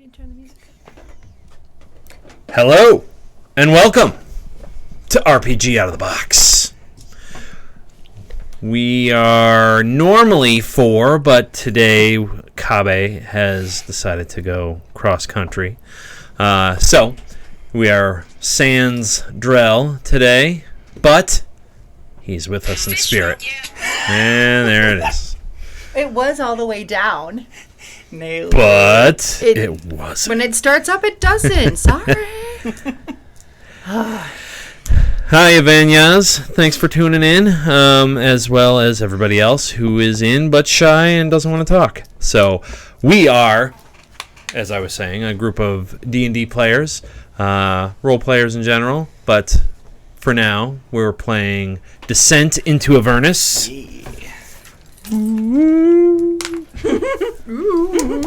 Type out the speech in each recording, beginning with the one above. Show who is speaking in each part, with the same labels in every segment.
Speaker 1: can turn the music up.
Speaker 2: Hello, and welcome to RPG Out of the Box. We are normally 4, but today Kabe has decided to go cross-country. So, we are sans Drell today, but he's with us in spirit. And there it is.
Speaker 1: It was all the way down.
Speaker 3: Nailed
Speaker 2: But it wasn't.
Speaker 1: When it starts up, it doesn't. Sorry.
Speaker 2: Hi, Avernus. Thanks for tuning in, as well as everybody else who is in but shy and doesn't want to talk. So we are, as I was saying, a group of D&D players, role players in general, but for now we're playing Descent into Avernus.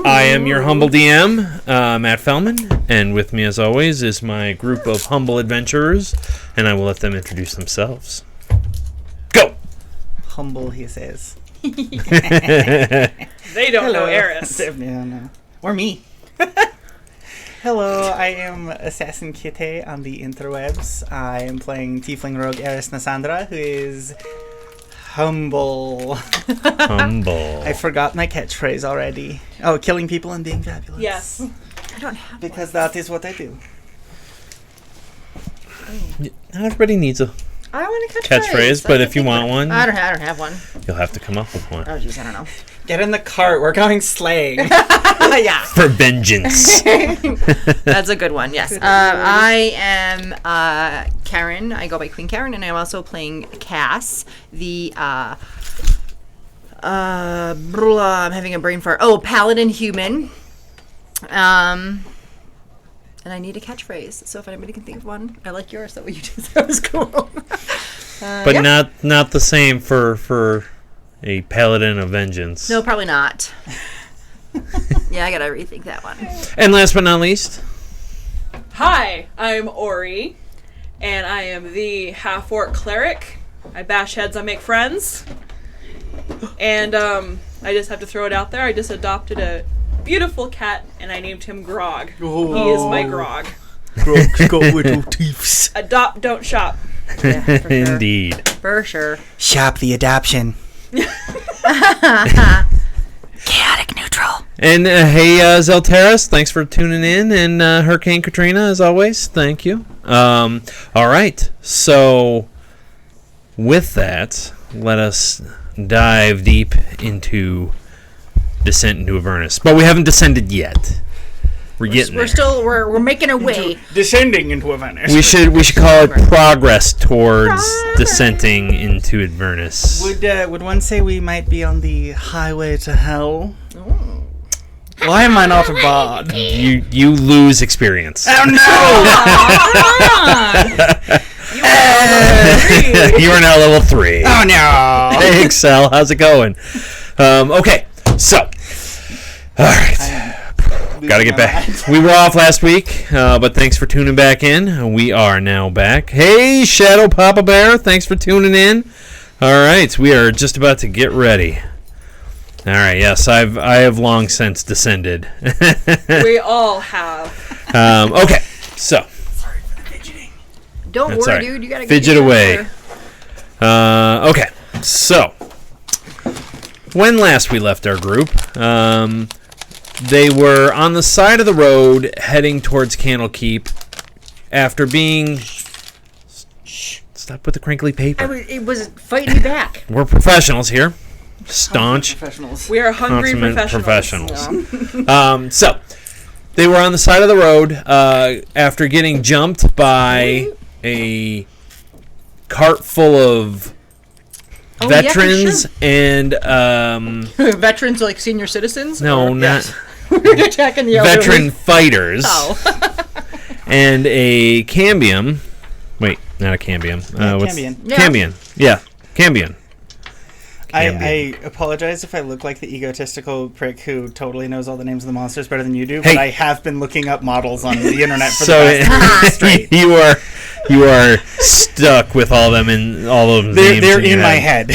Speaker 2: I am your humble DM, Matt Fellman, and with me as always is my group of humble adventurers, and I will let them introduce themselves. Go!
Speaker 3: Humble, he says.
Speaker 4: They don't know Eris.
Speaker 3: No. Or me. Hello, I am Assassin Kite on the interwebs. I am playing Tiefling Rogue Eris Nasandra, who is humble.
Speaker 2: Humble.
Speaker 3: I forgot my catchphrase already. Oh, killing people and being fabulous.
Speaker 4: Yes.
Speaker 1: I don't have
Speaker 3: Because that is what I do.
Speaker 2: Not everybody needs a
Speaker 1: I want a
Speaker 2: catchphrase, but if you want one,
Speaker 1: I don't have one.
Speaker 2: you'll have to come up with one.
Speaker 1: Oh, jeez, I don't know.
Speaker 3: Get in the cart, we're going slaying.
Speaker 1: Yeah.
Speaker 2: For vengeance.
Speaker 1: That's a good one, yes. I am Karen. I go by Queen Karen, and I'm also playing Cass, the, I'm having a brain fart. Oh, Paladin Human. And I need a catchphrase, so if anybody can think of one, I like yours. That way you did. That was cool.
Speaker 2: But
Speaker 1: yeah.
Speaker 2: not the same for a Paladin of Vengeance.
Speaker 1: No, probably not. Yeah, I gotta rethink that one.
Speaker 2: And last but not least,
Speaker 4: Hi, I'm Orri, and I am the half-orc cleric. I bash heads, I make friends. And I just have to throw it out there. I just adopted a beautiful cat, and I named him Grog.
Speaker 3: Oh.
Speaker 4: He is my Grog.
Speaker 3: Grog's got little teeths.
Speaker 4: Adopt, don't shop.
Speaker 1: Yeah, for sure.
Speaker 2: indeed.
Speaker 1: For sure.
Speaker 3: Shop the adoption.
Speaker 1: Chaotic neutral.
Speaker 2: And hey, Zelteris, thanks for tuning in, and Hurricane Katrina, as always, thank you. All right, so with that, let us dive deep into Descent into Avernus. But we haven't descended yet. We're getting there.
Speaker 1: We're making our way.
Speaker 3: Descending into Avernus.
Speaker 2: We should call it progress towards descending into Avernus.
Speaker 3: Would one say we might be on the highway to hell? Why am I not a bard?
Speaker 2: You lose experience.
Speaker 3: Oh no!
Speaker 2: You are now level 3.
Speaker 3: Oh no!
Speaker 2: Hey, Excel, how's it going? Okay, so, all right. Gotta get back. We were off last week, but thanks for tuning back in. We are now back. Hey, Shadow Papa Bear, thanks for tuning in. All right, we are just about to get ready. All right, yes, I have long since descended.
Speaker 4: We all have.
Speaker 2: Okay, so.
Speaker 3: Sorry for the fidgeting.
Speaker 1: Don't
Speaker 2: That's
Speaker 1: worry,
Speaker 2: all right.
Speaker 1: dude. You gotta
Speaker 2: Fidget
Speaker 1: get
Speaker 2: away. Okay, so when last we left our group, they were on the side of the road heading towards Candlekeep after being... Shh, stop with the crinkly paper.
Speaker 1: It was fighting me back.
Speaker 2: We're professionals here. Staunch,
Speaker 3: Professionals.
Speaker 4: We are hungry
Speaker 2: consummate
Speaker 4: professionals.
Speaker 2: professionals. So, they were on the side of the road after getting jumped by a cart full of veterans and...
Speaker 1: Veterans like senior citizens?
Speaker 2: No, not...
Speaker 1: We're attacking the elderly.
Speaker 2: veteran fighters.
Speaker 1: Oh.
Speaker 2: And a cambium. Wait, not a cambium.
Speaker 3: Cambion.
Speaker 1: Yeah.
Speaker 2: Cambion. Yeah, cambion.
Speaker 3: I apologize if I look like the egotistical prick who totally knows all the names of the monsters better than you do,
Speaker 2: Hey.
Speaker 3: but I have been looking up models on the internet for
Speaker 2: So
Speaker 3: the past straight.
Speaker 2: you are stuck with all them in all of them.
Speaker 3: They're in my head.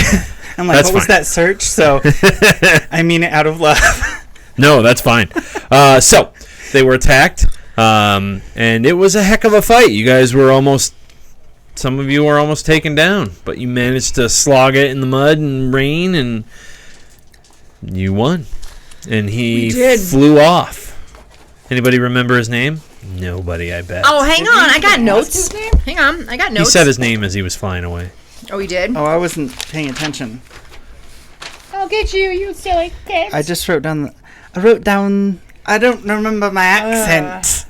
Speaker 3: I'm like,
Speaker 2: That's
Speaker 3: what was
Speaker 2: fine.
Speaker 3: that search? So, I mean it out of love.
Speaker 2: No, that's fine. So they were attacked, and it was a heck of a fight. You guys were some of you were almost taken down, but you managed to slog it in the mud and rain, and you won. And he flew off. Anybody remember his name? Nobody, I bet.
Speaker 1: Oh, hang on. I got notes. Hang on. I got notes.
Speaker 2: He said his name as he was flying away.
Speaker 1: Oh, he did?
Speaker 3: Oh, I wasn't paying attention.
Speaker 1: I'll get you, you silly kid.
Speaker 3: I just wrote down... I don't remember my accent.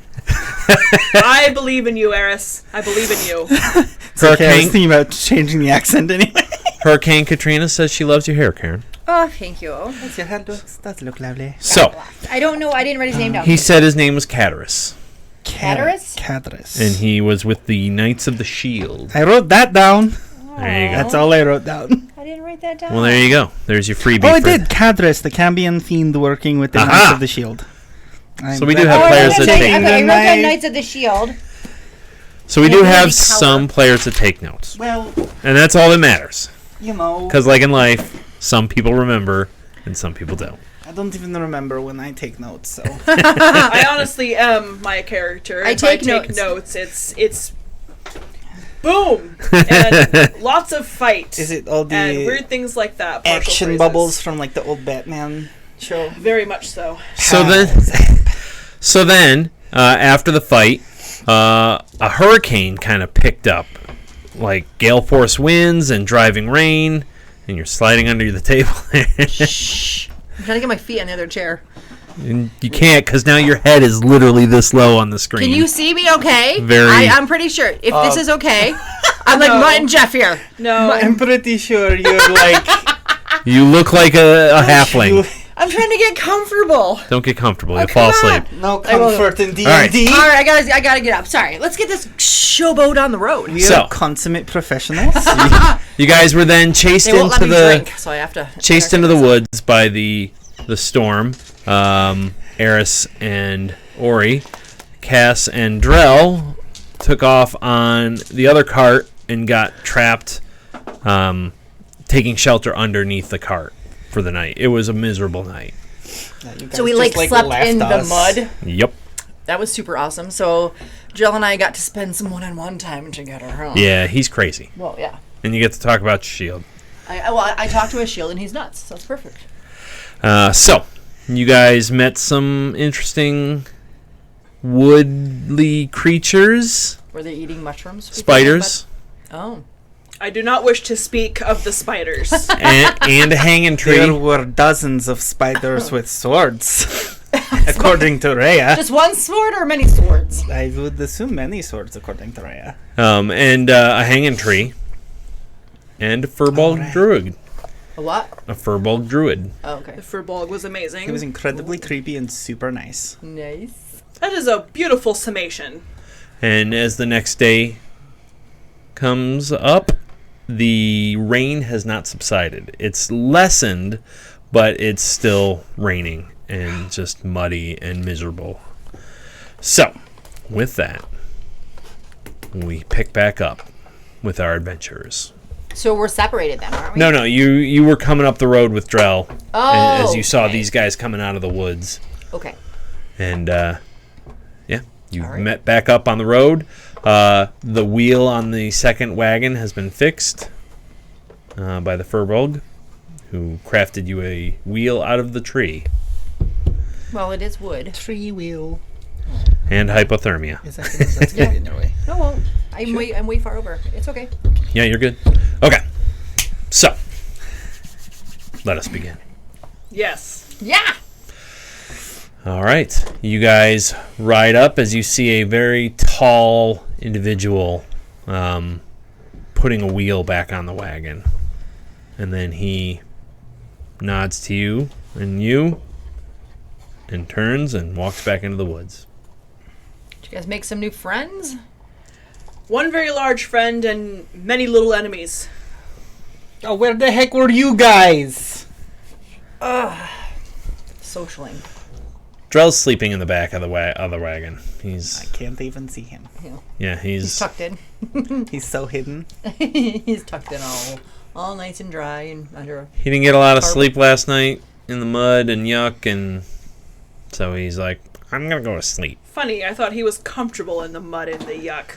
Speaker 4: I believe in you, Eris. I believe in you.
Speaker 3: It's okay, I was thinking about changing the accent anyway.
Speaker 2: Hurricane Katrina says she loves your hair, Karen.
Speaker 1: Oh, thank you.
Speaker 3: That's your head does look lovely.
Speaker 2: So,
Speaker 1: I don't know. I didn't write his name down.
Speaker 2: He said his name was Cadaris.
Speaker 1: Cadaris?
Speaker 2: And he was with the Knights of the Shield.
Speaker 3: I wrote that down.
Speaker 2: There you go.
Speaker 3: That's all I wrote down.
Speaker 1: I didn't write that down.
Speaker 2: Well, there you go. There's your freebie.
Speaker 3: Oh, I did. Cadaris, the Cambion fiend working with the Knights of the Shield.
Speaker 2: So we do have players that take
Speaker 1: notes. I wrote down Knights of the Shield.
Speaker 2: So we do have some players that take notes.
Speaker 3: Well,
Speaker 2: and that's all that matters.
Speaker 3: You know.
Speaker 2: Because like in life, some people remember and some people don't.
Speaker 3: I don't even remember when I take notes, so.
Speaker 4: I honestly am my character.
Speaker 1: I take
Speaker 4: notes. It's boom! And lots of fight.
Speaker 3: Is it all the
Speaker 4: and weird things like that?
Speaker 3: Action bubbles from like the old Batman show?
Speaker 4: Very much so.
Speaker 2: So then, after the fight, a hurricane kind of picked up, like gale force winds and driving rain, and you're sliding under the table.
Speaker 1: Shh! I'm trying to get my feet on the other chair.
Speaker 2: And you can't, because now your head is literally this low on the screen.
Speaker 1: Can you see me okay? I'm pretty sure. If this is okay, I'm like Mutt and Jeff here.
Speaker 4: No.
Speaker 3: I'm pretty sure you're like...
Speaker 2: You look like a halfling.
Speaker 1: I'm trying to get comfortable.
Speaker 2: Don't get comfortable. You'll fall asleep.
Speaker 3: No comfort in D&D.
Speaker 2: All right.
Speaker 1: All right, I gotta get up. Sorry. Let's get this showboat on the road.
Speaker 3: We are consummate professionals.
Speaker 2: You guys were then chased
Speaker 1: they won't
Speaker 2: into
Speaker 1: let me drink, so I have to
Speaker 2: chased into the woods by the storm. Eris and Orri, Cass and Drell took off on the other cart and got trapped, taking shelter underneath the cart for the night. It was a miserable night.
Speaker 1: So we slept in the mud.
Speaker 2: Yep.
Speaker 1: That was super awesome. So Jill and I got to spend some one-on-one time together. Huh?
Speaker 2: Yeah, he's crazy.
Speaker 1: Well, yeah.
Speaker 2: And you get to talk about your shield.
Speaker 1: I talked to his shield and he's nuts. So it's perfect.
Speaker 2: So you guys met some interesting woodly creatures.
Speaker 1: Were they eating mushrooms?
Speaker 2: Spiders.
Speaker 1: Oh.
Speaker 4: I do not wish to speak of the spiders.
Speaker 2: and a hanging tree.
Speaker 3: There were dozens of spiders with swords, according to Rhea.
Speaker 1: Just one sword or many swords?
Speaker 3: I would assume many swords, according to Rhea.
Speaker 2: And a hanging tree. And a furball druid.
Speaker 1: A what?
Speaker 2: A furball druid.
Speaker 1: Oh, okay.
Speaker 4: The furbolg was amazing.
Speaker 3: It was incredibly creepy and super nice.
Speaker 1: Nice.
Speaker 4: That is a beautiful summation.
Speaker 2: And as the next day comes up, the rain has not subsided. It's lessened, but it's still raining and just muddy and miserable. So, with that, we pick back up with our adventurers.
Speaker 1: So we're separated then, aren't we?
Speaker 2: No, you were coming up the road with Drell as you saw
Speaker 1: okay.
Speaker 2: these guys coming out of the woods.
Speaker 1: Okay.
Speaker 2: And, you met back up on the road. The wheel on the second wagon has been fixed by the Furbolg, who crafted you a wheel out of the tree.
Speaker 1: Well, it is wood.
Speaker 3: Tree wheel.
Speaker 2: And hypothermia.
Speaker 3: Is that's good in your way?
Speaker 1: No, well, I'm way far over. It's okay.
Speaker 2: Yeah, you're good. Okay. So, let us begin.
Speaker 4: Yes.
Speaker 1: Yeah!
Speaker 2: All right. You guys ride up as you see a very tall individual putting a wheel back on the wagon. And then he nods to you and turns and walks back into the woods.
Speaker 1: Did you guys make some new friends?
Speaker 4: One very large friend and many little enemies.
Speaker 3: Oh, where the heck were you guys?
Speaker 1: Socialing.
Speaker 2: Drell's sleeping in the back of the wagon.
Speaker 3: I can't even see him.
Speaker 2: Yeah,
Speaker 1: He's tucked in.
Speaker 3: He's so hidden.
Speaker 1: He's tucked in all nice and dry and under.
Speaker 2: He didn't get a lot of sleep last night in the mud and yuck, and so he's like, I'm gonna go to sleep.
Speaker 4: Funny, I thought he was comfortable in the mud and the yuck.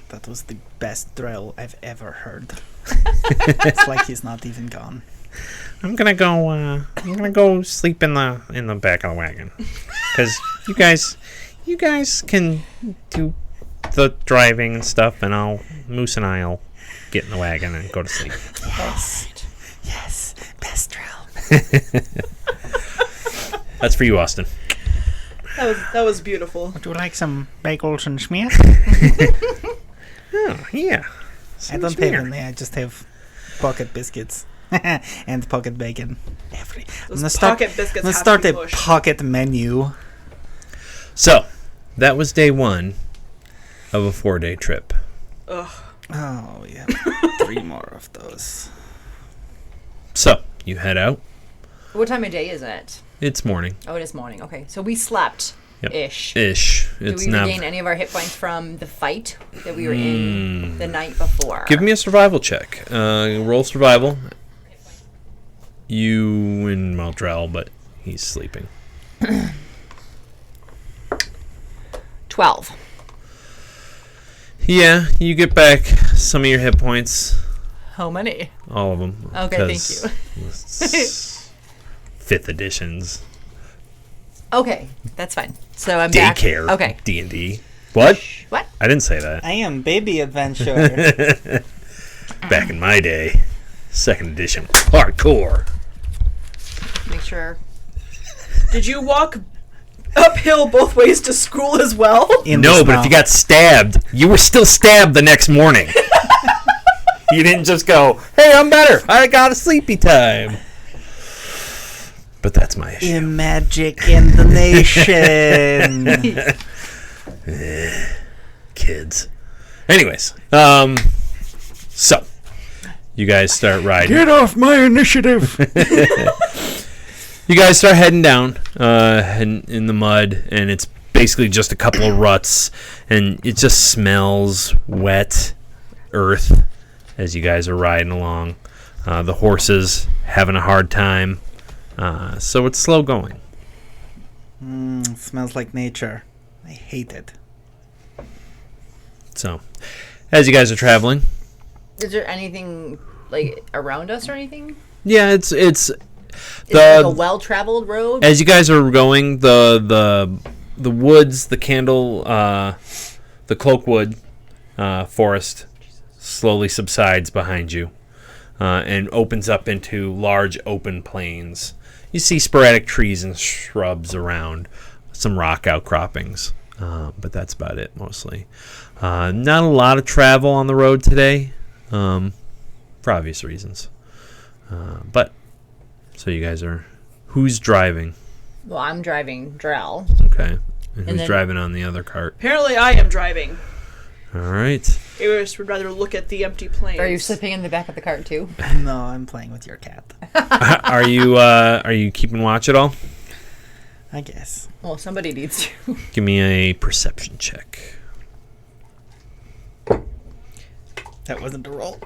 Speaker 3: That was the best Drell I've ever heard. It's like he's not even gone.
Speaker 2: I'm gonna go sleep in the back of the wagon, because you guys can do the driving and stuff, and Moose and I'll get in the wagon and go to sleep.
Speaker 3: Yes, best Drell.
Speaker 2: That's for you, Austin.
Speaker 4: That was beautiful.
Speaker 3: Would you like some bagels and schmear?
Speaker 2: Oh, yeah.
Speaker 3: I don't have any. I just have pocket biscuits and pocket bacon.
Speaker 4: Those pocket biscuits
Speaker 3: Let's
Speaker 4: have
Speaker 3: start
Speaker 4: to
Speaker 3: a
Speaker 4: be pushed.
Speaker 3: pocket menu.
Speaker 2: So, that was day 1 of a 4-day trip.
Speaker 4: Ugh.
Speaker 3: Oh, yeah. 3 more of those.
Speaker 2: So, you head out.
Speaker 1: What time of day is it?
Speaker 2: It's morning.
Speaker 1: Oh, it is morning. Okay, so we slept. Ish.
Speaker 2: Ish.
Speaker 1: Did
Speaker 2: It's
Speaker 1: we
Speaker 2: now.
Speaker 1: regain any of our hit points from the fight that we were in the night before?
Speaker 2: Give me a survival check. Roll survival. You and Drell, but he's sleeping.
Speaker 1: 12.
Speaker 2: Yeah, you get back some of your hit points.
Speaker 1: How many?
Speaker 2: All of them.
Speaker 1: Okay, thank you.
Speaker 2: 5th editions.
Speaker 1: Okay, that's fine. So I'm back.
Speaker 2: Daycare.
Speaker 1: Okay.
Speaker 2: D&D. What?
Speaker 1: What?
Speaker 2: I didn't say that.
Speaker 3: I am Baby Adventure.
Speaker 2: Back in my day. 2nd edition. Hardcore.
Speaker 1: Make sure.
Speaker 4: Did you walk uphill both ways to school as well?
Speaker 2: No, but if you got stabbed, you were still stabbed the next morning. You didn't just go, hey, I'm better. I got a sleepy time. But that's my issue.
Speaker 3: Magic in the nation.
Speaker 2: Kids. Anyways, so you guys start riding.
Speaker 3: Get off my initiative.
Speaker 2: You guys start heading down in the mud, and it's basically just a couple of ruts, and it just smells wet earth as you guys are riding along. The horses having a hard time, so it's slow going.
Speaker 3: Smells like nature. I hate it.
Speaker 2: So, as you guys are traveling,
Speaker 1: Is there anything like around us or anything?
Speaker 2: yeah, it's
Speaker 1: Is it like a well-traveled road?
Speaker 2: as you guys are going, the woods, the cloakwood forest slowly subsides behind you, and opens up into large open plains. You see sporadic trees and shrubs around, some rock outcroppings, but that's about it mostly. Not a lot of travel on the road today, for obvious reasons. But so you guys are. Who's driving?
Speaker 1: Well, I'm driving Drell.
Speaker 2: Okay, and who's
Speaker 1: then-
Speaker 2: driving on the other cart?
Speaker 4: Apparently, I am driving.
Speaker 2: All right.
Speaker 4: I would rather look at the empty plains.
Speaker 1: Are you sleeping in the back of the cart too?
Speaker 3: No, I'm playing with your cat.
Speaker 2: Are you keeping watch at all?
Speaker 3: I guess.
Speaker 1: Well, somebody needs to.
Speaker 2: Give me a perception check.
Speaker 3: That wasn't a roll.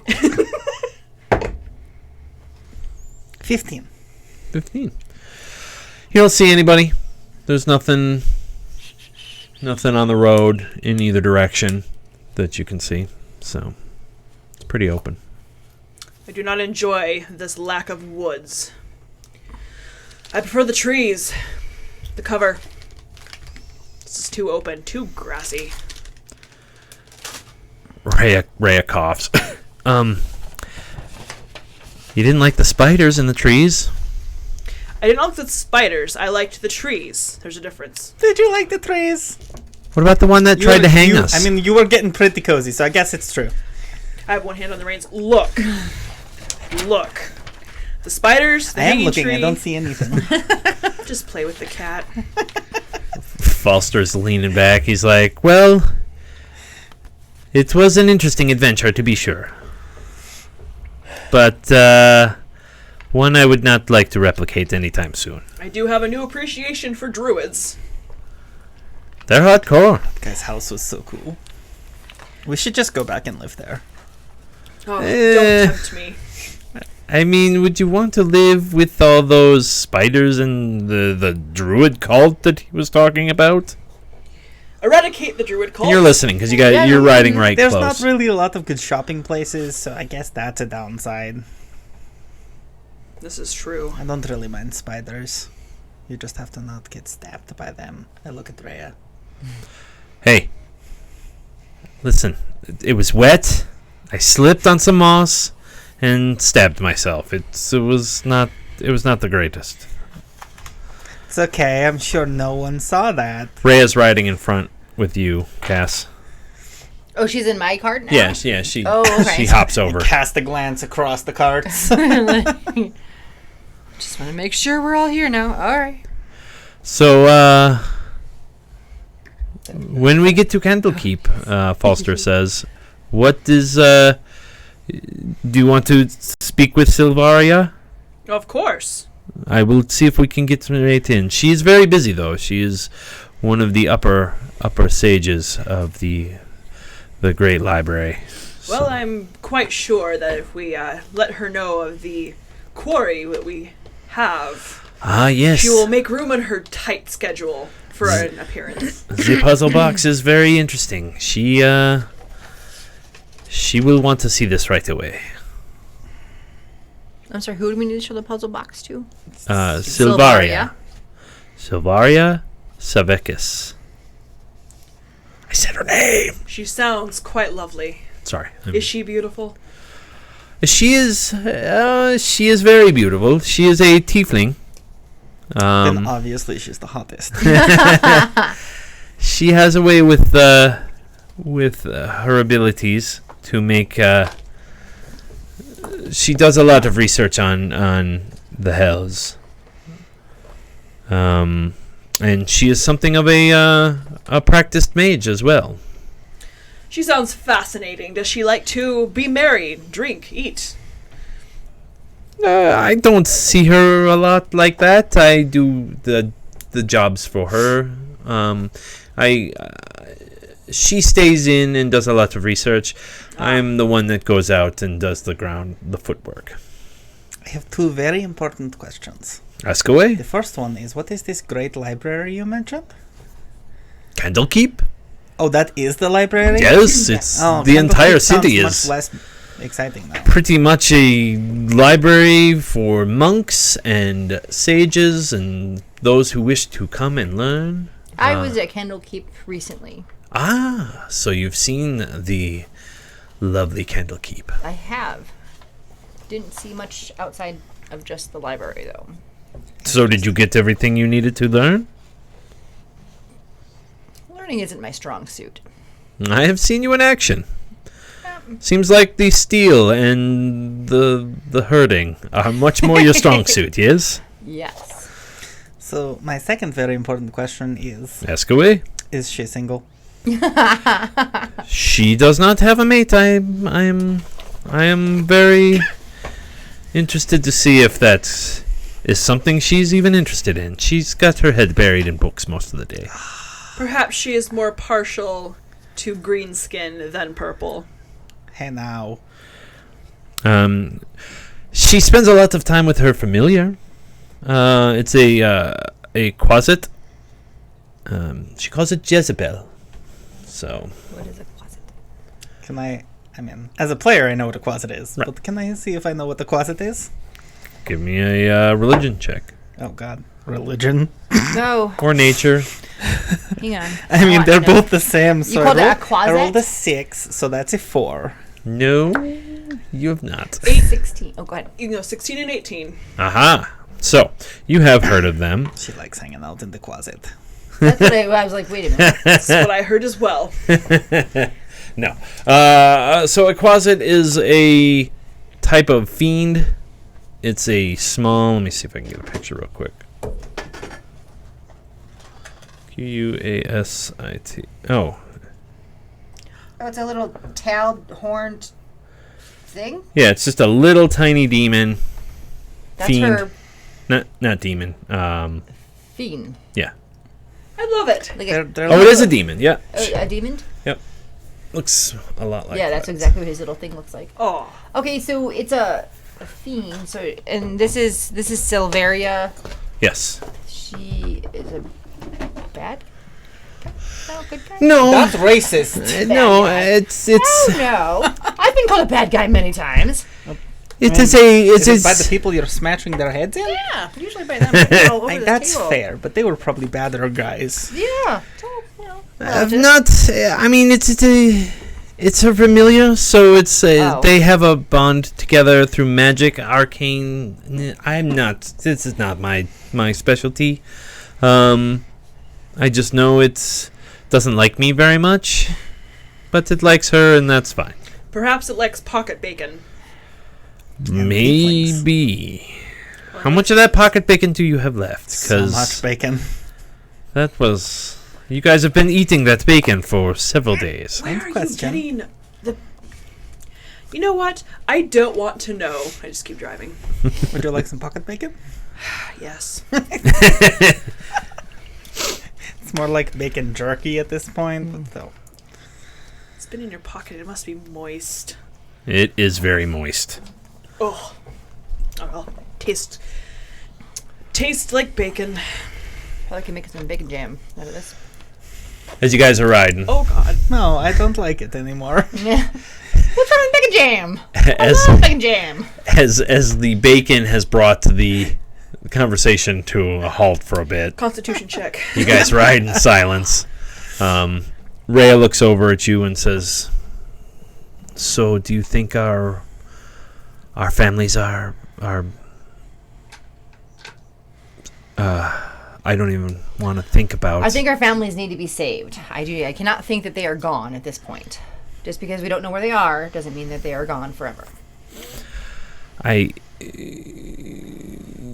Speaker 3: 15.
Speaker 2: 15. You don't see anybody. There's nothing on the road in either direction that you can see. So it's pretty open.
Speaker 4: I do not enjoy this lack of woods. I prefer the trees. The cover. This is too open, too grassy.
Speaker 2: Rhea coughs. You didn't like the spiders in the trees?
Speaker 4: I didn't like the spiders. I liked the trees. There's a difference.
Speaker 3: Did you like the trees?
Speaker 2: What about the one that tried to hang us?
Speaker 3: I mean, you were getting pretty cozy, so I guess it's true.
Speaker 4: I have one hand on the reins. Look. Look. The spiders, the
Speaker 3: I am
Speaker 4: hanging
Speaker 3: looking.
Speaker 4: tree.
Speaker 3: I don't see anything.
Speaker 4: Just play with the cat.
Speaker 2: Falster's leaning back. He's like, well, it was an interesting adventure, to be sure. But one I would not like to replicate anytime soon.
Speaker 4: I do have a new appreciation for druids.
Speaker 2: They're hardcore.
Speaker 3: That guy's house was so cool. We should just go back and live there.
Speaker 4: Oh,
Speaker 2: Eh.
Speaker 4: don't tempt me.
Speaker 2: I mean, would you want to live with all those spiders and the druid cult that he was talking about?
Speaker 4: Eradicate the druid cult.
Speaker 2: You're listening because you're riding right
Speaker 3: There's
Speaker 2: close.
Speaker 3: not really a lot of good shopping places, so I guess that's a downside.
Speaker 4: This is true.
Speaker 3: I don't really mind spiders. You just have to not get stabbed by them. I look at Rhea.
Speaker 2: Hey, listen. It was wet. I slipped on some moss and stabbed myself. It was not the greatest.
Speaker 3: It's okay. I'm sure no one saw that.
Speaker 2: Rhea's riding in front with you, Cass.
Speaker 1: Oh, she's in my cart now?
Speaker 2: Yeah, she
Speaker 1: okay.
Speaker 2: she hops over.
Speaker 3: Cast a glance across the carts.
Speaker 1: Just want to make sure we're all here now. All right.
Speaker 2: So, when we get to Candlekeep, Falster says, what is, do you want to speak with Silvaria?
Speaker 4: Of course.
Speaker 2: I will see if we can get some right in. She is very busy, though. She is one of the upper sages of the great library.
Speaker 4: Well,
Speaker 2: So-
Speaker 4: I'm quite sure that if we let her know of the quarry that we have,
Speaker 2: yes.
Speaker 4: she will make room in her tight schedule for an appearance.
Speaker 2: The puzzle box is very interesting. She will want to see this right away.
Speaker 1: I'm sorry, who do we need to show the puzzle box to?
Speaker 2: Silvaria. Silvaria Savekis. I said her name.
Speaker 4: She sounds quite lovely.
Speaker 2: Sorry.
Speaker 4: Is she beautiful?
Speaker 2: She is very beautiful. She is a tiefling.
Speaker 3: Then obviously she's the hottest.
Speaker 2: She has a way with her abilities to make. She does a lot of research on the hells. And she is something of a practiced mage as well.
Speaker 4: She sounds fascinating. Does she like to be merry, drink, eat?
Speaker 2: I don't see her a lot like that. I do the jobs for her. She stays in and does a lot of research. I'm the one that goes out and does the footwork.
Speaker 3: I have two very important questions.
Speaker 2: Ask away.
Speaker 3: The first one is, what is this great library you mentioned?
Speaker 2: Candlekeep?
Speaker 3: Oh, that is the library?
Speaker 2: Yes, it's the entire
Speaker 3: Candlekeep sounds
Speaker 2: city
Speaker 3: much
Speaker 2: is
Speaker 3: less exciting now.
Speaker 2: pretty much a library for monks and sages and those who wish to come and learn.
Speaker 1: I was at Candlekeep recently.
Speaker 2: So you've seen the lovely Candlekeep.
Speaker 1: I have. Didn't see much outside of just the library, though.
Speaker 2: So did you get everything you needed to learn?
Speaker 1: Learning isn't my strong suit.
Speaker 2: I have seen you in action. Seems like the steel and the herding are much more your strong suit, yes?
Speaker 1: Yes.
Speaker 3: So, my second very important question
Speaker 2: Ask away.
Speaker 3: is she single?
Speaker 2: She does not have a mate. I am very interested to see if that is something she's even interested in. She's got her head buried in books most of the day.
Speaker 4: Perhaps she is more partial to green skin than purple.
Speaker 3: Hey now.
Speaker 2: She spends a lot of time with her familiar. It's a quasit. She calls it Jezebel. So.
Speaker 1: What is a closet?
Speaker 3: Can I mean, as a player, I know what a quasit is,
Speaker 2: Right.
Speaker 3: but can I see if I know what the quasit is?
Speaker 2: Give me a religion check.
Speaker 3: Oh god. Religion.
Speaker 1: No.
Speaker 2: Or nature.
Speaker 1: Hang on.
Speaker 3: I mean,
Speaker 1: Oh,
Speaker 3: they're
Speaker 1: know.
Speaker 3: both the same, so
Speaker 1: You called it a
Speaker 3: I
Speaker 1: quasit?
Speaker 3: rolled a 6, so that's a 4.
Speaker 2: No, you have not.
Speaker 1: 16. Oh, go ahead.
Speaker 4: 16 and 18.
Speaker 2: Aha. So, you have heard of them.
Speaker 3: She likes hanging out in the quasit.
Speaker 1: That's what I was like, wait a minute.
Speaker 4: That's what I heard as well.
Speaker 2: No. So a quasit is a type of fiend. It's a small... Let me see if I can get a picture real quick. Quasit. Oh.
Speaker 1: Oh, it's a little tailed, horned thing?
Speaker 2: Yeah, it's just a little tiny demon.
Speaker 1: That's
Speaker 2: Fiend.
Speaker 1: her
Speaker 2: Not demon.
Speaker 1: fiend.
Speaker 2: Yeah.
Speaker 4: I love it.
Speaker 1: Like
Speaker 3: They're
Speaker 2: Oh, it is a demon. Yeah.
Speaker 1: a demon?
Speaker 2: Looks a lot like
Speaker 1: Yeah, that's
Speaker 2: that.
Speaker 1: exactly what his little thing looks like.
Speaker 4: Oh,
Speaker 1: Okay, so it's a a fiend. So, and this is Silveria.
Speaker 2: Yes.
Speaker 1: She is a bad guy? No, good guy?
Speaker 2: No.
Speaker 3: That's racist.
Speaker 2: No,
Speaker 1: guy.
Speaker 2: it's
Speaker 1: Oh, no. I've been called a bad guy many times.
Speaker 3: Is it by the people you're smashing their heads in?
Speaker 1: Yeah, usually by them. All over the
Speaker 3: That's
Speaker 1: table.
Speaker 3: fair, but they were probably badder guys.
Speaker 1: Yeah. So, you know,
Speaker 2: not. I mean, it's a familiar, so it's they have a bond together through magic, arcane. I'm not. This is not my specialty. I just know it doesn't like me very much, but it likes her, and that's fine.
Speaker 4: Perhaps it likes pocket bacon.
Speaker 2: Maybe. How much of that pocket bacon do you have left?
Speaker 3: So much bacon.
Speaker 2: That was. You guys have been eating that bacon for several days.
Speaker 4: Where are you getting the... You know what? I don't want to know. I just keep driving.
Speaker 3: Would you like some pocket bacon?
Speaker 4: Yes.
Speaker 3: It's more like bacon jerky at this point, but still.
Speaker 4: It's been in your pocket. It must be moist.
Speaker 2: It is very moist.
Speaker 4: Oh. Well, taste like bacon.
Speaker 1: I can make some bacon jam out of this.
Speaker 2: As you guys are riding,
Speaker 4: Oh, God.
Speaker 3: No, I don't like it anymore.
Speaker 1: Yeah. What's wrong with bacon jam? I
Speaker 2: as
Speaker 1: love bacon jam.
Speaker 2: as the bacon has brought the conversation to a halt for a bit,
Speaker 4: Constitution check.
Speaker 2: you guys ride in silence. Rhea looks over at you and says, "So, do you think our families are I don't even want to think about."
Speaker 1: I think our families need to be saved. I cannot think that they are gone at this point. Just because we don't know where they are doesn't mean that they are gone forever.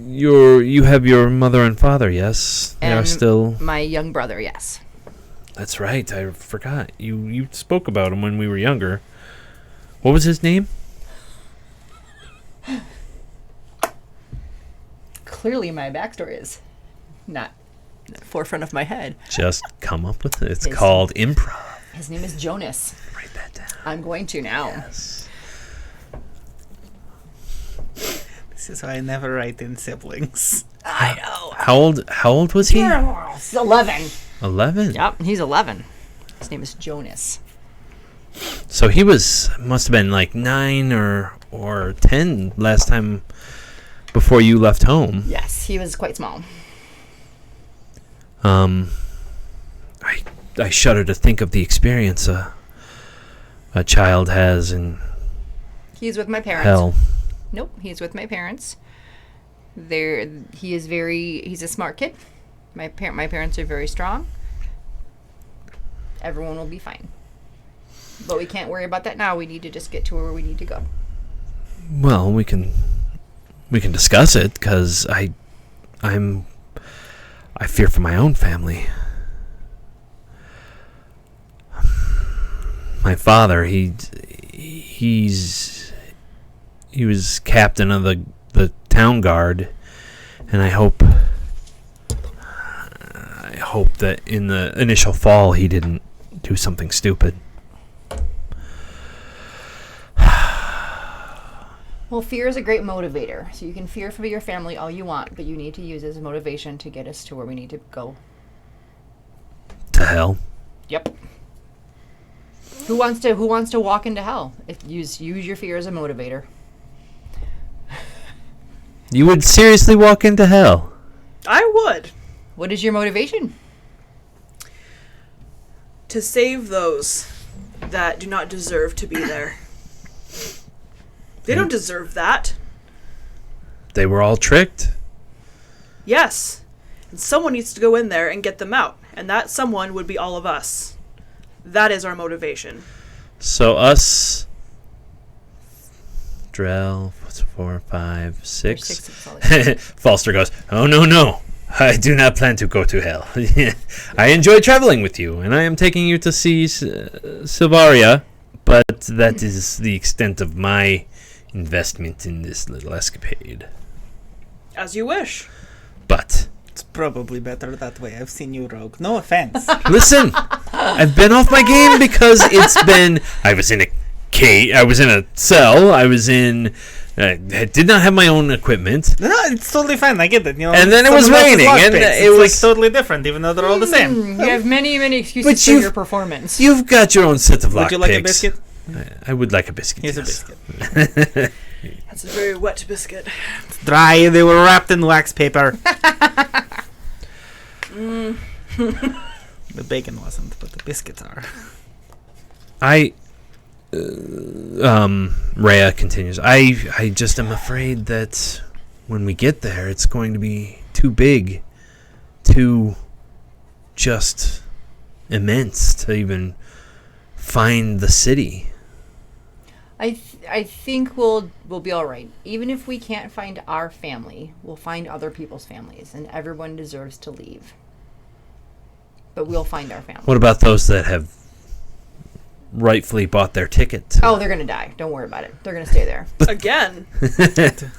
Speaker 2: You have your mother and father, yes? They are
Speaker 1: And
Speaker 2: still.
Speaker 1: my young brother, yes.
Speaker 2: That's right. I forgot. You spoke about him when we were younger. What was his name?
Speaker 1: Clearly my backstory is not at the forefront of my head.
Speaker 2: Just come up with it. It's
Speaker 1: His-
Speaker 2: called improv.
Speaker 1: His name is Jonas.
Speaker 2: Write that down.
Speaker 1: I'm going to now.
Speaker 2: Yes.
Speaker 3: This is why I never write in siblings.
Speaker 1: I know.
Speaker 2: How old was he?
Speaker 1: He's 11.
Speaker 2: 11.
Speaker 1: Yep, he's 11. His name is Jonas.
Speaker 2: So he must have been like 9 or 10 last time before you left home.
Speaker 1: Yes, he was quite small.
Speaker 2: I shudder to think of the experience a child has in
Speaker 1: He's with my parents.
Speaker 2: hell.
Speaker 1: Nope, he's with my parents. He's a smart kid. My parents are very strong. Everyone will be fine. But we can't worry about that now. We need to just get to where we need to go.
Speaker 2: Well, we can discuss it because I fear for my own family. My father, he was captain of the town guard, and I hope that in the initial fall he didn't do something stupid.
Speaker 1: Well, fear is a great motivator. So you can fear for your family all you want, but you need to use it as a motivation to get us to where we need to go.
Speaker 2: To hell.
Speaker 1: Yep. Who wants to walk into hell? Use your fear as a motivator.
Speaker 2: You would seriously walk into hell?
Speaker 4: I would.
Speaker 1: What is your motivation?
Speaker 4: To save those that do not deserve to be there. They don't deserve that.
Speaker 2: They were all tricked.
Speaker 4: Yes. And someone needs to go in there and get them out. And that someone would be all of us. That is our motivation.
Speaker 2: So us, Drell, 4, 5, 6.
Speaker 1: There's 6 of us.
Speaker 2: Falster goes, "Oh, no. I do not plan to go to hell. I enjoy traveling with you, and I am taking you to see Silvaria, but that is the extent of my investment in this little escapade.
Speaker 4: As you wish.
Speaker 2: But
Speaker 3: It's probably better that way. I've seen you rogue. No offense.
Speaker 2: listen, I've been off my game because I was in a cave, I was in a cell, I was in I did not have my own equipment.
Speaker 3: No, it's totally fine. I get it.
Speaker 2: And then it was raining, and it was
Speaker 3: like totally different, even though they're all the same.
Speaker 1: You have many, many excuses for your performance.
Speaker 2: You've got your own set of lockpicks.
Speaker 3: Would you like a biscuit?
Speaker 2: I would like a biscuit.
Speaker 3: Here's
Speaker 2: yes.
Speaker 3: a biscuit.
Speaker 4: That's a very wet biscuit.
Speaker 3: It's dry. They were wrapped in wax paper. The bacon wasn't, but the biscuits are.
Speaker 2: Rhea continues. I just am afraid that when we get there, it's going to be too big, too just immense to even find the city.
Speaker 1: I think we'll be all right. Even if we can't find our family, we'll find other people's families, and everyone deserves to leave. But we'll find our family.
Speaker 2: What about those that have rightfully bought their ticket?
Speaker 1: Oh, they're gonna die. Don't worry about it. They're gonna stay there.
Speaker 4: Again.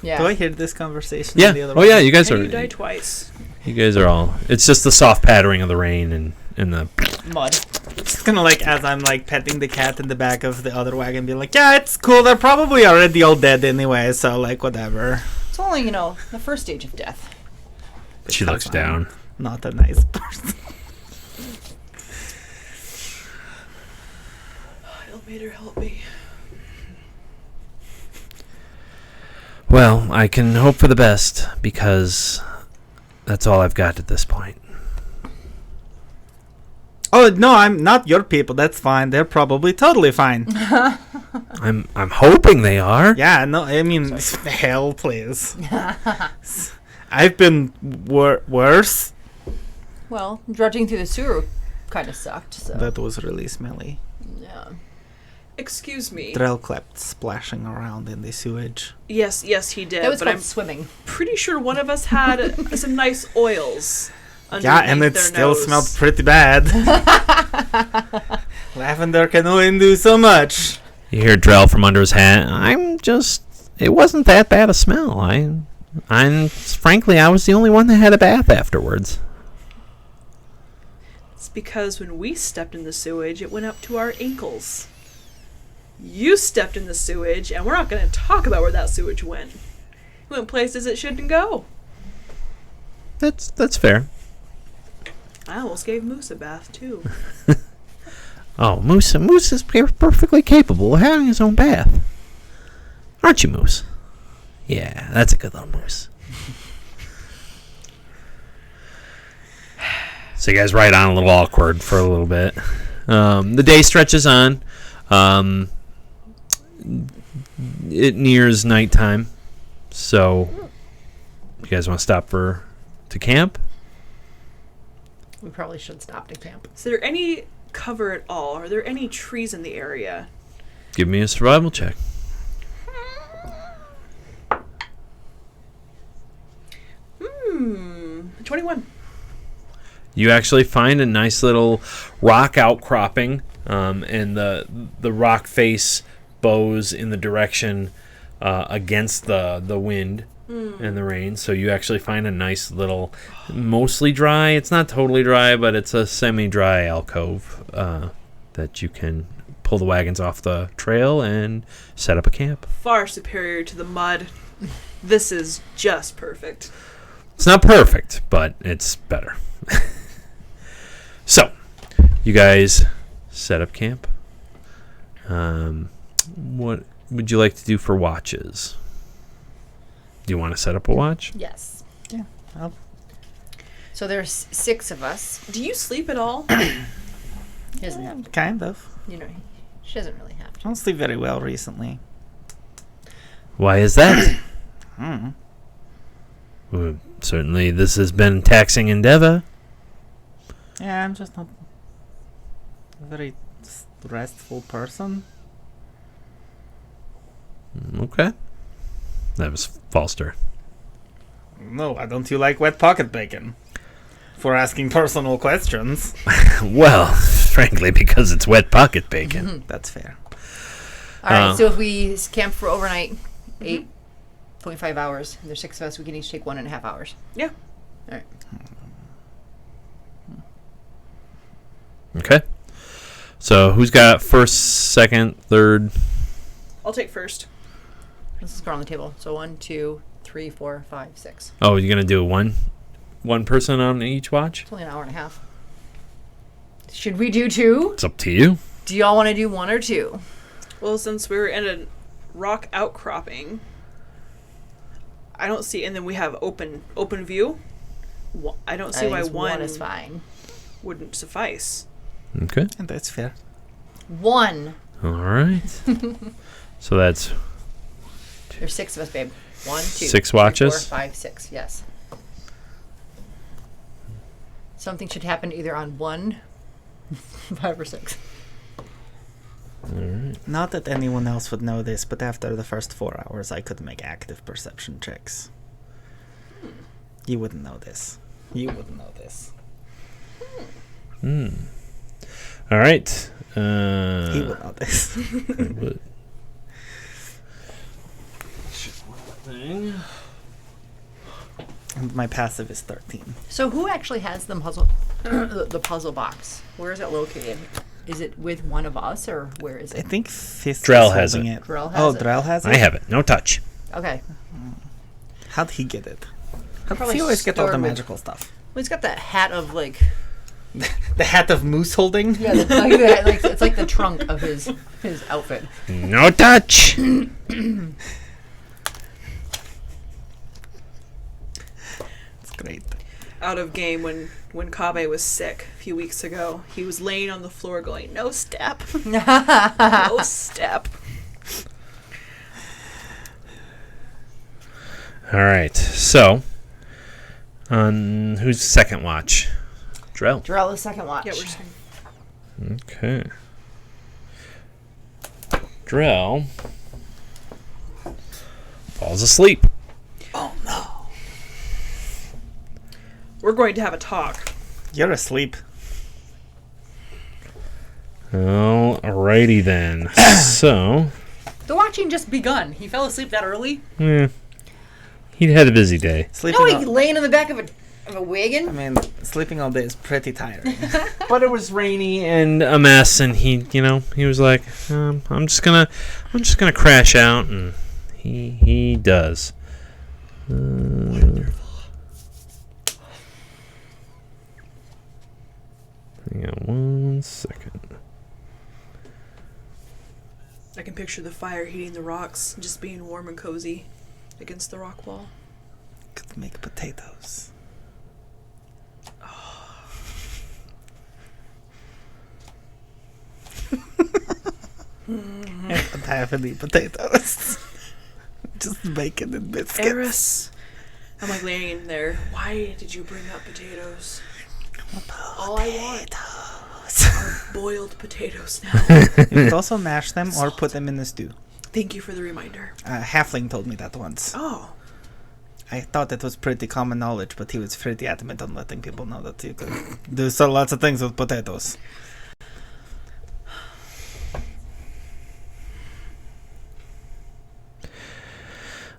Speaker 1: Yeah.
Speaker 3: Do I hear this conversation?
Speaker 2: Yeah.
Speaker 3: In the other
Speaker 2: Oh,
Speaker 3: room?
Speaker 2: yeah. You guys
Speaker 4: And
Speaker 2: are.
Speaker 4: you die twice.
Speaker 2: You guys are all. It's just the soft pattering of the rain and the
Speaker 3: Mud. It's kind of like as I'm like petting the cat in the back of the other wagon, be like, yeah, it's cool. They're probably already all dead anyway, so like whatever.
Speaker 1: It's only the first stage of death.
Speaker 2: She looks
Speaker 3: I'm
Speaker 2: down.
Speaker 3: Not a nice person.
Speaker 4: Elevator, help me.
Speaker 2: Well, I can hope for the best because that's all I've got at this point.
Speaker 3: Oh no, I'm not your people. That's fine. They're probably totally fine.
Speaker 2: I'm hoping they are.
Speaker 3: Yeah, no, I mean, hell, please. I've been worse.
Speaker 1: Well, drudging through the sewer kind of sucked. So
Speaker 3: That was really smelly.
Speaker 1: yeah.
Speaker 4: Excuse me.
Speaker 3: Drell kept splashing around in the sewage.
Speaker 4: Yes, he did.
Speaker 1: That was
Speaker 4: but
Speaker 1: called
Speaker 4: I'm
Speaker 1: swimming.
Speaker 4: pretty sure one of us had some nice oils.
Speaker 3: Yeah, and it
Speaker 4: their
Speaker 3: still
Speaker 4: nose.
Speaker 3: smelled pretty bad. Lavender can only do so much.
Speaker 2: You hear Drell from under his hat. It wasn't that bad a smell. Frankly, I was the only one that had a bath afterwards.
Speaker 4: It's because when we stepped in the sewage, it went up to our ankles. You stepped in the sewage, and we're not going to talk about where that sewage went. It went places it shouldn't go.
Speaker 2: That's fair.
Speaker 4: I almost gave Moose a bath, too.
Speaker 2: Oh, Moose is perfectly capable of having his own bath. Aren't you, Moose? Yeah, that's a good little Moose. So you guys ride on a little awkward for a little bit. The day stretches on. It nears nighttime. So you guys want to stop to camp?
Speaker 1: We probably should stop to camp.
Speaker 4: Is there any cover at all? Are there any trees in the area?
Speaker 2: Give me a survival check.
Speaker 4: 21.
Speaker 2: You actually find a nice little rock outcropping, and the rock face bows in the direction against the wind and the rain. So you actually find a nice little, mostly dry. It's not totally dry, but it's a semi-dry alcove that you can pull the wagons off the trail and set up a camp.
Speaker 4: Far superior to the mud. This is just perfect.
Speaker 2: It's not perfect, but it's better. So, you guys set up camp. What would you like to do for watches? Do you want to set up a watch?
Speaker 1: Yes.
Speaker 3: Yeah. Well,
Speaker 1: So there's 6 of us.
Speaker 4: Do you sleep at all?
Speaker 1: He doesn't have to.
Speaker 3: kind of.
Speaker 1: She doesn't really have
Speaker 3: I
Speaker 1: to.
Speaker 3: don't sleep very well recently.
Speaker 2: Why is that?
Speaker 3: Hmm.
Speaker 2: Well, certainly, this has been taxing endeavor.
Speaker 3: Yeah, I'm just not a very restful person.
Speaker 2: Okay. That was Falster.
Speaker 3: No, why don't you like wet pocket bacon? For asking personal questions.
Speaker 2: Well, frankly, because it's wet pocket bacon.
Speaker 3: That's fair.
Speaker 1: All right, so if we camp for overnight, 8.5 hours, and there's 6 of us, we can each take 1.5 hours.
Speaker 4: Yeah.
Speaker 1: All right.
Speaker 2: Okay. So who's got first, second, third?
Speaker 4: I'll take first.
Speaker 1: Let's just go around the table. So 1, 2, 3, 4, 5, 6.
Speaker 2: Oh, you're gonna do one person on each watch?
Speaker 1: It's only an hour and a half. Should we do 2?
Speaker 2: It's up to you.
Speaker 1: Do y'all want to do 1 or 2?
Speaker 4: Well, since we were in a rock outcropping, I don't see, and then we have open view. I don't see why one
Speaker 1: is fine.
Speaker 4: wouldn't suffice.
Speaker 2: Okay.
Speaker 3: And that's fair.
Speaker 1: 1.
Speaker 2: All right. So that's
Speaker 1: There's 6 of us, babe. 1, 2,
Speaker 2: 6
Speaker 1: 3,
Speaker 2: watches?
Speaker 1: 4, 5, 6. Yes. Something should happen either on 1, 5, or 6.
Speaker 2: all right.
Speaker 3: Not that anyone else would know this, but after the first 4 hours, I could make active perception checks. You wouldn't know this. You wouldn't know this.
Speaker 2: All right.
Speaker 3: He would know this.
Speaker 2: I would. Thing.
Speaker 3: And my passive is 13.
Speaker 1: So who actually has the puzzle, the puzzle box? Where is it located? Is it with one of us, or where is
Speaker 3: I
Speaker 1: it?
Speaker 3: think Fist
Speaker 2: Drell
Speaker 3: is
Speaker 2: has
Speaker 3: holding
Speaker 2: it.
Speaker 1: Drell has
Speaker 3: Oh,
Speaker 1: it.
Speaker 3: Drell has it?
Speaker 2: I have it. No touch.
Speaker 1: Okay.
Speaker 3: How'd he get it? How does
Speaker 1: Probably
Speaker 3: he always get all the
Speaker 1: stored with-
Speaker 3: magical stuff?
Speaker 1: Well, he's got that hat of like.
Speaker 3: The hat of moose holding?
Speaker 1: Yeah, it's like that. Like it's like the trunk of his outfit.
Speaker 2: No touch.
Speaker 3: It's great.
Speaker 4: Out of game when Kabe was sick a few weeks ago, he was laying on the floor going, "No step, no step."
Speaker 2: All right. So, on who's second watch? Drell.
Speaker 1: Drell is second watch.
Speaker 4: Yeah, we're just
Speaker 2: Okay. Drell falls asleep.
Speaker 3: Oh no.
Speaker 4: we're going to have a talk.
Speaker 3: You're asleep.
Speaker 2: Alrighty then. So,
Speaker 1: The watching just begun. He fell asleep that early.
Speaker 2: he had a busy day.
Speaker 3: Sleeping
Speaker 1: No, he
Speaker 3: all,
Speaker 1: laying in the back of a wagon.
Speaker 3: I mean, sleeping all day is pretty tiring.
Speaker 2: But it was rainy and a mess, and he was like, I'm just gonna crash out, and he does. Hang on 1 second.
Speaker 4: I can picture the fire heating the rocks, just being warm and cozy against the rock wall.
Speaker 3: Could make potatoes. I don't have any potatoes. Just bacon and biscuits.
Speaker 4: Eris, I'm like laying there. Why did you bring up potatoes? All I want are boiled potatoes now.
Speaker 3: You could also mash them or put them in a stew.
Speaker 4: Thank you for the reminder.
Speaker 3: Halfling told me that once.
Speaker 4: Oh,
Speaker 3: I thought it was pretty common knowledge, but he was pretty adamant on letting people know that you could do so lots of things with potatoes.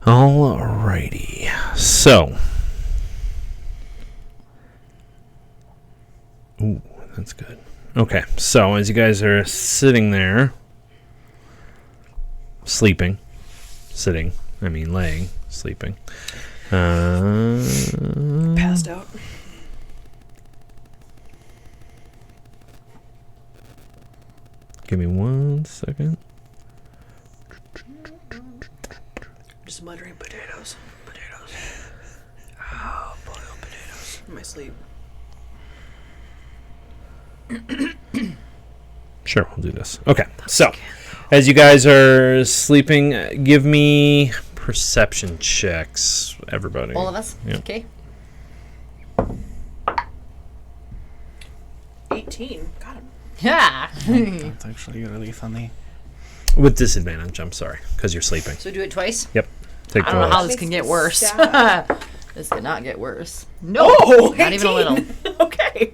Speaker 2: Alrighty. So. Ooh, that's good. Okay, so as you guys are sitting there, laying, sleeping.
Speaker 4: passed out.
Speaker 2: Give me 1 second.
Speaker 4: Just muttering potatoes. Oh, boiled potatoes in my sleep.
Speaker 2: Sure, we'll do this. Okay, so as you guys are sleeping, give me perception checks, everybody.
Speaker 1: All of us.
Speaker 2: Yeah.
Speaker 1: Okay.
Speaker 4: 18. Got him.
Speaker 1: Yeah.
Speaker 3: That's actually really funny.
Speaker 2: With disadvantage, I'm sorry, because you're sleeping.
Speaker 1: So do it twice.
Speaker 2: Yep. Take
Speaker 1: I don't know how
Speaker 2: the
Speaker 1: this can get
Speaker 4: Makes me
Speaker 1: worse.
Speaker 4: sad.
Speaker 1: This cannot get worse. No.
Speaker 4: Oh,
Speaker 1: Not even a little.
Speaker 4: 18. Okay.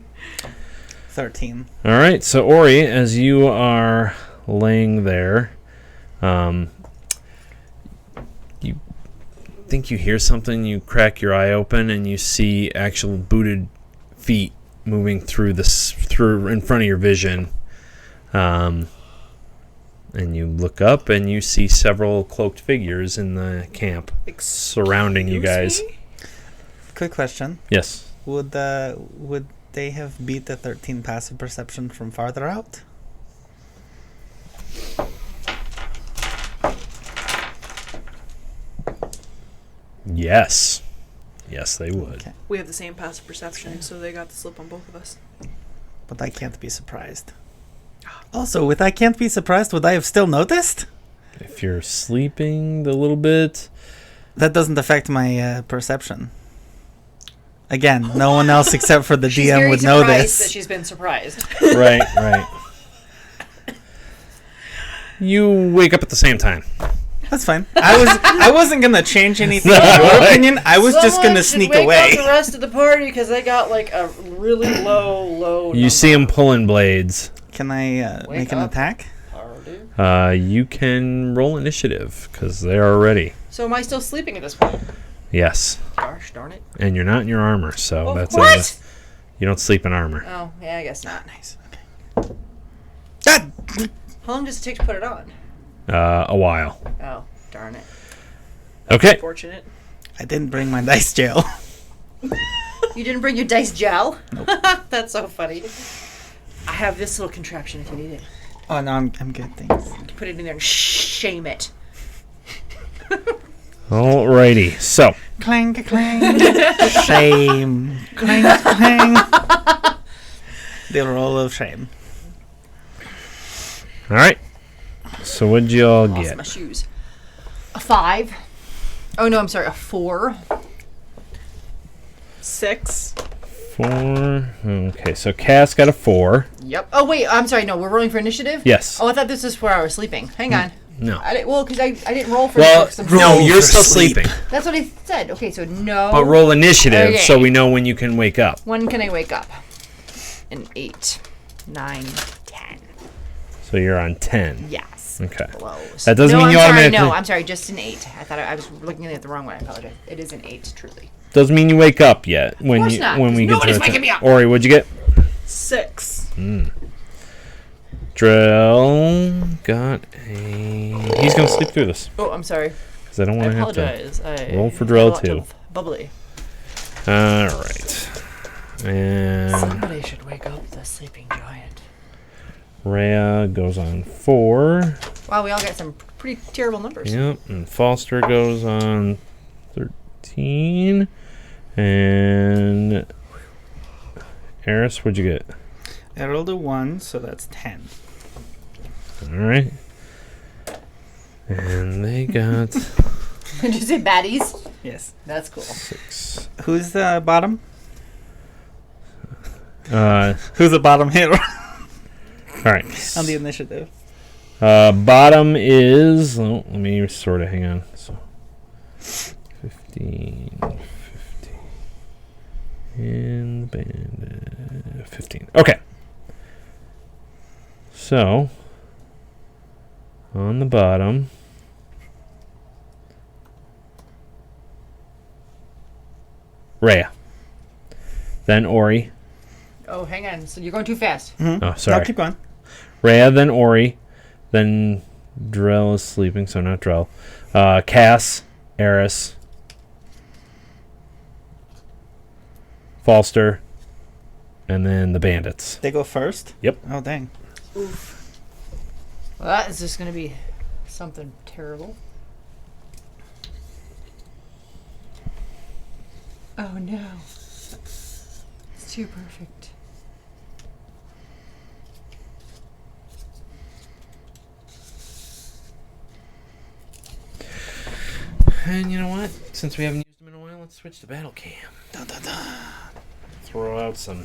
Speaker 3: 13.
Speaker 2: All right, so Orri, as you are laying there, you think you hear something. You crack your eye open, and you see actual booted feet moving through in front of your vision. And And you look up and you see several cloaked figures in the camp surrounding you guys.
Speaker 3: Quick question.
Speaker 2: Yes.
Speaker 3: Would they have beat the 13 passive perception from farther out?
Speaker 2: Yes. Yes, they would.
Speaker 3: Okay.
Speaker 4: We have the same passive perception, so they got the slip on both of us.
Speaker 3: But I can't be surprised. Also, with I can't be surprised, would I have still noticed?
Speaker 2: If you're sleeping a little bit.
Speaker 3: That doesn't affect my perception. Again, no one else except for the
Speaker 1: She's
Speaker 3: DM
Speaker 1: very
Speaker 3: would know
Speaker 1: surprised
Speaker 3: this.
Speaker 1: that she's been surprised.
Speaker 2: Right. You wake up at the same time.
Speaker 3: That's fine. I wasn't gonna change anything in your opinion. I was just gonna sneak away.
Speaker 1: Up the rest of the party because they got like a really low.
Speaker 2: You see them pulling blades.
Speaker 3: Can I make an
Speaker 1: up.
Speaker 3: attack?
Speaker 2: You can roll initiative because they are ready.
Speaker 1: So am I still sleeping at this point?
Speaker 2: Yes.
Speaker 1: Gosh darn it!
Speaker 2: And you're not in your armor, so
Speaker 1: Of
Speaker 2: that's
Speaker 1: what?
Speaker 2: you don't sleep in armor.
Speaker 1: Oh yeah, I guess not.
Speaker 3: Nice. Okay. Ah!
Speaker 1: How long does it take to put it on?
Speaker 2: A while.
Speaker 1: Oh darn it!
Speaker 2: Okay.
Speaker 4: Fortunate.
Speaker 3: I didn't bring my dice gel.
Speaker 1: You didn't bring your dice gel? Nope. That's so funny. I have this little contraption if you need it.
Speaker 3: Oh no, I'm good. Thanks.
Speaker 1: You can put it in there and shame it.
Speaker 2: Alrighty. So.
Speaker 3: Clang, clang. Shame. Clang, clang. The roll of shame.
Speaker 2: All right. So what'd you all
Speaker 1: Lost
Speaker 2: get?
Speaker 1: my shoes. A 5. Oh no, I'm sorry. A 4.
Speaker 4: 6.
Speaker 2: 4. Okay, so Cass got a 4.
Speaker 1: Yep. Oh wait, I'm sorry. No, we're rolling for initiative.
Speaker 2: Yes.
Speaker 1: Oh, I thought this was where I was sleeping. Hang on.
Speaker 2: No.
Speaker 1: Because I didn't roll for.
Speaker 2: Well,
Speaker 1: some
Speaker 2: no,
Speaker 3: Roll
Speaker 2: you're
Speaker 3: for
Speaker 2: still
Speaker 3: sleep.
Speaker 2: sleeping.
Speaker 1: That's what I said. Okay, so no.
Speaker 2: But roll initiative
Speaker 1: Okay.
Speaker 2: so we know when you can wake up.
Speaker 1: When can I wake up? An 8, 9, 10.
Speaker 2: So you're on 10.
Speaker 1: Yes.
Speaker 2: Okay.
Speaker 1: Close.
Speaker 2: That doesn't
Speaker 1: no,
Speaker 2: mean you
Speaker 1: I'm sorry,
Speaker 2: automatically.
Speaker 1: No, I'm sorry. Just an 8. I thought I was looking at the wrong one. I apologize. It is an 8, truly.
Speaker 2: Doesn't mean you wake up yet. When
Speaker 1: course
Speaker 2: you
Speaker 1: not,
Speaker 2: when
Speaker 1: 'cause
Speaker 2: we get
Speaker 1: nobody's
Speaker 2: to the
Speaker 1: waking me up.
Speaker 2: Orri, what'd you get?
Speaker 4: 6.
Speaker 2: Drell got a. He's gonna sleep through this
Speaker 1: Oh, I'm sorry.
Speaker 2: because I don't
Speaker 1: I
Speaker 2: want to have to.
Speaker 1: apologize. I
Speaker 2: roll for
Speaker 1: had a
Speaker 2: Drell,
Speaker 1: lot
Speaker 2: too.
Speaker 1: of Bubbly.
Speaker 2: All right. And
Speaker 1: Somebody should wake up the sleeping giant.
Speaker 2: Rhea goes on 4.
Speaker 1: Wow, we all got some pretty terrible numbers.
Speaker 2: Yep. And Foster goes on 13. And Eris, what'd you get?
Speaker 3: I rolled a 1, so that's 10.
Speaker 2: All right. And they got
Speaker 1: Did you say baddies?
Speaker 3: Yes.
Speaker 1: That's cool.
Speaker 2: 6.
Speaker 3: Who's the bottom?
Speaker 2: All
Speaker 3: Who's the bottom hero
Speaker 2: right.
Speaker 3: on the initiative?
Speaker 2: Bottom is. Oh, let me sort of hang on. So 15, 15. And the band 15. Okay. So on the bottom. Rhea. Then Orri.
Speaker 1: Oh, hang on. So you're going too fast.
Speaker 3: Mm-hmm.
Speaker 2: Oh, sorry.
Speaker 3: No, keep going.
Speaker 2: Rhea, then Orri. Then Drell is sleeping, so not Drell. Cass, Eris, Falster, and then the bandits.
Speaker 3: They go first?
Speaker 2: Yep.
Speaker 3: Oh, dang.
Speaker 1: Oof. Well, that is just going to be something terrible. Oh, no. It's too perfect.
Speaker 2: And you know what? Since we haven't used them in a while, let's switch to battle cam.
Speaker 3: Dun, dun, dun.
Speaker 2: Throw out some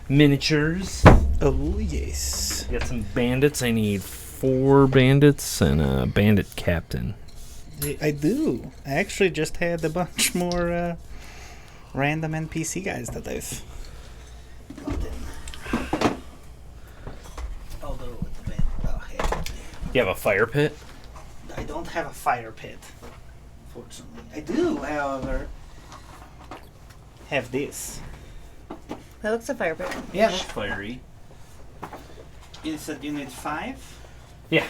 Speaker 2: miniatures.
Speaker 3: Oh, yes.
Speaker 2: Got some bandits. I need 4 bandits and a bandit captain.
Speaker 3: I do. I actually just had a bunch more random NPC guys that I've got in. Although with the band, oh, hey.
Speaker 2: You have a fire pit?
Speaker 3: I don't have a fire pit, fortunately. I do, however, have this.
Speaker 1: That looks a fire pit.
Speaker 2: Yeah, that's fiery.
Speaker 3: You said you need 5?
Speaker 2: Yeah.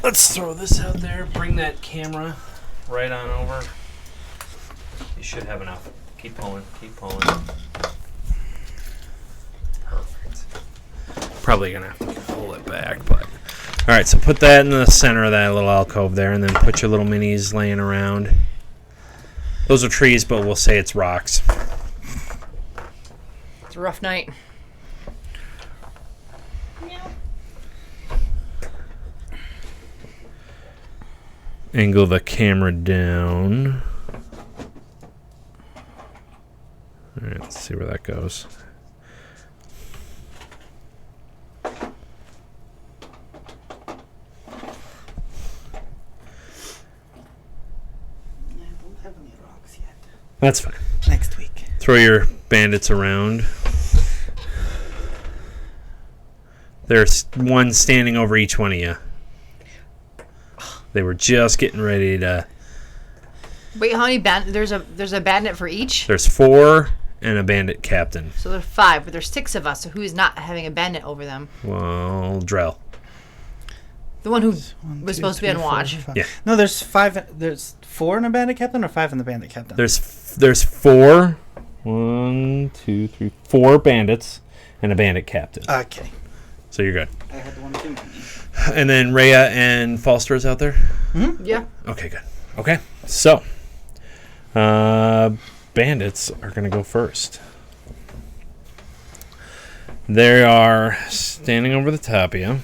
Speaker 2: Let's throw this out there. Bring that camera right on over. You should have enough. Keep pulling. Keep pulling. Perfect. Probably gonna have to pull it back, but all right. So put that in the center of that little alcove there, and then put your little minis laying around. Those are trees, but we'll say it's rocks.
Speaker 1: It's a rough night.
Speaker 2: Angle the camera down. All right, let's see where that goes.
Speaker 3: I don't have any rocks yet.
Speaker 2: That's fine.
Speaker 3: Next week.
Speaker 2: Throw your bandits around. There's one standing over each one of you. They were just getting ready to...
Speaker 1: Wait, how many there's a bandit for each?
Speaker 2: There's 4 and a bandit captain.
Speaker 1: So there's 5, but there's 6 of us. So who's not having a bandit over them?
Speaker 2: Well, Drell.
Speaker 1: The one who
Speaker 3: One,
Speaker 1: was
Speaker 3: two,
Speaker 1: supposed to be
Speaker 3: three,
Speaker 1: on
Speaker 3: four,
Speaker 1: watch.
Speaker 3: 5.
Speaker 2: Yeah.
Speaker 3: No, there's 5. There's 4 in a bandit captain or 5 in the bandit captain?
Speaker 2: There's 4. 1, 2, 3, 4 bandits and a bandit captain.
Speaker 3: Okay.
Speaker 2: So you're good.
Speaker 3: I had one too many.
Speaker 2: And then Rhea and Falster is out there?
Speaker 3: Hmm?
Speaker 1: Yeah.
Speaker 2: Okay, good. Okay, so bandits are going to go first. They are standing over the top of you.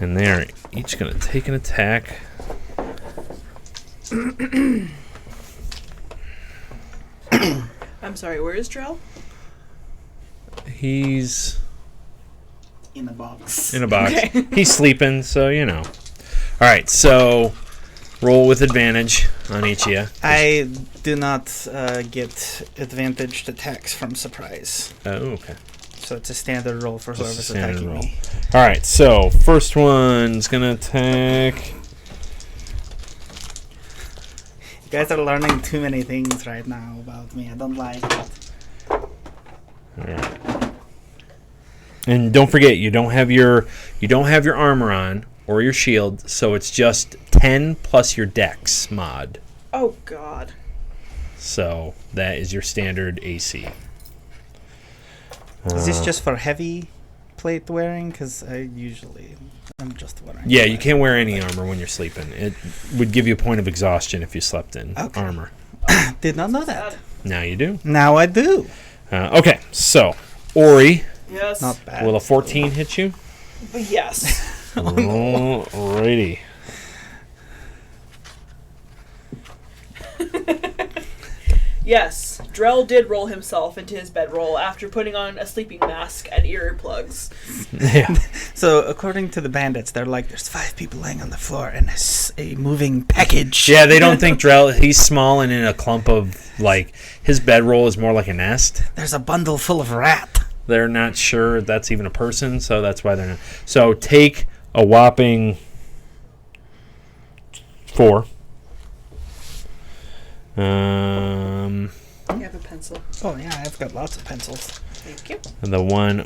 Speaker 2: And they are each going to take an attack.
Speaker 4: I'm sorry, where is Drell?
Speaker 2: He's
Speaker 3: In a box.
Speaker 2: in a box.
Speaker 4: Okay.
Speaker 2: He's sleeping, so you know. All right, so roll with advantage on each of you.
Speaker 3: I do not get advantaged attacks from surprise.
Speaker 2: Oh, okay.
Speaker 3: So it's a standard roll for
Speaker 2: Just a
Speaker 3: whoever's
Speaker 2: standard
Speaker 3: attacking
Speaker 2: roll.
Speaker 3: me.
Speaker 2: All right, so first one's going to attack.
Speaker 3: You guys are learning too many things right now about me. I don't like it.
Speaker 2: All right. And don't forget, you don't have your armor on or your shield, so it's just 10 plus your dex mod.
Speaker 4: Oh, God.
Speaker 2: So that is your standard AC.
Speaker 3: Is this just for heavy plate wearing? Because I'm just wearing.
Speaker 2: Yeah, you can't wear any armor when you're sleeping. It would give you a point of exhaustion if you slept in
Speaker 3: Okay.
Speaker 2: armor.
Speaker 3: Did not know that.
Speaker 2: Now you do.
Speaker 3: Now I do.
Speaker 2: Okay, so Orri,
Speaker 4: Yes.
Speaker 3: Not bad.
Speaker 2: will a 14 hit you?
Speaker 4: But yes.
Speaker 2: Alrighty.
Speaker 4: Yes. Drell did roll himself into his bedroll after putting on a sleeping mask and earplugs.
Speaker 2: Yeah.
Speaker 3: So according to the bandits, they're like, there's 5 people laying on the floor and a moving package.
Speaker 2: Yeah, they don't think Drell, he's small and in a clump of, like, his bedroll is more like a nest.
Speaker 3: There's a bundle full of rat.
Speaker 2: They're not sure that's even a person, so that's why they're not. So take a whopping 4.
Speaker 4: You have a pencil.
Speaker 3: Oh yeah, I've got lots of pencils.
Speaker 4: Thank you.
Speaker 2: The one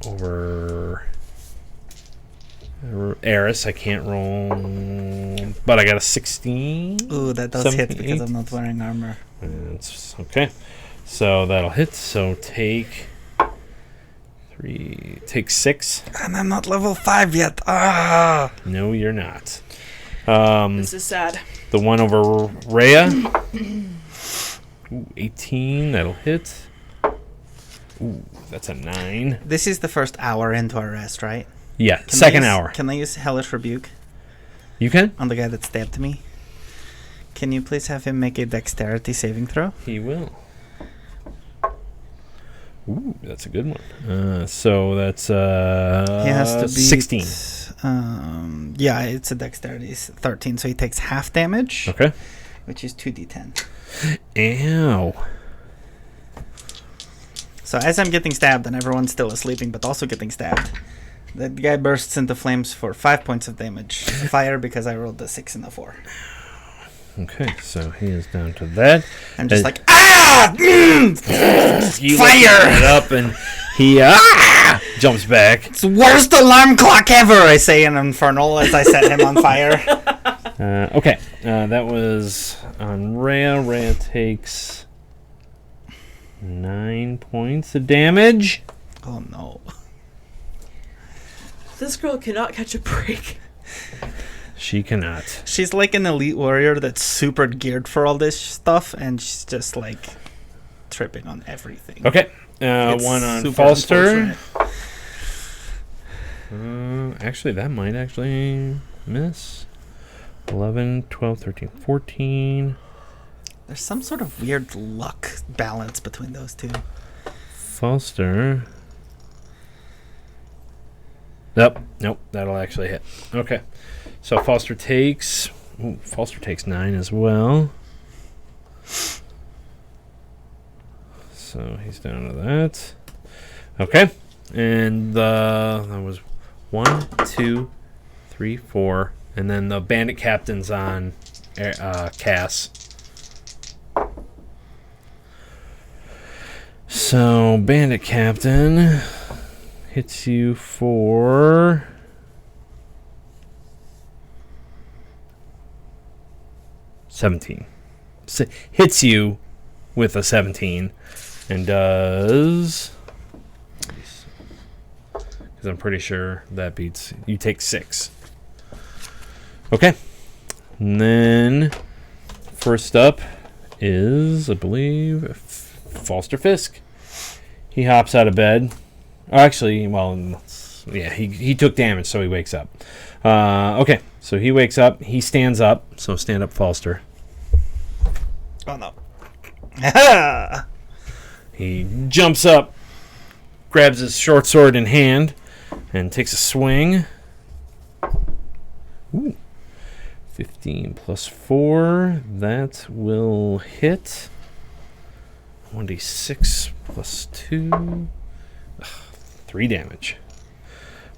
Speaker 2: over Eris, I can't roll, but I got a 16.
Speaker 3: Ooh, that does hit
Speaker 2: 17,
Speaker 3: because I'm not wearing armor.
Speaker 2: That's okay. So that'll hit. So take 6.
Speaker 3: And I'm not level 5 yet. Ah!
Speaker 2: No, you're not.
Speaker 4: This is sad.
Speaker 2: The one over Rhea. Ooh, 18. That'll hit. Ooh, that's a 9.
Speaker 3: This is the first hour into our rest, right?
Speaker 2: Yeah,
Speaker 3: Can
Speaker 2: second
Speaker 3: I use,
Speaker 2: hour.
Speaker 3: Can I use Hellish Rebuke
Speaker 2: You can?
Speaker 3: on the guy that stabbed me? Can you please have him make a dexterity saving throw?
Speaker 2: He will. Ooh, that's a good one. So that's
Speaker 3: He has to beat
Speaker 2: 16.
Speaker 3: Yeah, it's a dexterity 13, so he takes half damage,
Speaker 2: Okay.
Speaker 3: which is 2d10.
Speaker 2: Ow.
Speaker 3: So as I'm getting stabbed and everyone's still sleeping but also getting stabbed, the guy bursts into flames for 5 points of damage. Fire because I rolled a 6 and a 4.
Speaker 2: Okay, so he is down to that.
Speaker 3: I'm just like,
Speaker 2: You
Speaker 3: fire!
Speaker 2: It up and he jumps back.
Speaker 3: It's the worst alarm clock ever, I say in Infernal as I set him on fire.
Speaker 2: Okay, that was on Rhea. Rhea takes 9 points of damage.
Speaker 3: Oh no.
Speaker 4: This girl cannot catch a break.
Speaker 2: She cannot.
Speaker 3: She's like an elite warrior that's super geared for all this stuff, and she's just like tripping on everything.
Speaker 2: Okay,
Speaker 3: It's
Speaker 2: one on
Speaker 3: super
Speaker 2: Falster.
Speaker 3: unfortunate.
Speaker 2: Actually, that might actually miss. 11, 12, 13, 14.
Speaker 3: There's some sort of weird luck balance between those two.
Speaker 2: Falster. Nope, that'll actually hit. Okay, so Falster takes 9 as well. So he's down to that. Okay, and that was 1, 2, 3, 4, and then the bandit captain's on Cass. So bandit captain hits you for 17. Hits you with a 17 and does, because I'm pretty sure that beats, you take 6. Okay, and then first up is, I believe, Falster Fisk. He hops out of bed. Actually, well, yeah, he took damage, so he wakes up. Okay, so he wakes up. He stands up. So stand up, Falster.
Speaker 3: Oh no.
Speaker 2: He jumps up, grabs his short sword in hand, and takes a swing. Ooh. 15 plus 4. That will hit. 1d6 plus 2. 3 damage.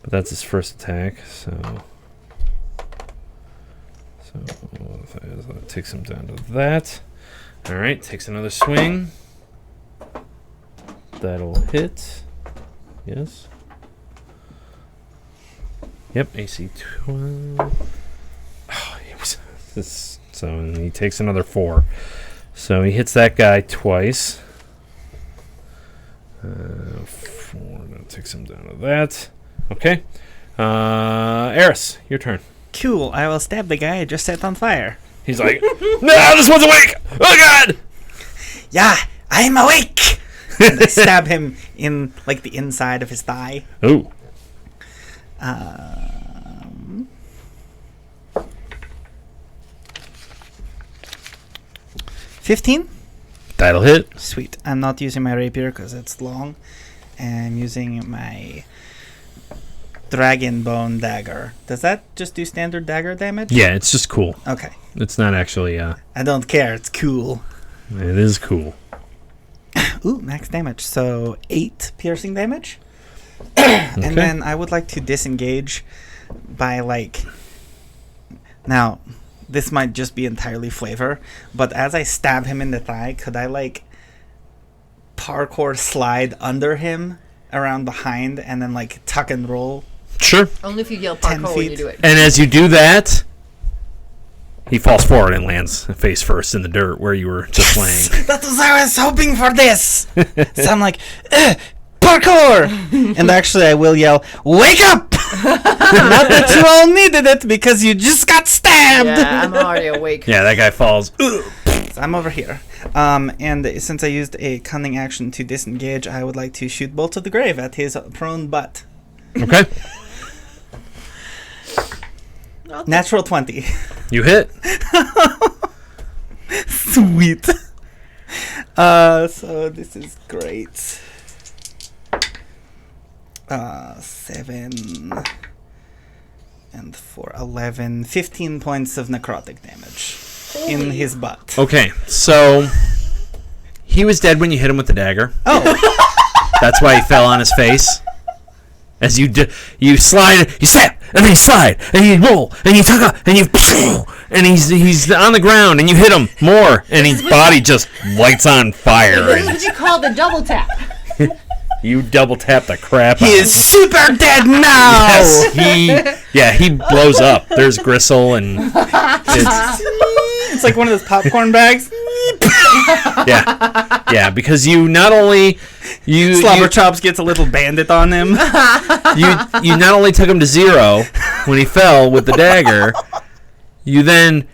Speaker 2: But that's his first attack, so that takes him down to that. Alright, takes another swing. That'll hit. Yes. Yep, AC 12. Oh, so he takes another 4. So he hits that guy twice. 4, that takes him down to that. Okay. Eris, your turn.
Speaker 3: Cool, I will stab the guy I just set on fire.
Speaker 2: He's like, no, this one's awake! Oh, God!
Speaker 3: Yeah, I'm awake! And I stab him in, like, the inside of his thigh.
Speaker 2: Ooh.
Speaker 3: 15?
Speaker 2: That'll hit.
Speaker 3: Sweet. I'm not using my rapier because it's long. I'm using my dragon bone dagger. Does that just do standard dagger damage?
Speaker 2: Yeah, it's just cool.
Speaker 3: Okay.
Speaker 2: It's not actually,
Speaker 3: I don't care. It's cool.
Speaker 2: it is cool.
Speaker 3: Ooh, max damage. So 8 piercing damage. And then I would like to disengage by, like... Now, this might just be entirely flavor, but as I stab him in the thigh, could I, like, parkour slide under him around behind and then, like, tuck and roll?
Speaker 2: Sure.
Speaker 1: Only if you yell
Speaker 3: 10
Speaker 1: parkour when you
Speaker 3: feet.
Speaker 1: do it.
Speaker 2: And as you do that, he falls forward and lands face first in the dirt where you were just laying.
Speaker 3: That was I was hoping for this. So I'm like, parkour! And actually I will yell, wake up! Not that you all needed it because you just got stabbed.
Speaker 1: Yeah, I'm already awake.
Speaker 2: Yeah, that guy falls.
Speaker 3: So I'm over here. And since I used a cunning action to disengage, I would like to shoot Bolt of the Grave at his prone butt.
Speaker 2: Okay.
Speaker 3: Natural 20.
Speaker 2: You hit.
Speaker 3: Sweet. So this is great. 7 and 4, 11, 15 points of necrotic damage in his butt.
Speaker 2: Okay, so he was dead when you hit him with the dagger.
Speaker 3: Oh.
Speaker 2: That's why he fell on his face. As you slide, you stab, and then you slide, and you roll, and you tuck up, and you and he's on the ground, and you hit him more, and his body just lights on fire.
Speaker 1: This is
Speaker 2: And
Speaker 1: what you call the double tap.
Speaker 2: you double tap the crap out
Speaker 3: He
Speaker 2: of him.
Speaker 3: is super dead now.
Speaker 2: Yes, he blows up. There's gristle, and it's,
Speaker 3: It's like one of those popcorn bags.
Speaker 2: yeah, because you not only
Speaker 3: Slobber Chops gets a little bandit on him.
Speaker 2: you not only took him to 0 when he fell with the dagger, you then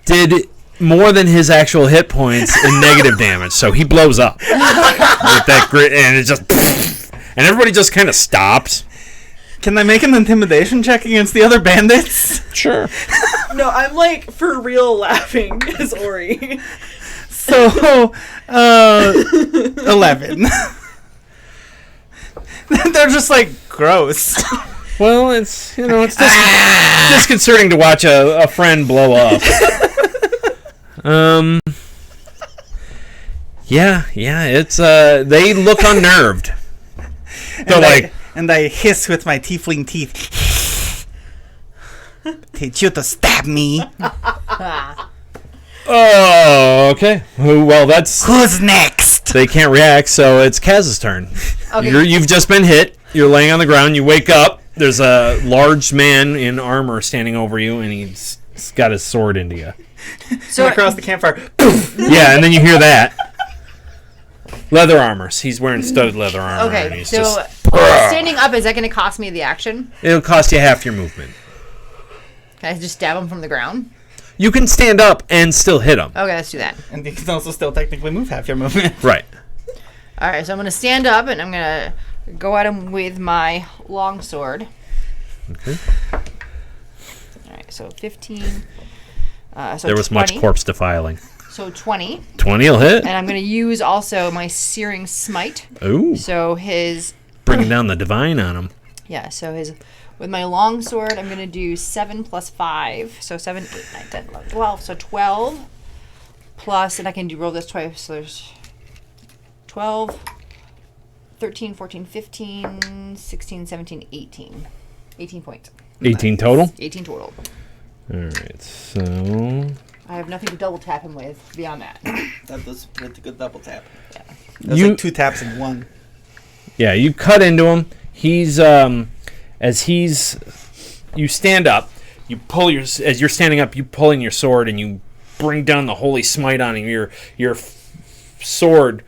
Speaker 2: did more than his actual hit points in negative damage. So he blows up with that grit, and it just and everybody just kind of stops.
Speaker 3: Can I make an intimidation check against the other bandits?
Speaker 2: Sure.
Speaker 4: No, I'm like for real laughing as Orri.
Speaker 3: So, 11. They're just like gross.
Speaker 2: Well, it's it's disconcerting to watch a friend blow up. Yeah, it's they look unnerved. They're like,
Speaker 3: and I hiss with my tiefling teeth. Teach you to stab me.
Speaker 2: oh, okay. Well, that's
Speaker 3: Who's next?
Speaker 2: they can't react, so it's Kaz's turn.
Speaker 1: Okay.
Speaker 2: You've just been hit. You're laying on the ground. You wake up. There's a large man in armor standing over you, and he's got his sword into you.
Speaker 1: So
Speaker 3: Across the campfire.
Speaker 2: Yeah, and then you hear that. Leather armors. He's wearing studded leather armor. And
Speaker 1: okay,
Speaker 2: he's
Speaker 1: so
Speaker 2: just,
Speaker 1: standing up, is that going to cost me the action?
Speaker 2: it'll cost you half your movement.
Speaker 1: Can I just stab him from the ground?
Speaker 2: You can stand up and still hit him.
Speaker 1: Okay, let's do that.
Speaker 3: And you can also still technically move half your movement.
Speaker 2: Right.
Speaker 1: All right, so I'm going to stand up, and I'm going to go at him with my longsword.
Speaker 2: Okay.
Speaker 1: All right, so 15. So
Speaker 2: There was
Speaker 1: 20,
Speaker 2: much corpse defiling.
Speaker 1: So 20.
Speaker 2: 20 will hit.
Speaker 1: And I'm going to use also my Searing Smite.
Speaker 2: Ooh.
Speaker 1: So his...
Speaker 2: Bringing down the divine on him.
Speaker 1: Yeah, so his... With my longsword, I'm going to do 7 plus 5. So 7, 8, 9, 10, 11, 12. So 12 plus, and I can roll this twice. So there's 12, 13, 14, 15, 16, 17, 18. 18 points.
Speaker 2: 18 total?
Speaker 1: 18 total.
Speaker 2: Alright, so...
Speaker 1: I have nothing to double tap him with beyond that.
Speaker 3: That was a pretty good double tap.
Speaker 1: Yeah.
Speaker 3: That's like 2 taps in one.
Speaker 2: Yeah, you cut into him. He's, you stand up, you pull as you're standing up, you pull in your sword and you bring down the holy smite on him. Your sword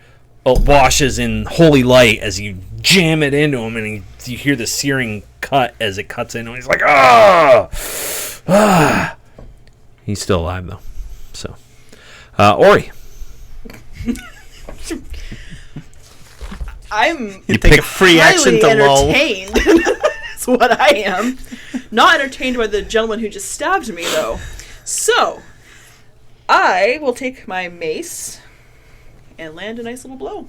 Speaker 2: washes in holy light as you jam it into him, and you hear the searing cut as it cuts into him. He's like, ah! He's still alive, though. So, Orri.
Speaker 3: You take a free action
Speaker 4: highly
Speaker 3: to lull.
Speaker 4: entertained. That's what I am. Not entertained by the gentleman who just stabbed me, though. So, I will take my mace and land a nice little blow.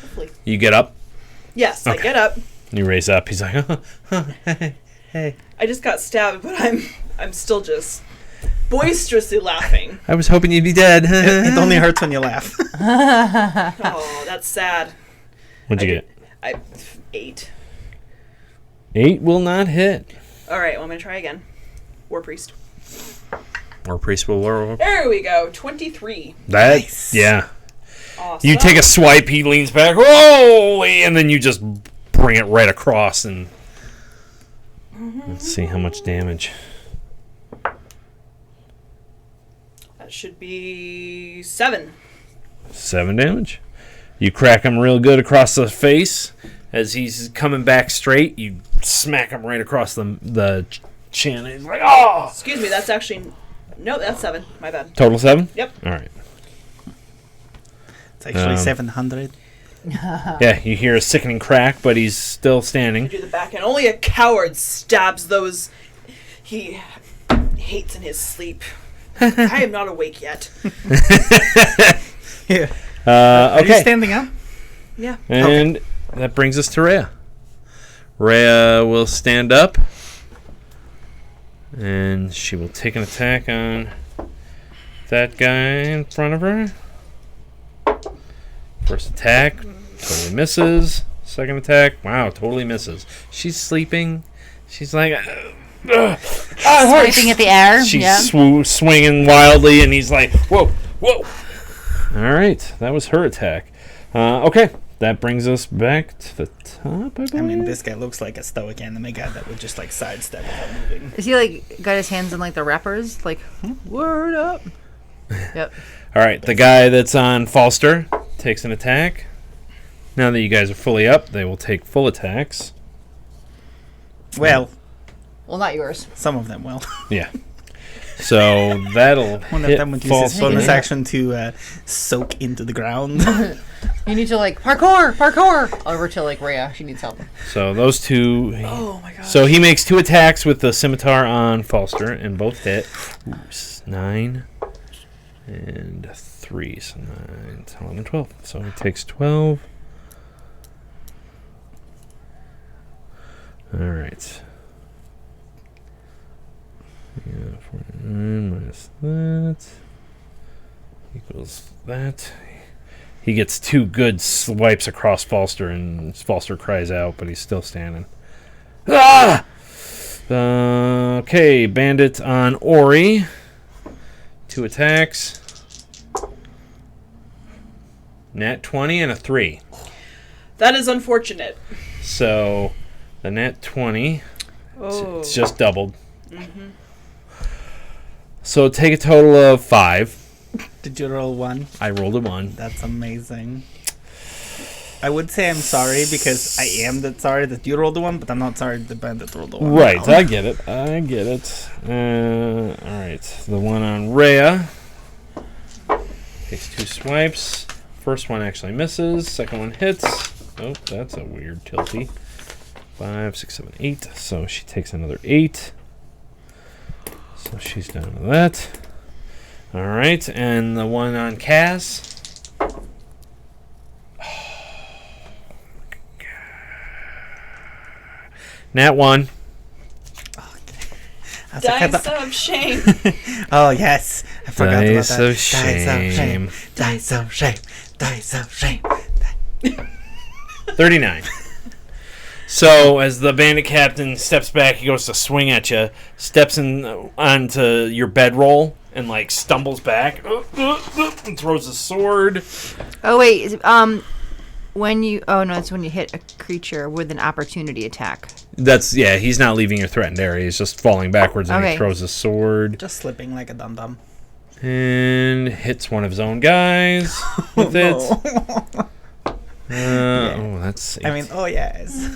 Speaker 4: Hopefully.
Speaker 2: You get up.
Speaker 4: Yes,
Speaker 2: Okay.
Speaker 4: I get up.
Speaker 2: You raise up. He's like, hey.
Speaker 4: I just got stabbed, but I'm still just boisterously laughing.
Speaker 2: I was hoping you'd be dead.
Speaker 3: It only hurts when you laugh.
Speaker 4: Oh, that's sad.
Speaker 2: What'd you get?
Speaker 4: 8.
Speaker 2: 8 will not hit.
Speaker 4: All right, well, I'm gonna try again. War priest.
Speaker 2: Or priest will war.
Speaker 4: There we go. 23.
Speaker 2: That,
Speaker 3: Nice.
Speaker 2: yeah.
Speaker 4: Awesome.
Speaker 2: You take a swipe, he leans back, holy, and then you just bring it right across, and let's see how much damage.
Speaker 4: That should be 7.
Speaker 2: 7 damage. You crack him real good across the face. As he's coming back straight, you smack him right across the chin. He's like, oh!
Speaker 4: Excuse me, that's actually... No, that's 7. My bad.
Speaker 2: Total 7?
Speaker 4: Yep.
Speaker 2: All right.
Speaker 3: It's actually 700.
Speaker 2: Yeah, you hear a sickening crack, but he's still standing.
Speaker 4: Do the back end. Only a coward stabs those he hates in his sleep. I am not awake yet.
Speaker 3: Yeah. Are you
Speaker 2: Okay.
Speaker 3: standing up?
Speaker 4: Yeah.
Speaker 2: And that brings us to Rhea. Rhea will stand up. And she will take an attack on that guy in front of her. First attack, totally misses. Second attack, wow, totally misses. She's sleeping. She's like,
Speaker 1: swiping at the air.
Speaker 2: She's swinging wildly, and he's like, whoa, whoa. All right, that was her attack. Okay, that brings us back to the top, I believe.
Speaker 3: I mean, this guy looks like a stoic anime guy that would just like sidestep without moving.
Speaker 1: Is he like got his hands in like the wrappers? Like, word up. Yep.
Speaker 2: All right, the guy that's on Falster takes an attack. Now that you guys are fully up, they will take full attacks.
Speaker 3: Well,
Speaker 1: not yours.
Speaker 3: some of them will.
Speaker 2: Yeah. So that'll
Speaker 3: One of
Speaker 2: hit
Speaker 3: them would use his
Speaker 2: Falster.
Speaker 3: bonus action to soak into the ground.
Speaker 1: You need to like parkour over to like Rhea. She needs help.
Speaker 2: So those two.
Speaker 4: Oh my god.
Speaker 2: So he makes 2 attacks with the scimitar on Falster, and both hit. Ooh, 9 and 3. So 9, 10, 11, 12. So he takes 12. All right. Yeah, 49 minus that equals that. He gets 2 good swipes across Falster, and Falster cries out, but he's still standing. Ah! Okay, Bandit on Orri. 2 attacks. Nat 20 and a 3.
Speaker 4: That is unfortunate.
Speaker 2: So the nat 20,
Speaker 4: Oh.
Speaker 2: it's just doubled. So take a total of 5.
Speaker 3: Did you roll 1?
Speaker 2: I rolled a 1.
Speaker 3: That's amazing. I would say I'm sorry because I am sorry that you rolled the 1, but I'm not sorry the bandit rolled the 1.
Speaker 2: Right,
Speaker 3: now.
Speaker 2: I get it. All right, the one on Rhea takes 2 swipes. First one actually misses. Second one hits. Oh, that's a weird tilty. 5, 6, 7, 8. So she takes another 8. So she's down to that. All right, and the one on Cass. Nat 1.
Speaker 4: Dice of shame.
Speaker 3: Oh, yes. I forgot
Speaker 2: Dice
Speaker 3: about that.
Speaker 2: of shame.
Speaker 3: Dice of shame. Dice of shame.
Speaker 2: 39. So as the bandit captain steps back, he goes to swing at you, steps in onto your bedroll, and like stumbles back, and throws a sword.
Speaker 1: Oh wait, when you it's when you hit a creature with an opportunity attack.
Speaker 2: He's not leaving your threatened area. He's just falling backwards, and he
Speaker 1: Okay.
Speaker 2: throws a sword
Speaker 3: Just slipping like a dum-dum.
Speaker 2: and hits one of his own guys with it. Oh, that's.
Speaker 3: I mean, oh, yes.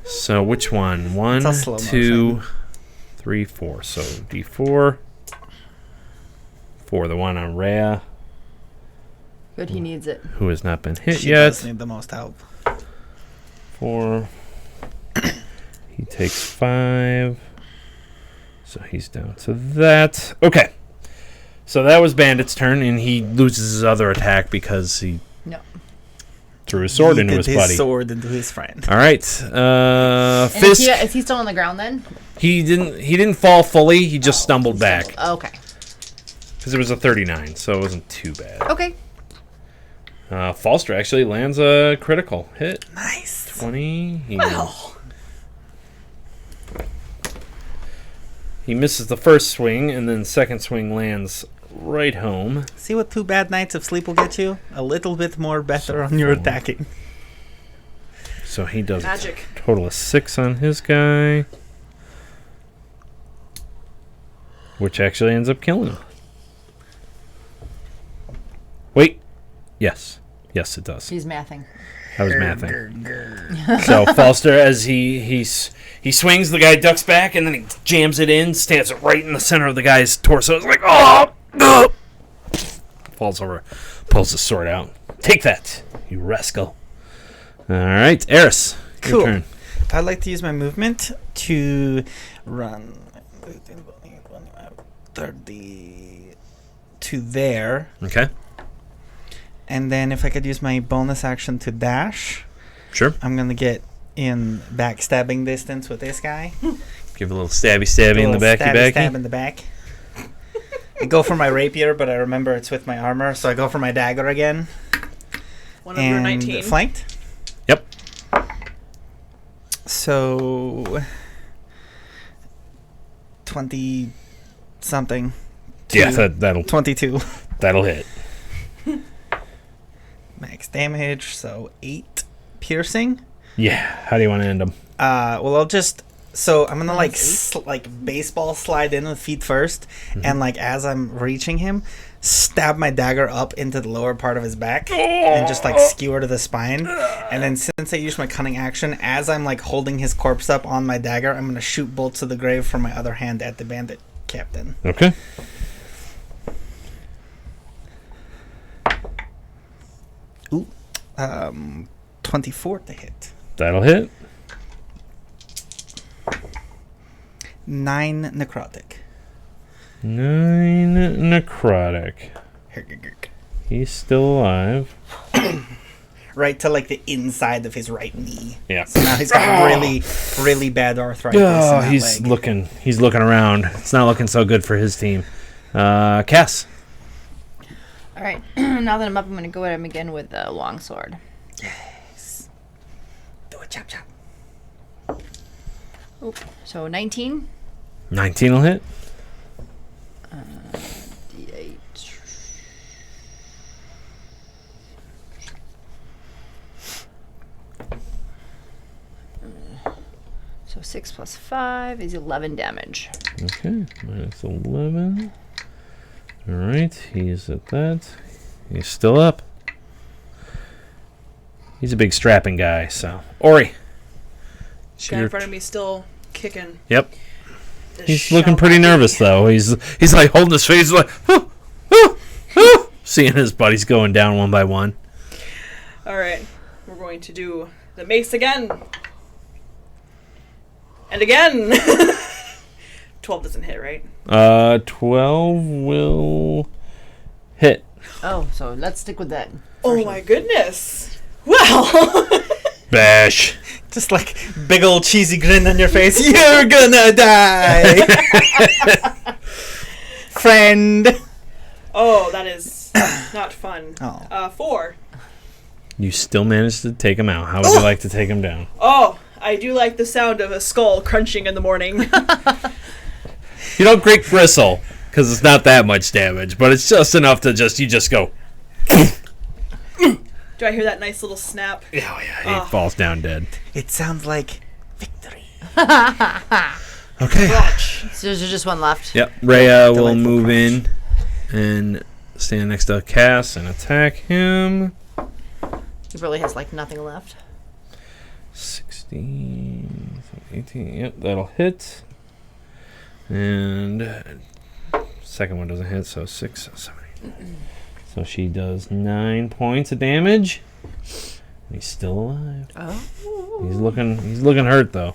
Speaker 2: So which one? 1,
Speaker 3: It's a slow
Speaker 2: 2, 3, 4. So D4 for the one on Rhea,
Speaker 1: Good, he needs it.
Speaker 2: who has not been hit
Speaker 3: She
Speaker 2: yet.
Speaker 3: does need the most help.
Speaker 2: 4. He takes 5. So he's down to that. Okay. So that was Bandit's turn, and he loses his other attack because he threw his sword into his buddy.
Speaker 3: Sword into his friend.
Speaker 2: All right.
Speaker 1: And
Speaker 2: Fisk.
Speaker 1: is he still on the ground then?
Speaker 2: He didn't fall fully. He just stumbled back
Speaker 1: Okay.
Speaker 2: because it was a 39, so it wasn't too bad.
Speaker 1: Okay.
Speaker 2: Falster actually lands a critical hit.
Speaker 3: Nice.
Speaker 2: 20.
Speaker 4: Well.
Speaker 2: He misses the first swing, and then second swing lands right home.
Speaker 3: See what 2 bad nights of sleep will get you? A little bit more better on your attacking.
Speaker 2: So he does
Speaker 4: Magic.
Speaker 2: a total of 6 on his guy, which actually ends up killing him. Wait. Yes, it does.
Speaker 1: He's mathing.
Speaker 2: I was mathing. So Falster, as he swings, the guy ducks back, and then he jams it in, stands right in the center of the guy's torso. It's like, oh! Falls over, pulls the sword out. Take that, you rascal. All right, Eris,
Speaker 3: Cool.
Speaker 2: your turn.
Speaker 3: I'd like to use my movement to run 30 to there.
Speaker 2: Okay,
Speaker 3: And then if I could use my bonus action to dash,
Speaker 2: sure.
Speaker 3: I'm going to get in backstabbing distance with this guy.
Speaker 2: Give a little stabby in the backy
Speaker 3: Stab
Speaker 2: backy.
Speaker 3: in the back. I go for my rapier, but I remember it's with my armor, so I go for my dagger again.
Speaker 4: One under 19.
Speaker 3: Flanked.
Speaker 2: Yep.
Speaker 3: So 20 something.
Speaker 2: Yeah, that'll
Speaker 3: 22.
Speaker 2: That'll hit.
Speaker 3: Max damage, so 8 piercing.
Speaker 2: Yeah. How do you want to end him?
Speaker 3: Well, I'll just... So I'm gonna
Speaker 1: Nice.
Speaker 3: like baseball slide in with feet first, and like as I'm reaching him, stab my dagger up into the lower part of his back, and just like skewer to the spine. And then since I used my cunning action, as I'm like holding his corpse up on my dagger, I'm gonna shoot bolts of the grave from my other hand at the bandit captain.
Speaker 2: Okay.
Speaker 3: Ooh, 24 to hit.
Speaker 2: That'll hit.
Speaker 3: 9 necrotic.
Speaker 2: 9 necrotic. He's still alive.
Speaker 3: Right to like the inside of his right knee.
Speaker 2: Yeah.
Speaker 3: So now he's got really, really bad arthritis.
Speaker 2: Oh,
Speaker 3: in that
Speaker 2: he's
Speaker 3: leg.
Speaker 2: looking. He's looking around. It's not looking so good for his team. Cass.
Speaker 1: All right. Now that I'm up, I'm going to go at him again with the longsword.
Speaker 3: Yes. Do a chop chop.
Speaker 1: Oh, so 19.
Speaker 2: 19 will hit.
Speaker 1: D8. So 6 plus 5 is 11 damage.
Speaker 2: Okay. Minus 11. All right. He's at that. He's still up. He's a big strapping guy. So Orri.
Speaker 4: Guy in front of me still kicking.
Speaker 2: Yep.
Speaker 4: This
Speaker 2: He's looking
Speaker 4: shell
Speaker 2: pretty
Speaker 4: body.
Speaker 2: nervous though. He's like holding his face like, seeing his buddies going down one by one.
Speaker 4: All right, we're going to do the mace again. And again. 12 doesn't hit, right?
Speaker 2: 12 will hit.
Speaker 1: Oh, so let's stick with that.
Speaker 4: Oh my goodness. Well.
Speaker 2: Bash.
Speaker 3: Just like big old cheesy grin on your face. You're gonna die, friend.
Speaker 4: Oh, that is not fun.
Speaker 3: Oh.
Speaker 4: 4.
Speaker 2: You still managed to take him out. How would you like to take him down?
Speaker 4: Oh, I do like the sound of a skull crunching in the morning.
Speaker 2: You don't break bristle because it's not that much damage, but it's just enough to you just go.
Speaker 4: Do I hear that nice little snap?
Speaker 2: Yeah, he falls down dead.
Speaker 3: It sounds like victory.
Speaker 2: Okay.
Speaker 4: Watch.
Speaker 1: So there's just one left.
Speaker 2: Yep. Rhea will
Speaker 3: Delightful
Speaker 2: move
Speaker 3: crunch.
Speaker 2: in and stand next to Cass and attack him.
Speaker 1: He really has like nothing left.
Speaker 2: 16, 18. Yep, that'll hit. And second one doesn't hit, so 6, 7, 8. So she does 9 points of damage. And he's still alive.
Speaker 1: Oh.
Speaker 2: He's looking hurt though.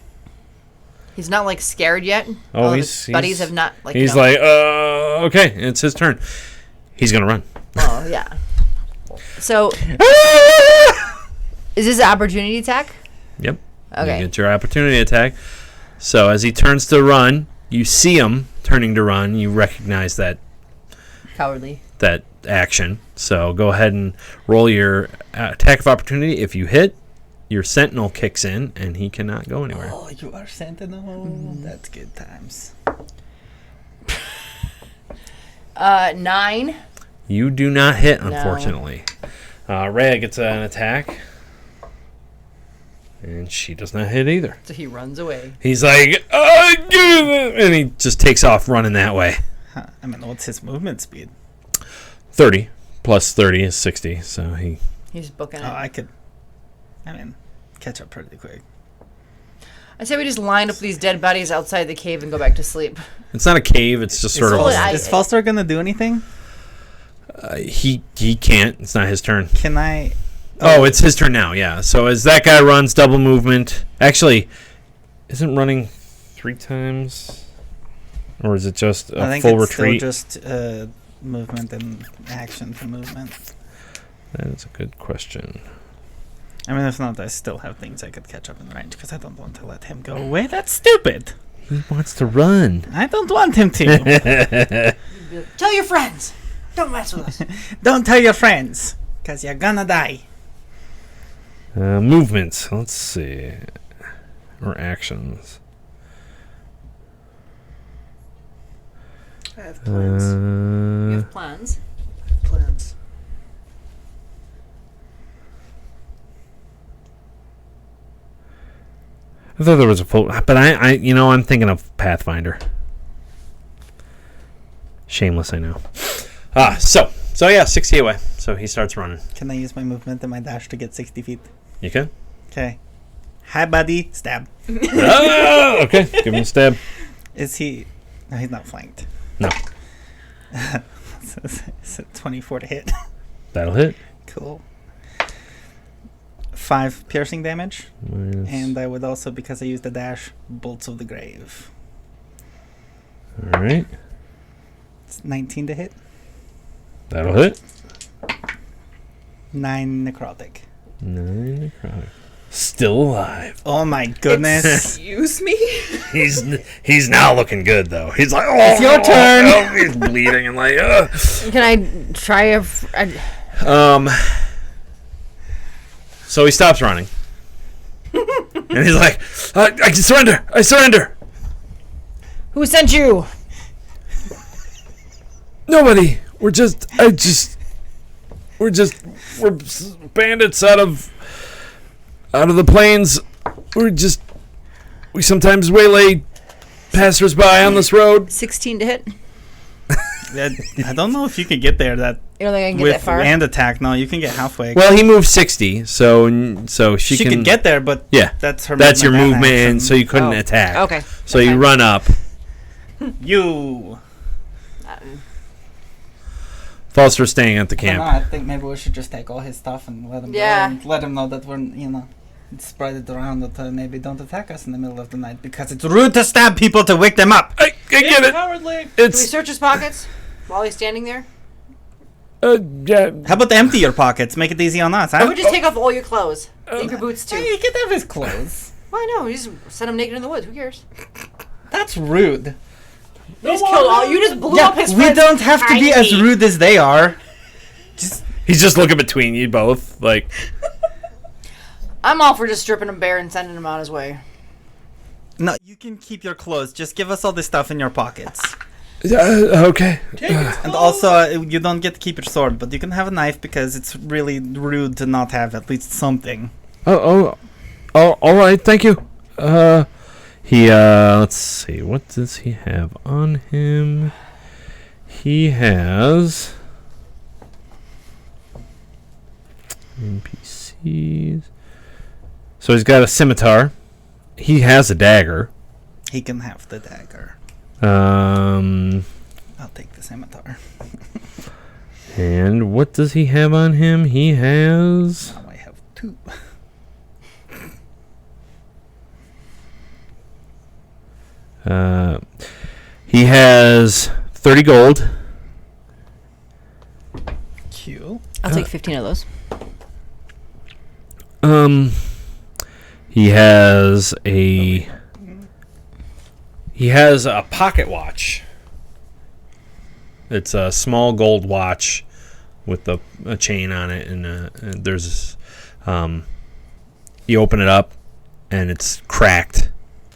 Speaker 1: He's not like scared yet.
Speaker 2: Oh,
Speaker 1: All
Speaker 2: he's
Speaker 1: his buddies have not like.
Speaker 2: He's
Speaker 1: no.
Speaker 2: like, okay, it's his turn. He's gonna run.
Speaker 1: Oh yeah. So is this an opportunity attack?
Speaker 2: Yep.
Speaker 1: Okay.
Speaker 2: You get your opportunity attack. So as he turns to run, you see him turning to run. You recognize that
Speaker 1: Cowardly.
Speaker 2: action. So go ahead and roll your attack of opportunity. If you hit, your sentinel kicks in, and he cannot go anywhere.
Speaker 3: Oh, you are sentinel. That's good times.
Speaker 1: 9.
Speaker 2: You do not hit,
Speaker 1: No.
Speaker 2: unfortunately. Rhea gets an attack, and she does not hit either.
Speaker 1: So he runs away.
Speaker 2: He's like, and he just takes off running that way.
Speaker 3: Huh. I mean, what's his movement speed?
Speaker 2: 30 plus 30 is 60, so
Speaker 1: He's booking it.
Speaker 3: Oh, I could. I mean, catch up pretty quick.
Speaker 1: I say we just line up these dead bodies outside the cave and go back to sleep.
Speaker 2: it's not a cave. It's just sort
Speaker 1: Well,
Speaker 2: of.
Speaker 1: I-
Speaker 3: Is Falster gonna do anything?
Speaker 2: He can't. It's not his turn.
Speaker 3: Can I?
Speaker 2: Oh, it's his turn now. Yeah. So as that guy runs, double movement. Actually, isn't running 3 times, or is it just
Speaker 3: I
Speaker 2: a
Speaker 3: think
Speaker 2: full
Speaker 3: it's
Speaker 2: retreat?
Speaker 3: still just movement and action to movement.
Speaker 2: That is a good question.
Speaker 3: I mean, if not, I still have things I could catch up in range because I don't want to let him go away. That's stupid.
Speaker 2: He wants to run.
Speaker 3: I don't want him to.
Speaker 1: Tell your friends. Don't mess with us.
Speaker 3: Don't tell your friends because you're gonna die.
Speaker 2: Movements. Let's see. Or actions.
Speaker 4: I have plans.
Speaker 1: You have plans.
Speaker 4: Plans.
Speaker 2: I thought there was a full, but I'm thinking of Pathfinder. Shameless, I know. So yeah, 60 away. So he starts running.
Speaker 3: Can I use my movement and my dash to get 60 feet?
Speaker 2: You can?
Speaker 3: Okay. Hi, buddy. Stab.
Speaker 2: Oh, okay, give him a stab.
Speaker 3: Is he... No, he's not flanked.
Speaker 2: No.
Speaker 3: So 24 to hit.
Speaker 2: That'll hit.
Speaker 3: Cool. 5 piercing damage.
Speaker 2: Minus.
Speaker 3: And I would also, because I used the dash, Bolts of the Grave.
Speaker 2: All right.
Speaker 3: It's 19 to hit.
Speaker 2: That'll hit.
Speaker 3: 9 necrotic.
Speaker 2: 9 necrotic. Still alive.
Speaker 3: Oh my goodness.
Speaker 4: Excuse me?
Speaker 2: He's now looking good though. He's like, oh,
Speaker 3: It's your turn.
Speaker 2: Oh, he's bleeding and like, ugh.
Speaker 1: Can I try
Speaker 2: So he stops running, and he's like, I surrender. I surrender.
Speaker 1: Who sent you?
Speaker 2: Nobody. We're bandits out of the plains. We sometimes waylay passersby on this road.
Speaker 1: 16 to hit.
Speaker 3: I don't know if you could get there
Speaker 1: You don't think I can get
Speaker 3: with
Speaker 1: that far?
Speaker 3: and attack. No, you can get halfway.
Speaker 2: Well, he moved 60, so she can
Speaker 3: could get there, but
Speaker 2: Yeah,
Speaker 3: that's her.
Speaker 2: that's your
Speaker 3: movement and
Speaker 2: movement,
Speaker 3: action.
Speaker 2: and so you couldn't
Speaker 1: Oh.
Speaker 2: attack.
Speaker 1: Okay.
Speaker 2: So you run up,
Speaker 3: You.
Speaker 2: Foster staying at the
Speaker 3: No,
Speaker 2: camp.
Speaker 3: I think maybe we should just take all his stuff and let him go and let him know that we're, spread it around that maybe don't attack us in the middle of the night because it's rude to stab people to wake them up.
Speaker 2: I get it.
Speaker 4: Cowardly.
Speaker 1: Can we
Speaker 2: It's
Speaker 1: search his pockets while he's standing there?
Speaker 2: yeah.
Speaker 3: How about empty your pockets? Make it easy on us,
Speaker 1: I
Speaker 3: huh?
Speaker 1: would just take off all your clothes. Leave your boots
Speaker 3: Hey,
Speaker 1: too.
Speaker 3: you can have his clothes.
Speaker 1: Why no? You just send him naked in the woods. Who cares?
Speaker 3: That's rude.
Speaker 1: You just killed all. You just blew up his
Speaker 3: we
Speaker 1: friend's
Speaker 3: don't have to be as
Speaker 1: tiny-
Speaker 3: rude as they are.
Speaker 2: He's just looking between you both, like.
Speaker 1: I'm all for just stripping him bare and sending him on his way.
Speaker 3: No, you can keep your clothes. Just give us all the stuff in your pockets.
Speaker 2: Okay.
Speaker 3: And also, you don't get to keep your sword, but you can have a knife because it's really rude to not have at least something.
Speaker 2: Oh, all right. Thank you. Let's see. What does he have on him? He has NPCs. So he's got a scimitar. He has a dagger.
Speaker 3: He can have the dagger.
Speaker 2: I'll
Speaker 3: I'll take the scimitar.
Speaker 2: And what does he have on him? He has.
Speaker 3: Now I have 2.
Speaker 2: He has 30 gold.
Speaker 3: Cool.
Speaker 1: I'll take 15 of those.
Speaker 2: He has a pocket watch. It's a small gold watch with a chain on it, and there's you open it up and it's cracked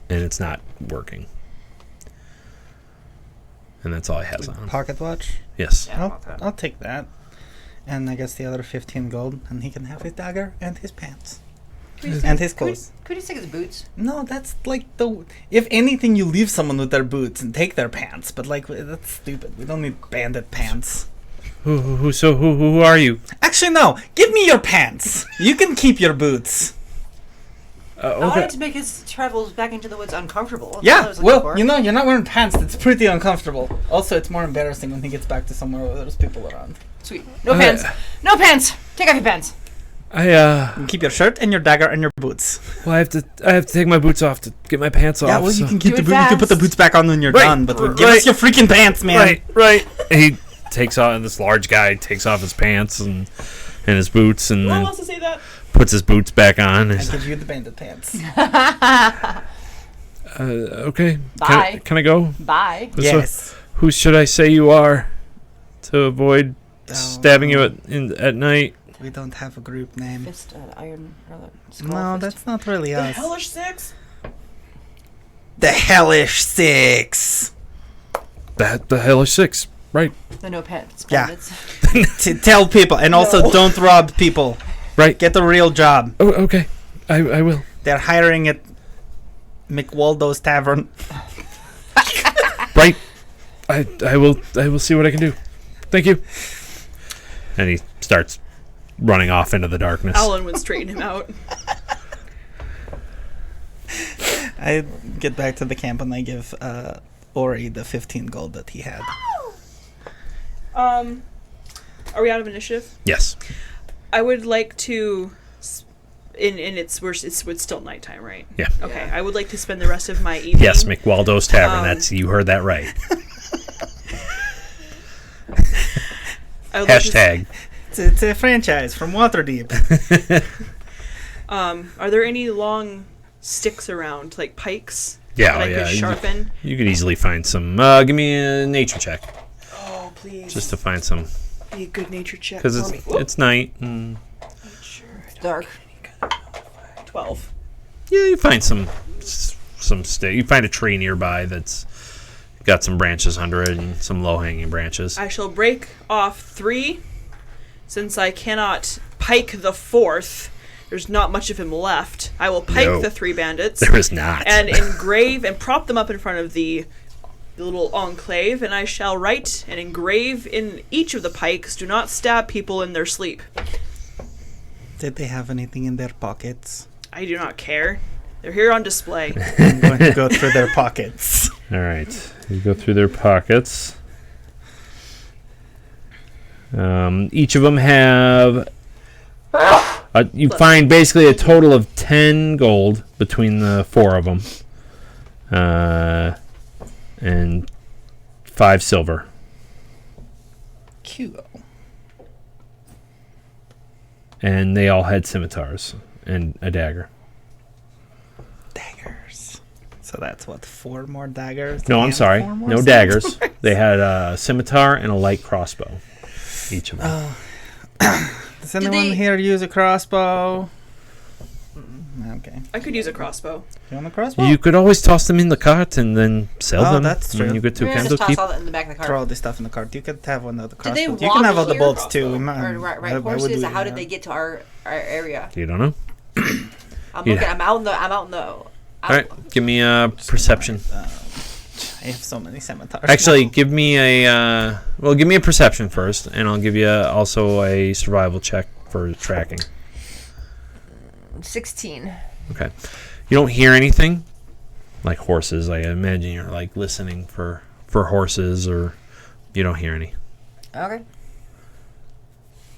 Speaker 2: and it's not working. And that's all he has on him.
Speaker 3: Pocket watch.
Speaker 2: Yes.
Speaker 3: I'll take that. And I guess the other 15 gold, and he can have his dagger and his pants. And his clothes.
Speaker 1: Could you take his boots?
Speaker 3: No, that's like if anything, you leave someone with their boots and take their pants. But like, that's stupid. We don't need bandit pants.
Speaker 2: Who are you?
Speaker 3: Actually, no. Give me your pants. You can keep your boots.
Speaker 1: I wanted to make his travels back into the woods uncomfortable. That's what I
Speaker 3: Yeah,
Speaker 1: was looking
Speaker 3: well,
Speaker 1: for.
Speaker 3: you're not wearing pants. That's pretty uncomfortable. Also, it's more embarrassing when he gets back to somewhere where there's people around.
Speaker 1: Sweet. No pants. No pants. Take off your pants.
Speaker 3: You can keep your shirt and your dagger and your boots.
Speaker 2: Well, I have to take my boots off to get my pants off.
Speaker 3: Yeah, well, you can
Speaker 1: Do
Speaker 3: keep the
Speaker 1: it
Speaker 3: boot. You can put the
Speaker 1: fast.
Speaker 3: boots back on when you're
Speaker 2: Right,
Speaker 3: done. But give
Speaker 2: right.
Speaker 3: us your freaking pants, man.
Speaker 2: Right. He takes off. This large guy takes off his pants and his boots, and
Speaker 4: Who
Speaker 2: then
Speaker 4: wants to see that?
Speaker 2: puts his boots back on.
Speaker 3: I give you the bandit pants.
Speaker 2: Okay.
Speaker 1: Bye.
Speaker 2: Can I go?
Speaker 1: Bye.
Speaker 2: So,
Speaker 3: Yes.
Speaker 2: who should I say you are to avoid stabbing you at night?
Speaker 3: We don't have a group name.
Speaker 1: Fist, iron, or the skull
Speaker 3: No,
Speaker 1: fist.
Speaker 3: that's not really
Speaker 4: The
Speaker 3: us.
Speaker 4: Hellish Six?
Speaker 3: The Hellish Six.
Speaker 2: The Hellish Six, right?
Speaker 1: The no pets.
Speaker 3: Yeah.
Speaker 1: Bandits.
Speaker 3: To tell people, and also don't rob people.
Speaker 2: Right.
Speaker 3: Get a real job.
Speaker 2: Oh, okay. I will.
Speaker 3: They're hiring at McWaldo's Tavern.
Speaker 2: Right. I will see what I can do. Thank you. And he starts running off into the darkness.
Speaker 4: Alan would straighten him out.
Speaker 3: I get back to the camp and I give Orri the 15 gold that he had.
Speaker 4: Are we out of initiative?
Speaker 2: Yes.
Speaker 4: I would like to, it's still nighttime, right?
Speaker 2: Yeah.
Speaker 4: Okay. I would like to spend the rest of my evening.
Speaker 2: Yes, McWaldo's Tavern. That's you heard that right.
Speaker 4: I would like to
Speaker 2: Hashtag.
Speaker 3: It's a franchise from Waterdeep.
Speaker 4: Are there any long sticks around, like pikes?
Speaker 2: Yeah,
Speaker 4: that I could sharpen?
Speaker 2: You could easily find some. Give me a nature check.
Speaker 4: Oh, please.
Speaker 2: Just to find some.
Speaker 4: Be a good nature check.
Speaker 2: Because
Speaker 4: for me.
Speaker 2: it's night. And
Speaker 1: It's dark.
Speaker 4: 12.
Speaker 2: yeah, you find some stick. You find a tree nearby that's got some branches under it and some low-hanging branches.
Speaker 4: I shall break off 3, since I cannot pike the 4th. There's not much of him left. I will pike the 3 bandits.
Speaker 2: There is not.
Speaker 4: And engrave and prop them up in front of the little enclave, and I shall write and engrave in each of the pikes, do not stab people in their sleep.
Speaker 3: Did they have anything in their pockets?
Speaker 4: I do not care. They're here on display.
Speaker 3: I'm going to go through their pockets.
Speaker 2: All right. You go through their pockets. Each of them have... you find basically a total of 10 gold between the 4 of them. And 5 silver.
Speaker 3: Cute.
Speaker 2: And they all had scimitars and a dagger.
Speaker 3: Daggers. So that's what, 4 more daggers?
Speaker 2: No, I'm
Speaker 3: And
Speaker 2: sorry.
Speaker 3: 4 more
Speaker 2: No daggers. They had a scimitar and a light crossbow. Each of them.
Speaker 3: Does anyone here use a crossbow? Okay.
Speaker 4: I could use a crossbow.
Speaker 3: You want a crossbow?
Speaker 2: You could always toss them in the cart and then sell them.
Speaker 3: That's true.
Speaker 2: When you get to
Speaker 1: We're gonna just toss
Speaker 2: Candlekeep.
Speaker 1: all that in the back of the
Speaker 3: Throw
Speaker 1: car.
Speaker 3: all this stuff in the cart. You could have one of the
Speaker 1: Did they
Speaker 3: crossbows.
Speaker 1: walk
Speaker 3: You can have all the
Speaker 1: here?
Speaker 3: bolts too. We might,
Speaker 1: Or right
Speaker 3: I would
Speaker 1: horses?
Speaker 3: do it,
Speaker 1: How did
Speaker 3: yeah.
Speaker 1: they get to our area?
Speaker 2: You don't know?
Speaker 1: I'm
Speaker 2: Yeah.
Speaker 1: looking. I'm out in the.
Speaker 2: All right. Give me a perception.
Speaker 3: I have so many scimitars.
Speaker 2: Actually, give me a give me a perception first, and I'll give you also a survival check for tracking.
Speaker 1: 16.
Speaker 2: Okay. You don't hear anything like horses. I imagine you're like listening for horses, or you don't hear any.
Speaker 1: Okay.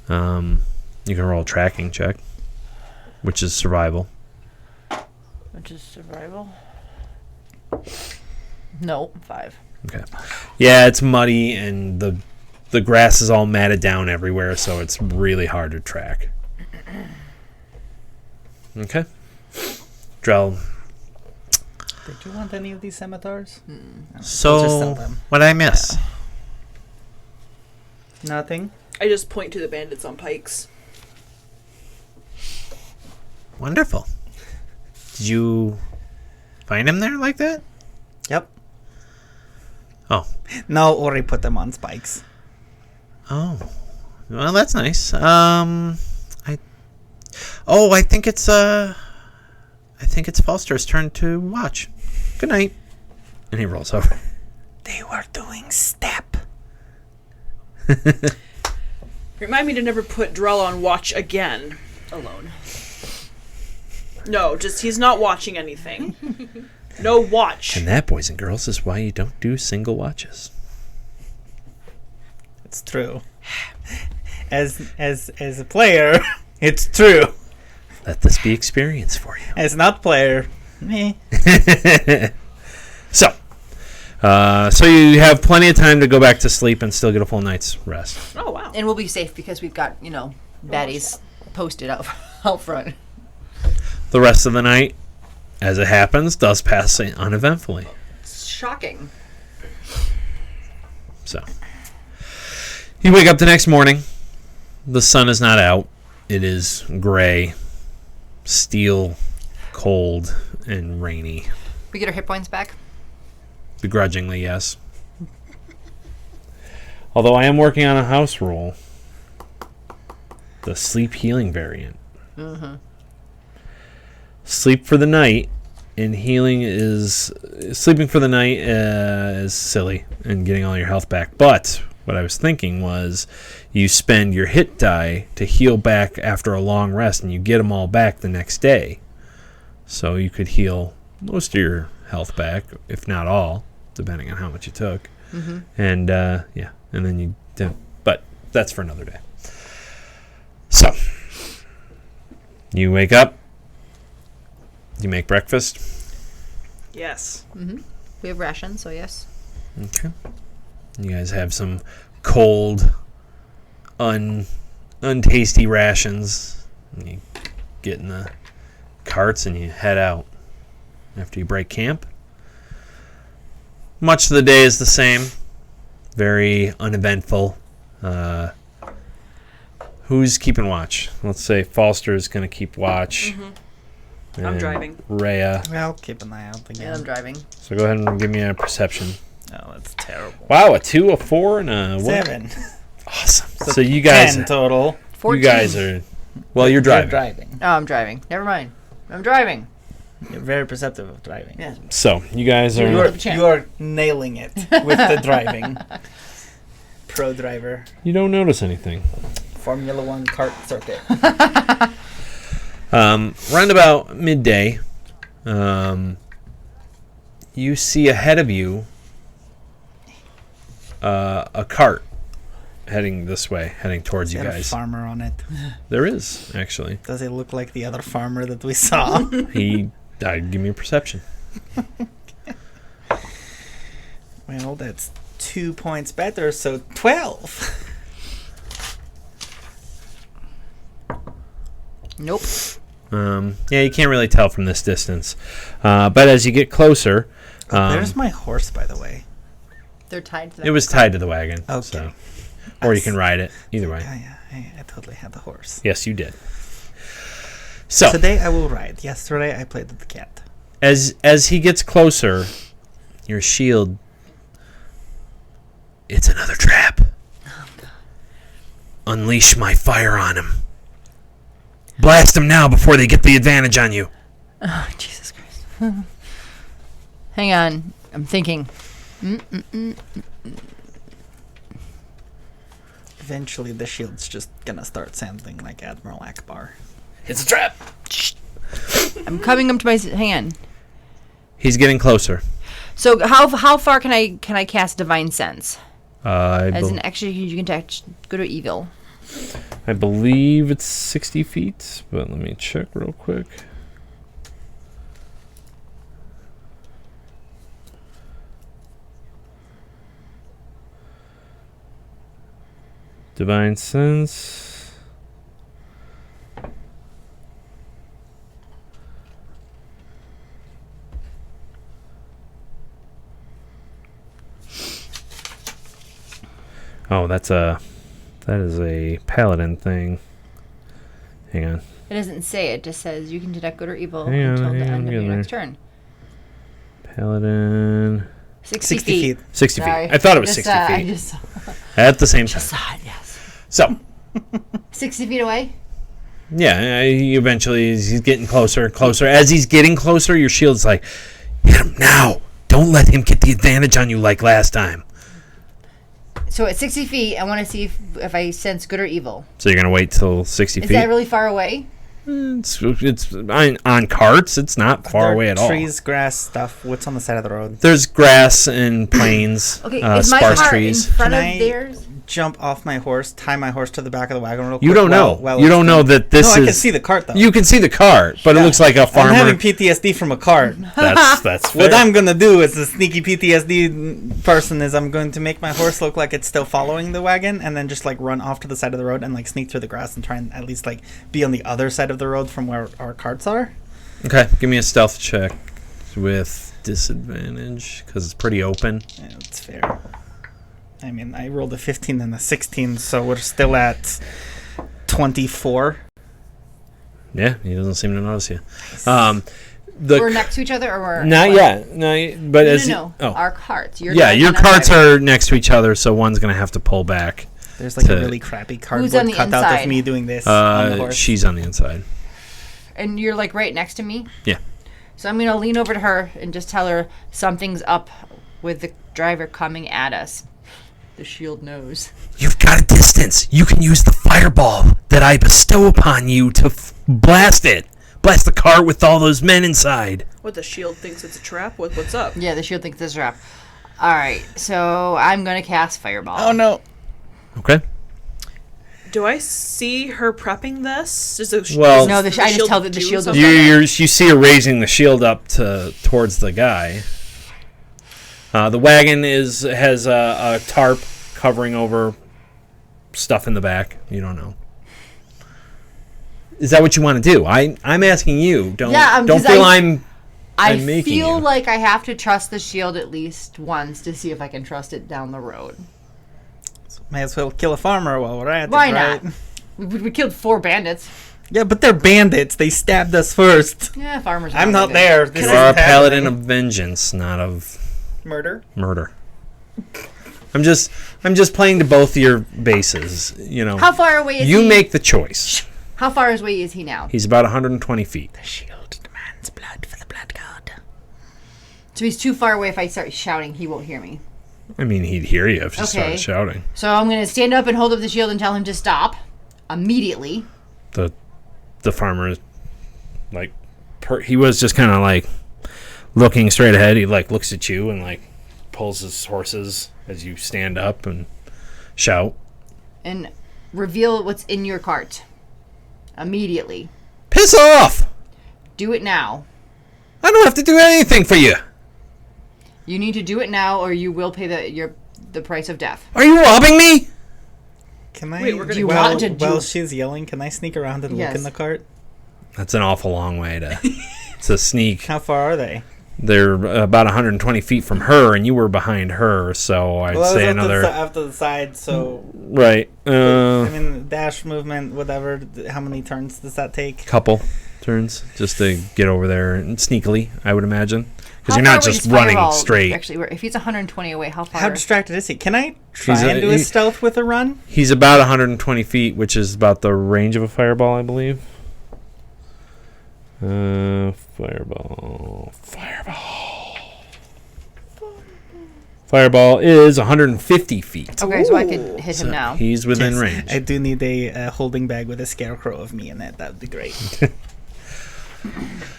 Speaker 2: You can roll a tracking check, which is survival.
Speaker 1: Which is survival. No, 5.
Speaker 2: Okay. Yeah, it's muddy and the grass is all matted down everywhere, so it's really hard to track. Okay. Drell.
Speaker 3: Did you want any of these scimitars?
Speaker 2: So,
Speaker 3: We'll just sell them.
Speaker 2: what did I miss?
Speaker 3: Nothing.
Speaker 4: I just point to the bandits on pikes.
Speaker 2: Wonderful. Did you find him there like that?
Speaker 3: Yep.
Speaker 2: Oh.
Speaker 3: No, Orri put them on spikes.
Speaker 2: Oh. Well, that's nice. I think it's Falster's turn to watch. Good night. And he rolls over.
Speaker 3: They were doing step.
Speaker 4: Remind me to never put Drell on watch again.
Speaker 1: Alone.
Speaker 4: No, just he's not watching anything. No watch.
Speaker 2: And that, boys and girls, is why you don't do single watches.
Speaker 3: It's true. As a player, it's true.
Speaker 2: Let this be experience for you.
Speaker 3: As not player, meh.
Speaker 2: So you have plenty of time to go back to sleep and still get a full night's rest.
Speaker 4: Oh, wow.
Speaker 1: And we'll be safe because we've got, baddies posted out front.
Speaker 2: The rest of the night, as it happens, does pass uneventfully.
Speaker 1: Shocking.
Speaker 2: So you wake up the next morning. The sun is not out. It is gray, steel, cold, and rainy.
Speaker 1: We get our hit points back.
Speaker 2: Begrudgingly, yes. Although I am working on a house rule. The sleep healing variant.
Speaker 1: Mm-hmm.
Speaker 2: Sleep for the night, and healing is... Sleeping for the night is silly and getting all your health back. But what I was thinking was you spend your hit die to heal back after a long rest, and you get them all back the next day. So you could heal most of your health back, if not all, depending on how much you took.
Speaker 1: Mm-hmm.
Speaker 2: And, yeah. And then you... But that's for another day. So, you wake up, you make breakfast.
Speaker 4: Yes.
Speaker 1: Mm-hmm. We have rations, so yes.
Speaker 2: Okay. You guys have some cold, untasty rations. And you get in the carts and you head out after you break camp. Much of the day is the same. Very uneventful. Who's keeping watch? Let's say Foster is going to keep watch.
Speaker 4: Mm-hmm. I'm driving.
Speaker 2: Rhea.
Speaker 3: Well, keep an eye out again.
Speaker 1: And I'm driving.
Speaker 2: So go ahead and give me a perception.
Speaker 3: Oh, that's terrible.
Speaker 2: Wow, a 2, a 4, and a
Speaker 3: 7.
Speaker 2: Awesome. So you guys,
Speaker 3: 10 total.
Speaker 1: 14.
Speaker 2: you guys are. Well, you're driving.
Speaker 3: driving.
Speaker 1: Oh, I'm driving. Never mind. I'm driving.
Speaker 3: You're very perceptive of driving.
Speaker 1: Yeah.
Speaker 2: So you guys are.
Speaker 3: You are nailing it with the driving. Pro driver.
Speaker 2: You don't notice anything.
Speaker 3: Formula One kart circuit.
Speaker 2: Round about midday, you see ahead of you a cart heading this way, heading towards you
Speaker 3: Is there a
Speaker 2: guys.
Speaker 3: farmer on it?
Speaker 2: There is, actually.
Speaker 3: Does it look like the other farmer that we saw?
Speaker 2: He give me a perception.
Speaker 3: Well, that's 2 points better, so 12.
Speaker 1: Nope.
Speaker 2: Yeah, you can't really tell from this distance. But as you get closer...
Speaker 3: There's my horse, by the way.
Speaker 1: They're tied to that.
Speaker 2: It was tied to the wagon.
Speaker 3: Okay.
Speaker 2: So. Or you can ride it. Either way.
Speaker 3: I totally had the horse.
Speaker 2: Yes, you did. So
Speaker 3: Today I will ride. Yesterday I played with the cat.
Speaker 2: as he gets closer, your shield... It's another trap. Unleash my fire on him. Blast them now before they get the advantage on you.
Speaker 1: Oh, Jesus Christ. Hang on. I'm thinking.
Speaker 3: Eventually the shield's just gonna start sounding like Admiral Akbar.
Speaker 2: It's a trap.
Speaker 1: I'm coming up to my hand.
Speaker 2: He's getting closer.
Speaker 1: So how far can I cast Divine Sense? As an
Speaker 2: I
Speaker 1: extra, you can touch good or evil.
Speaker 2: believe it's 60 feet, but let me check real quick. Divine Sense. Oh, that is a paladin thing. Hang on.
Speaker 1: It doesn't say. It just says you can detect good or evil
Speaker 2: Hang on,
Speaker 1: until the
Speaker 2: hang on,
Speaker 1: end of
Speaker 2: I'm
Speaker 1: your next
Speaker 2: getting
Speaker 1: turn.
Speaker 2: Paladin.
Speaker 1: 60 feet.
Speaker 2: 60
Speaker 1: Sorry.
Speaker 2: feet. I thought it was
Speaker 1: Just,
Speaker 2: 60
Speaker 1: I
Speaker 2: feet.
Speaker 1: just
Speaker 2: At the same time.
Speaker 1: saw it, yes.
Speaker 2: So,
Speaker 1: 60 feet away?
Speaker 2: yeah, he eventually he's getting closer and closer. As he's getting closer, your shield's like, hit him now. Don't let him get the advantage on you like last time.
Speaker 1: So at 60 feet, I want to see if I sense good or evil.
Speaker 2: So you're going to wait till 60
Speaker 1: Is
Speaker 2: feet?
Speaker 1: that really far away?
Speaker 2: It's on carts. It's not far away at all.
Speaker 3: Trees, grass, stuff. What's on the side of the road?
Speaker 2: There's grass and plains,
Speaker 1: Okay, is my
Speaker 2: sparse
Speaker 1: car
Speaker 2: trees.
Speaker 1: in front
Speaker 3: Can
Speaker 1: of
Speaker 3: I
Speaker 1: theirs?
Speaker 3: Jump off my horse, tie my horse to the back of the wagon real quick.
Speaker 2: You don't know.
Speaker 3: while
Speaker 2: You
Speaker 3: it's
Speaker 2: don't know
Speaker 3: going-
Speaker 2: that this
Speaker 3: No,
Speaker 2: is...
Speaker 3: I can see the cart though.
Speaker 2: You can see the cart, but it looks like a farmer.
Speaker 3: I'm having PTSD from a cart.
Speaker 2: That's fair.
Speaker 3: What I'm gonna do as a sneaky PTSD person is I'm going to make my horse look like it's still following the wagon, and then just like run off to the side of the road and like sneak through the grass and try and at least like be on the other side of the road from where our carts are.
Speaker 2: Okay, give me a stealth check with disadvantage because it's pretty open.
Speaker 3: Yeah, that's fair. I mean, I rolled a 15 and a 16, so we're still at 24.
Speaker 2: Yeah, he doesn't seem to notice you.
Speaker 1: We're next to each other, or we're
Speaker 2: not
Speaker 1: what?
Speaker 2: yet. No, but
Speaker 1: No.
Speaker 2: oh.
Speaker 1: Our carts. You're
Speaker 2: Yeah,
Speaker 1: driving,
Speaker 2: your
Speaker 1: I'm
Speaker 2: carts
Speaker 1: driving.
Speaker 2: are next to each other, so one's gonna have to pull back.
Speaker 3: There's like
Speaker 2: to-
Speaker 3: a really crappy
Speaker 1: on
Speaker 3: cardboard
Speaker 1: the
Speaker 3: cutout
Speaker 1: inside?
Speaker 3: of me doing this on the horse.
Speaker 2: She's on the inside.
Speaker 1: And you're like right next to me.
Speaker 2: Yeah.
Speaker 1: So I'm gonna lean over to her and just tell her something's up with the driver coming at us. The shield knows.
Speaker 2: You've got a distance. You can use the fireball that I bestow upon you to blast it. Blast the cart with all those men inside.
Speaker 4: What, the shield thinks it's a trap? What's up?
Speaker 1: Yeah, the shield thinks this is a wrap. All right, so I'm gonna cast fireball.
Speaker 3: Oh no.
Speaker 2: Okay.
Speaker 4: Do I see her prepping this?
Speaker 2: Well-
Speaker 1: No, I just
Speaker 4: shield
Speaker 1: tell that the
Speaker 4: do
Speaker 1: shield
Speaker 4: something?
Speaker 2: You see her raising the shield up towards the guy. The wagon has a tarp covering over stuff in the back. You don't know. Is that what you want to do? I'm asking you. Don't
Speaker 1: 'cause
Speaker 2: feel
Speaker 1: I
Speaker 2: I'm making
Speaker 1: feel
Speaker 2: you.
Speaker 1: like I have to trust the shield at least once to see if I can trust it down the road.
Speaker 3: May as well kill a farmer while we're at
Speaker 1: Why
Speaker 3: it, right?
Speaker 1: not? We killed 4 bandits.
Speaker 3: Yeah, but they're bandits. They stabbed us first.
Speaker 1: Yeah, farmers.
Speaker 3: I'm not there. This
Speaker 2: You are a
Speaker 3: isn't
Speaker 2: paladin
Speaker 3: happening.
Speaker 2: of vengeance, not of
Speaker 3: Murder.
Speaker 2: murder. I'm just playing to both your bases. You know.
Speaker 1: How far away is
Speaker 2: You
Speaker 1: he?
Speaker 2: make the choice.
Speaker 1: How far away is he now?
Speaker 2: He's about 120 feet.
Speaker 3: The shield demands blood for the blood god.
Speaker 1: So he's too far away. If I start shouting, he won't hear me.
Speaker 2: I mean, he'd hear you if you started
Speaker 1: Okay.
Speaker 2: shouting.
Speaker 1: So I'm gonna stand up and hold up the shield and tell him to stop immediately.
Speaker 2: The farmer, like, he was just kind of like looking straight ahead. He like looks at you and like pulls his horses as you stand up and shout.
Speaker 1: And reveal what's in your cart. Immediately.
Speaker 2: Piss off!
Speaker 1: Do it now.
Speaker 2: I don't have to do anything for you.
Speaker 1: You need to do it now, or you will pay the price of death.
Speaker 2: Are you robbing me?
Speaker 3: Can I?
Speaker 4: Wait, we're gonna-
Speaker 1: Do you
Speaker 3: while,
Speaker 1: want to do-
Speaker 3: while she's yelling, can I sneak around and
Speaker 1: Yes.
Speaker 3: look in the cart?
Speaker 2: That's an awful long way to sneak.
Speaker 3: How far are they?
Speaker 2: They're about 120 feet from her, and you were behind her, so I'd
Speaker 3: Well,
Speaker 2: say
Speaker 3: I was
Speaker 2: another.
Speaker 3: off to the side, so
Speaker 2: Right.
Speaker 3: I mean, dash movement, whatever. How many turns does that take?
Speaker 2: Couple turns just to get over there and sneakily, I would imagine. Because
Speaker 1: How
Speaker 2: you're
Speaker 1: far
Speaker 2: not
Speaker 1: away
Speaker 2: just
Speaker 1: does
Speaker 2: running
Speaker 1: Fireball
Speaker 2: straight.
Speaker 1: Actually, if he's 120 away, how far?
Speaker 3: How distracted is he? Can I try
Speaker 2: He's
Speaker 3: and do a
Speaker 2: he-
Speaker 3: stealth with a run?
Speaker 2: He's about 120 feet, which is about the range of a fireball, I believe. Fireball. Fireball is 150 feet.
Speaker 1: Okay, so I could hit
Speaker 2: So
Speaker 1: him now.
Speaker 2: he's within
Speaker 3: Yes.
Speaker 2: range.
Speaker 3: I do need a holding bag with a scarecrow of me in it. That would be great.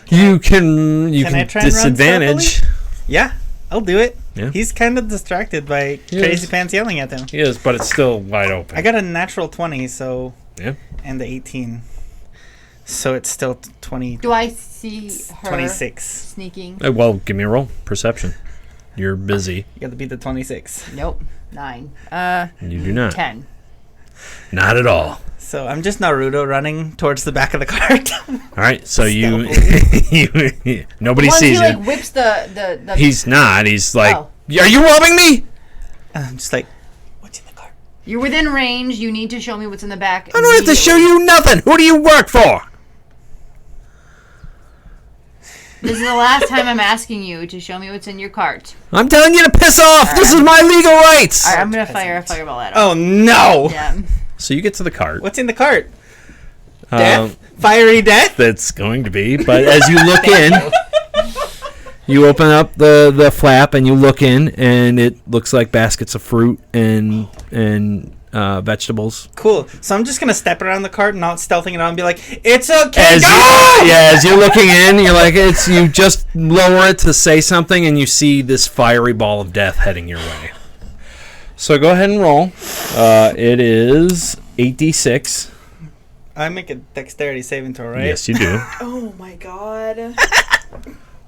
Speaker 2: You can
Speaker 3: Can I try and run
Speaker 2: disadvantage.
Speaker 3: Yeah, I'll do it.
Speaker 2: Yeah.
Speaker 3: He's kind of distracted by
Speaker 2: He
Speaker 3: Crazy
Speaker 2: is.
Speaker 3: Pants yelling at him.
Speaker 2: He is, but it's still wide open.
Speaker 3: I got a natural 20, so
Speaker 2: Yeah.
Speaker 3: and the 18. So it's still 20,
Speaker 1: Do I see her
Speaker 3: 26.
Speaker 1: sneaking?
Speaker 2: Well, give me a roll. Perception. You're busy.
Speaker 3: You got to beat the 26.
Speaker 1: Nope. 9.
Speaker 2: You do not.
Speaker 1: 10.
Speaker 2: Not at all.
Speaker 3: So I'm just Naruto running towards the back of the cart.
Speaker 2: All right, so you nobody
Speaker 1: Once
Speaker 2: sees
Speaker 1: he
Speaker 2: you.
Speaker 1: like whips the
Speaker 2: He's not. He's like,
Speaker 1: Oh.
Speaker 2: are you robbing me?
Speaker 3: And I'm just like, what's in the cart?
Speaker 1: You're within range. You need to show me what's in the back.
Speaker 2: I don't have to show
Speaker 1: immediately.
Speaker 2: you nothing. Who do you work for?
Speaker 1: This is the last time I'm asking you to show me what's in your cart.
Speaker 2: I'm telling you to piss off. This is my legal rights.
Speaker 1: All right, I'm gonna fire a fireball at him.
Speaker 3: Oh no!
Speaker 1: Yeah.
Speaker 2: So you get to the cart.
Speaker 3: What's in the cart?
Speaker 2: Um,
Speaker 3: Death? Fiery death?
Speaker 2: That's going to be. But as you look in, you open up the flap and you look in, and it looks like baskets of fruit and vegetables.
Speaker 3: Cool. So I'm just gonna step around the cart, not stealthing it out, and be like, "It's okay."
Speaker 2: As
Speaker 3: go!"
Speaker 2: as you're looking in, you're like, you just lower it to say something, and you see this fiery ball of death heading your way. So go ahead and roll. It is 8d6.
Speaker 3: I make a dexterity saving throw, right?
Speaker 2: Yes, you do.
Speaker 4: Oh my god.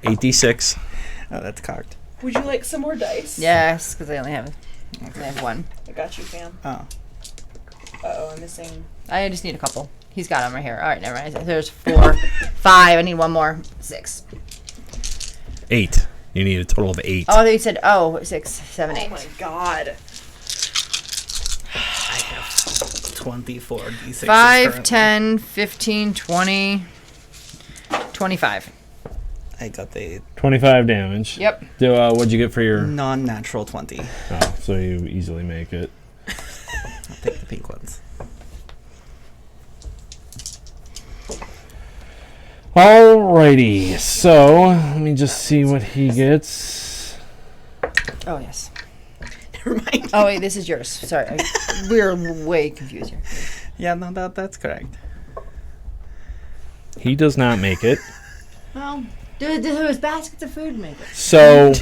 Speaker 2: 8d6.
Speaker 3: Oh, that's cocked.
Speaker 4: Would you like some more dice?
Speaker 1: Yes, because I only have one.
Speaker 4: I got you, fam.
Speaker 3: Oh.
Speaker 4: Uh-oh, I'm missing.
Speaker 1: I just need a couple. He's got them right here. All right, never mind. There's 4, 5. I need one more. 6.
Speaker 2: 8. You need a total of 8.
Speaker 1: Oh, they said 6, 7, 8.
Speaker 4: Oh my god.
Speaker 3: I have 24 d6.
Speaker 1: 5, 10, 15, 20, 25.
Speaker 3: I I got the
Speaker 2: 25 damage.
Speaker 1: Yep.
Speaker 2: What'd you get for your...
Speaker 3: non-natural 20.
Speaker 2: Oh, so you easily make it.
Speaker 3: I'll take the pink ones.
Speaker 2: Alrighty, so let me just see what he gets.
Speaker 1: Oh, yes.
Speaker 4: Never mind.
Speaker 1: Oh, wait, this is yours. Sorry. We're way confused here.
Speaker 3: Yeah, no, that's correct.
Speaker 2: He does not make it.
Speaker 1: Well, do those baskets of food make it?
Speaker 2: So,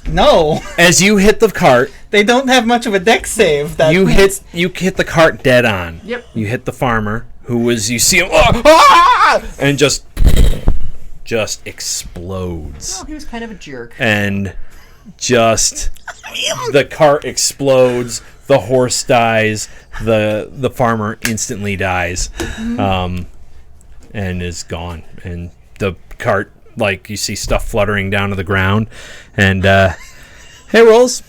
Speaker 3: No,
Speaker 2: as you hit the cart,
Speaker 3: they don't have much of a deck save.
Speaker 2: you hit the cart dead on.
Speaker 1: Yep.
Speaker 2: You hit the farmer, who was, you see him, and just explodes.
Speaker 1: Oh, he was kind of a jerk.
Speaker 2: And just the cart explodes, the horse dies, the farmer instantly dies, and is gone. And the cart, like, you see stuff fluttering down to the ground, and hey, Rolls,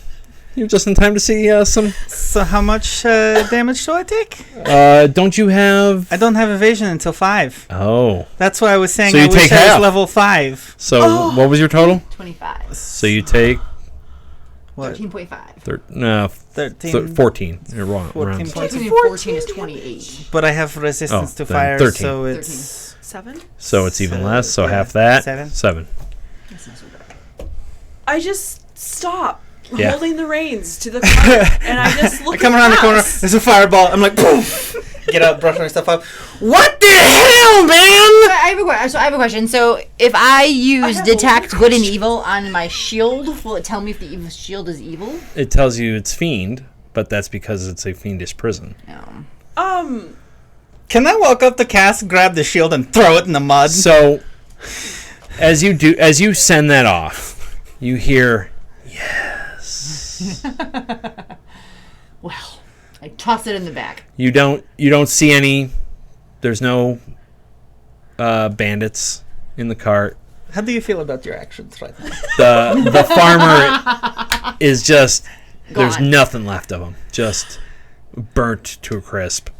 Speaker 2: you're just in time to see some.
Speaker 3: So how much damage do I take?
Speaker 2: Don't you have?
Speaker 3: I don't have evasion until 5.
Speaker 2: Oh,
Speaker 3: That's why I was saying
Speaker 2: So you
Speaker 3: I wish
Speaker 2: take
Speaker 3: I
Speaker 2: half.
Speaker 3: was level 5.
Speaker 2: so what was your total?
Speaker 1: 25.
Speaker 2: So you take
Speaker 3: What?
Speaker 1: 13.5.
Speaker 3: 13.
Speaker 2: You're wrong.
Speaker 3: 14
Speaker 2: rounds.
Speaker 3: points.
Speaker 1: 14 is 28.
Speaker 3: But I have resistance
Speaker 2: Oh,
Speaker 3: to
Speaker 2: then
Speaker 3: fire,
Speaker 2: 13.
Speaker 3: so it's
Speaker 4: 7?
Speaker 2: So it's even
Speaker 3: So,
Speaker 2: less. So
Speaker 3: yeah,
Speaker 2: half that.
Speaker 3: 7.
Speaker 2: 7.
Speaker 1: That's not so bad.
Speaker 4: I just stop
Speaker 2: Yeah.
Speaker 4: holding the reins to the cart, and I just look
Speaker 3: I come
Speaker 4: at
Speaker 3: around the corner,
Speaker 4: Cass.
Speaker 3: there's a fireball, I'm like, poof! Get up, brush my stuff up. What the hell, man?
Speaker 1: I have a question. So, if I use
Speaker 4: have a
Speaker 1: detect
Speaker 4: weird
Speaker 1: good and evil on my shield, will it tell me if the evil shield is evil?
Speaker 2: It tells you it's fiend, but that's because it's a fiendish prison.
Speaker 1: No.
Speaker 3: Can I walk up to Cass, grab the shield, and throw it in the mud?
Speaker 2: So, as you send that off, you hear yes.
Speaker 1: Well, I toss it in the back.
Speaker 2: You don't see any. There's no bandits in the cart.
Speaker 3: How do you feel about your actions right now?
Speaker 2: The farmer is just there's
Speaker 1: Gone.
Speaker 2: nothing left of him. Just burnt to a crisp.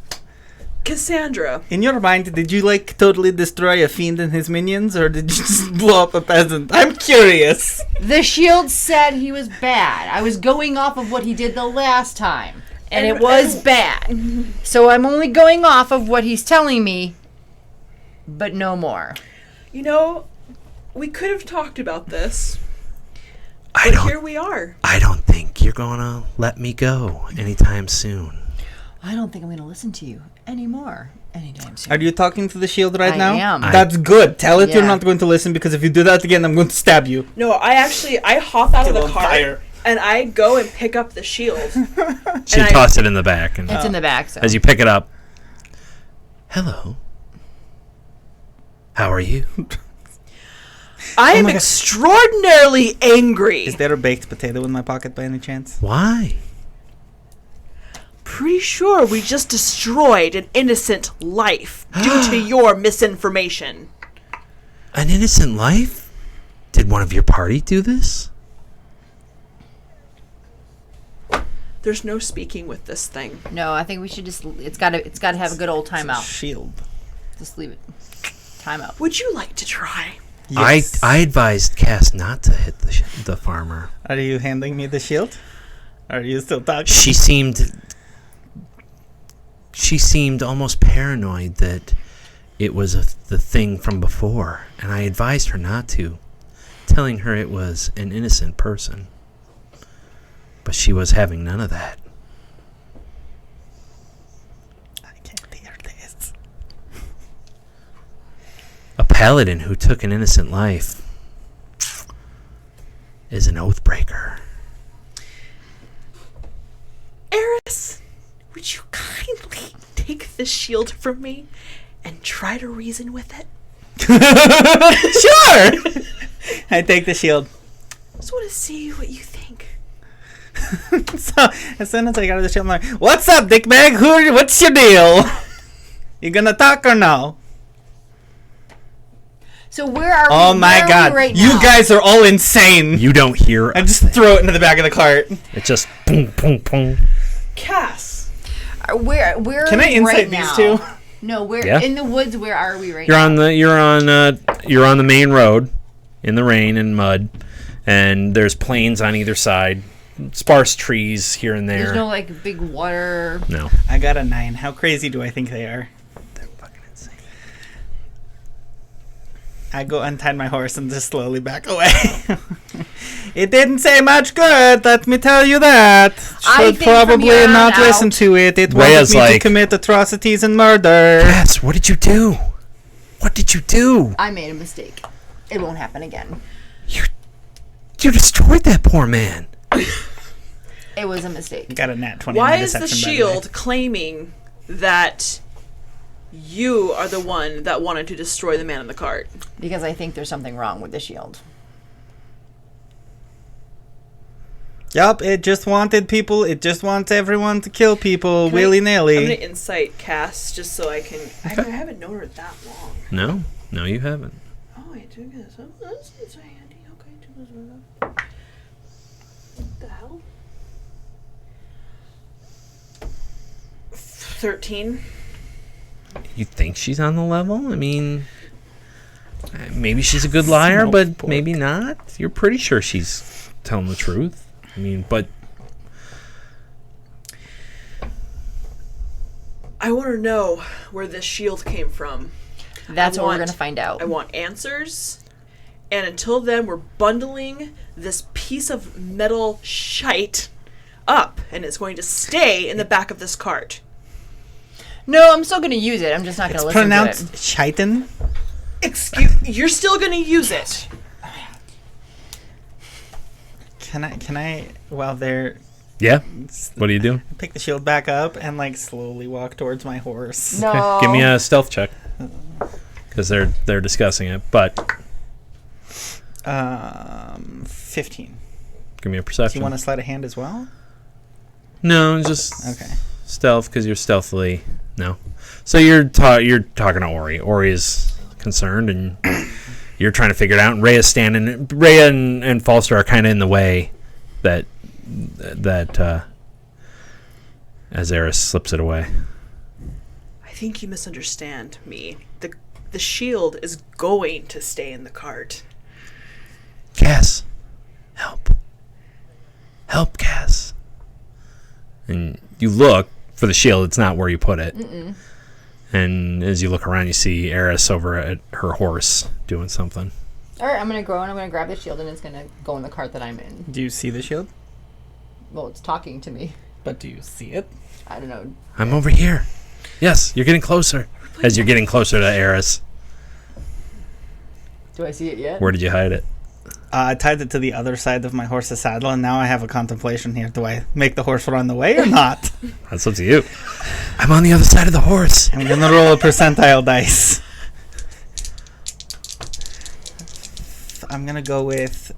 Speaker 4: Cassandra.
Speaker 3: In your mind, did you like totally destroy a fiend and his minions, or did you just blow up a peasant? I'm curious.
Speaker 1: The shield said he was bad. I was going off of what he did the last time, and it was bad. So I'm only going off of what he's telling me, but no more.
Speaker 4: You know, we could have talked about this,
Speaker 2: I
Speaker 4: but
Speaker 2: don't.
Speaker 4: here we are.
Speaker 2: I don't think you're gonna let me go anytime soon.
Speaker 1: I don't think I'm going to listen to you anymore anytime soon.
Speaker 3: Are you talking to the shield right
Speaker 1: I
Speaker 3: now?
Speaker 1: am.
Speaker 3: That's good. Tell it you're
Speaker 1: Yeah.
Speaker 3: not going to listen, because if you do that again, I'm going to stab you.
Speaker 4: No, I hop out of
Speaker 3: Still
Speaker 4: the
Speaker 3: on
Speaker 4: cart,
Speaker 3: fire.
Speaker 4: and I go and pick up the shield.
Speaker 2: She
Speaker 4: And
Speaker 2: tossed it in the back, and
Speaker 1: It's in the back, so.
Speaker 2: as you pick it up, hello. How are you?
Speaker 4: I am
Speaker 3: my God.
Speaker 4: extraordinarily angry.
Speaker 3: Is there a baked potato in my pocket by any chance?
Speaker 2: Why?
Speaker 4: Pretty sure we just destroyed an innocent life due to your misinformation.
Speaker 2: An innocent life? Did one of your party do this?
Speaker 4: There's no speaking with this thing.
Speaker 1: No, I think we should just. It's got to have a good old timeout.
Speaker 3: Shield.
Speaker 1: Just leave it. Timeout.
Speaker 4: Would you like to try?
Speaker 3: Yes.
Speaker 2: I advised Cass not to hit the farmer.
Speaker 3: Are you handing me the shield? Are you still talking?
Speaker 2: She seemed almost paranoid that it was the thing from before, and I advised her not to, telling her it was an innocent person. But she was having none of that.
Speaker 3: I can't hear this.
Speaker 2: A paladin who took an innocent life is an oathbreaker.
Speaker 4: Eris, would you kindly take the shield from me and try to reason with it?
Speaker 3: Sure! I take the shield.
Speaker 4: Just want to see what you think.
Speaker 3: So, as soon as I got the shield, I'm like, what's up, dickbag? What's your deal? You gonna talk or no?
Speaker 1: So where are we?
Speaker 3: Oh my
Speaker 1: where are
Speaker 3: god.
Speaker 1: we right
Speaker 3: You
Speaker 1: now?
Speaker 3: guys are all insane.
Speaker 2: You don't hear.
Speaker 3: I just throw it into the back of the cart.
Speaker 2: It just boom, boom, boom.
Speaker 4: Cass,
Speaker 1: Where
Speaker 3: Can
Speaker 1: are
Speaker 3: I
Speaker 1: we
Speaker 3: insight
Speaker 1: right
Speaker 3: these
Speaker 1: now?
Speaker 3: two?
Speaker 1: No, we're
Speaker 2: Yeah.
Speaker 1: in the woods. Where are we right
Speaker 2: You're
Speaker 1: now?
Speaker 2: you're on the main road in the rain and mud, and there's plains on either side, sparse trees here and there.
Speaker 1: There's no like big water.
Speaker 2: No.
Speaker 3: I got a 9. How crazy do I think they are?
Speaker 2: They're fucking insane.
Speaker 3: I go untie my horse and just slowly back away. It didn't say much good, let me tell you that.
Speaker 1: I
Speaker 3: Should
Speaker 1: think from
Speaker 3: probably
Speaker 1: here on
Speaker 3: not
Speaker 1: out-
Speaker 3: listen to it. It
Speaker 2: Rhea's
Speaker 3: wanted me to
Speaker 2: like-
Speaker 3: commit atrocities and murder.
Speaker 2: Yes. What did you do? What did you do?
Speaker 1: I made a mistake. It won't happen again.
Speaker 2: You destroyed that poor man.
Speaker 1: It was a mistake.
Speaker 3: Got a nat 20.
Speaker 4: Why
Speaker 3: on my
Speaker 4: is the
Speaker 3: deception, by way.
Speaker 4: shield claiming that you are the one that wanted to destroy the man in the cart?
Speaker 1: Because I think there's something wrong with the shield.
Speaker 3: Yup, it just wanted people. It just wants everyone to kill people
Speaker 4: Can I-
Speaker 3: willy
Speaker 4: I'm
Speaker 3: nilly.
Speaker 4: gonna insight cast just so I can. I haven't known her that long.
Speaker 2: No, you haven't.
Speaker 4: Oh wait, do this. Oh, that's handy. Okay, do this. What the hell? 13.
Speaker 2: You think she's on the level? I mean, maybe she's a good liar, but
Speaker 3: Snowfork.
Speaker 2: maybe not. You're pretty sure she's telling the truth. I mean, but
Speaker 4: I want to know where this shield came from.
Speaker 1: That's
Speaker 4: I
Speaker 1: what we're
Speaker 4: want-
Speaker 1: gonna find out.
Speaker 4: I want answers. And until then, we're bundling this piece of metal shite up, and it's going to stay in the back of this cart.
Speaker 1: No, I'm still gonna use it. I'm just not
Speaker 3: It's
Speaker 1: gonna listen
Speaker 3: pronounced
Speaker 1: to it.
Speaker 3: Chitin.
Speaker 4: You're still going to use it.
Speaker 3: Can I, while they're,
Speaker 2: yeah. What do you do?
Speaker 3: pick the shield back up and, like, slowly walk towards my horse?
Speaker 1: No.
Speaker 2: Give me a stealth check because they're discussing it. But
Speaker 3: 15.
Speaker 2: give me a
Speaker 3: Do
Speaker 2: perception.
Speaker 3: you want a sleight of hand as well?
Speaker 2: No, just
Speaker 3: Okay.
Speaker 2: stealth because you're stealthily. No. So you're talking to Orri. Orri is concerned, and you're trying to figure it out. And Rhea is standing. Rhea and Falster are kind of in the way that as Eris slips it away.
Speaker 4: I think you misunderstand me. The shield is going to stay in the cart.
Speaker 2: Cass, help. Help, Cass. And you look for the shield. It's not where you put it.
Speaker 1: Mm-mm.
Speaker 2: And as you look around, you see Eris over at her horse doing something.
Speaker 1: All right, I'm gonna go and I'm gonna grab the shield and it's gonna go in the cart that I'm in.
Speaker 3: Do you see the shield?
Speaker 1: Well, it's talking to me.
Speaker 3: But do you see it?
Speaker 1: I don't know.
Speaker 2: I'm over here. Yes, you're getting closer. As you're getting closer to Eris.
Speaker 1: Do I see it yet?
Speaker 2: Where did you hide it?
Speaker 3: I tied it to the other side of my horse's saddle, and now I have a contemplation here. Do I make the horse run away or not?
Speaker 2: That's up to you. I'm on the other side of the horse.
Speaker 3: I'm gonna roll a percentile dice. I'm gonna go with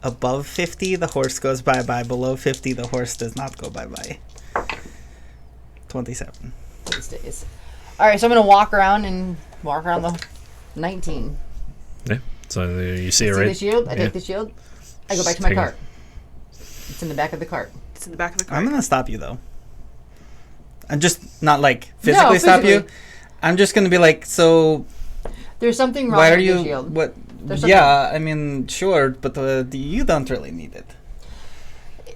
Speaker 3: above 50, the horse goes bye-bye. Below 50, the horse does not go bye-bye. 27.
Speaker 1: It stays. All right, so I'm gonna walk around the 19.
Speaker 2: Yeah. So you see it
Speaker 1: See
Speaker 2: right.
Speaker 1: the shield? I
Speaker 2: Yeah.
Speaker 1: take the shield. I go back
Speaker 2: Just
Speaker 1: to my
Speaker 2: take it.
Speaker 1: cart. It's in the back of the cart.
Speaker 4: It's in the back of the cart.
Speaker 3: I'm gonna stop you, though. I'm just not, like, physically stop you.
Speaker 1: physically.
Speaker 3: I'm just gonna be like, so
Speaker 1: There's something wrong
Speaker 3: why are
Speaker 1: with
Speaker 3: you...
Speaker 1: the shield.
Speaker 3: What?
Speaker 1: There's something-
Speaker 3: Yeah, I mean, sure, but you don't really need it.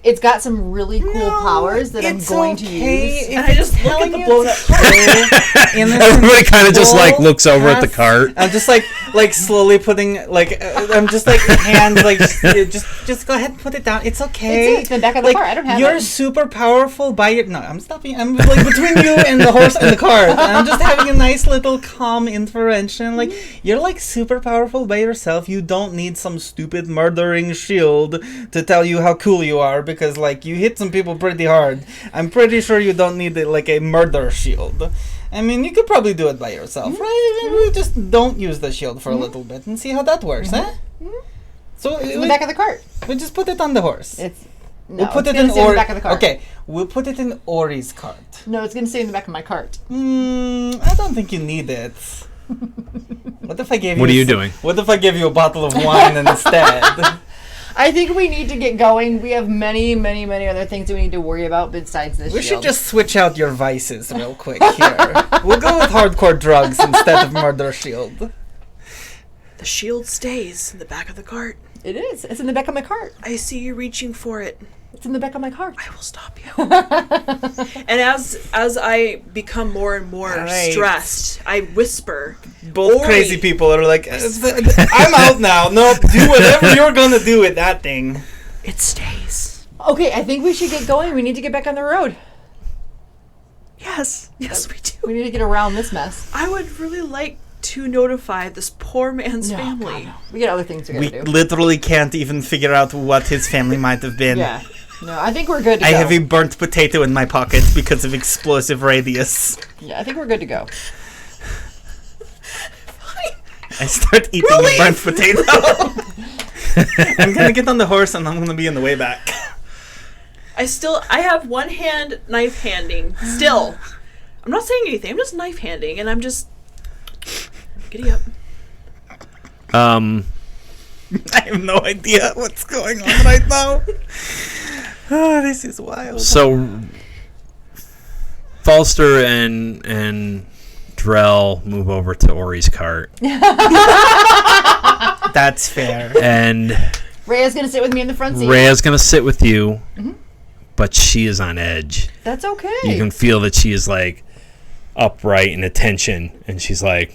Speaker 1: It's got some really cool powers that I'm going to use.
Speaker 4: and I just look at the blown up cart.
Speaker 2: Everybody kind of just like looks over at the cart.
Speaker 3: I'm just like slowly putting I'm just like hands like just go ahead and put it down. It's okay.
Speaker 1: It's in the back of the cart. I don't have
Speaker 3: You're
Speaker 1: it.
Speaker 3: super powerful by your no. I'm stopping. I'm like between you and the horse and the cart. And I'm just having a nice little calm intervention. Like you're like super powerful by yourself. You don't need some stupid murdering shield to tell you how cool you are because like you hit some people pretty hard. I'm pretty sure you don't need like a murder shield. I mean, you could probably do it by yourself, right? We just don't use the shield for a little bit and see how that works, huh? So
Speaker 1: It's in the back of the cart.
Speaker 3: we just put it on the horse.
Speaker 1: It's
Speaker 3: We'll put
Speaker 1: it's
Speaker 3: it
Speaker 1: gonna
Speaker 3: in
Speaker 1: stay the back of the cart.
Speaker 3: Okay, we'll put it in Orri's cart.
Speaker 1: No, it's gonna stay in the back of my cart.
Speaker 3: I don't think you need it. What if I gave you?
Speaker 2: What are you doing?
Speaker 3: What if I give you a bottle of wine instead?
Speaker 1: I think we need to get going. We have many, many, many other things we need to worry about besides this.
Speaker 3: We
Speaker 1: shield.
Speaker 3: should just switch out your vices real quick here. We'll go with hardcore drugs instead of murder shield.
Speaker 4: The shield stays in the back of the cart.
Speaker 1: It is. It's in the back of my cart.
Speaker 4: I see you reaching for it.
Speaker 1: It's in the back of my cart.
Speaker 4: I will stop you. And as I become more and more stressed, I whisper.
Speaker 3: Both
Speaker 4: Orri.
Speaker 3: crazy people are like, I'm out now. No, do whatever you're gonna do with that thing.
Speaker 4: It stays.
Speaker 1: Okay, I think we should get going. We need to get back on the road.
Speaker 4: Yes, we do.
Speaker 1: We need to get around this mess.
Speaker 4: I would really like to notify this poor man's
Speaker 1: No,
Speaker 4: family.
Speaker 1: God, no. We got other things we
Speaker 3: We
Speaker 1: gotta do.
Speaker 3: literally can't even figure out what his family might have been.
Speaker 1: Yeah. No, I think we're good to
Speaker 3: I
Speaker 1: go.
Speaker 3: have a burnt potato in my pocket because of explosive radius.
Speaker 1: Yeah, I think we're good to go.
Speaker 3: I start eating a burnt potato. I'm gonna get on the horse and I'm gonna be on the way back.
Speaker 4: I have one hand knife handing. Still. I'm not saying anything. I'm just knife handing and I'm just giddy up.
Speaker 3: I have no idea what's going on right now. Oh, this is wild.
Speaker 2: So, Falster and Drell move over to Orri's cart,
Speaker 3: That's fair.
Speaker 2: and
Speaker 1: Rhea's gonna sit with me in the front seat.
Speaker 2: Rhea's gonna sit with you, but she is on edge.
Speaker 1: That's okay.
Speaker 2: You can feel that she is like upright in attention, and she's like,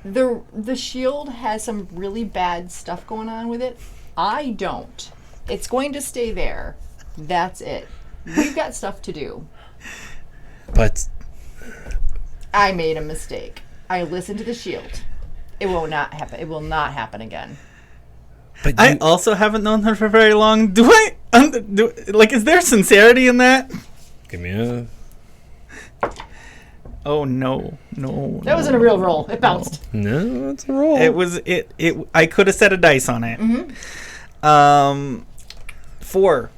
Speaker 1: The shield has some really bad stuff going on with it. I don't. It's going to stay there. That's it. We've got stuff to do.
Speaker 2: but
Speaker 1: I made a mistake. I listened to the shield. It will not happen. It will not happen again.
Speaker 3: I
Speaker 2: you,
Speaker 3: also haven't known her for very long. Is there sincerity in that?
Speaker 2: give me a.
Speaker 3: Oh no.
Speaker 1: That wasn't a real roll. It bounced.
Speaker 2: No, it's a roll.
Speaker 3: It was it. I could have set a dice on it. 4.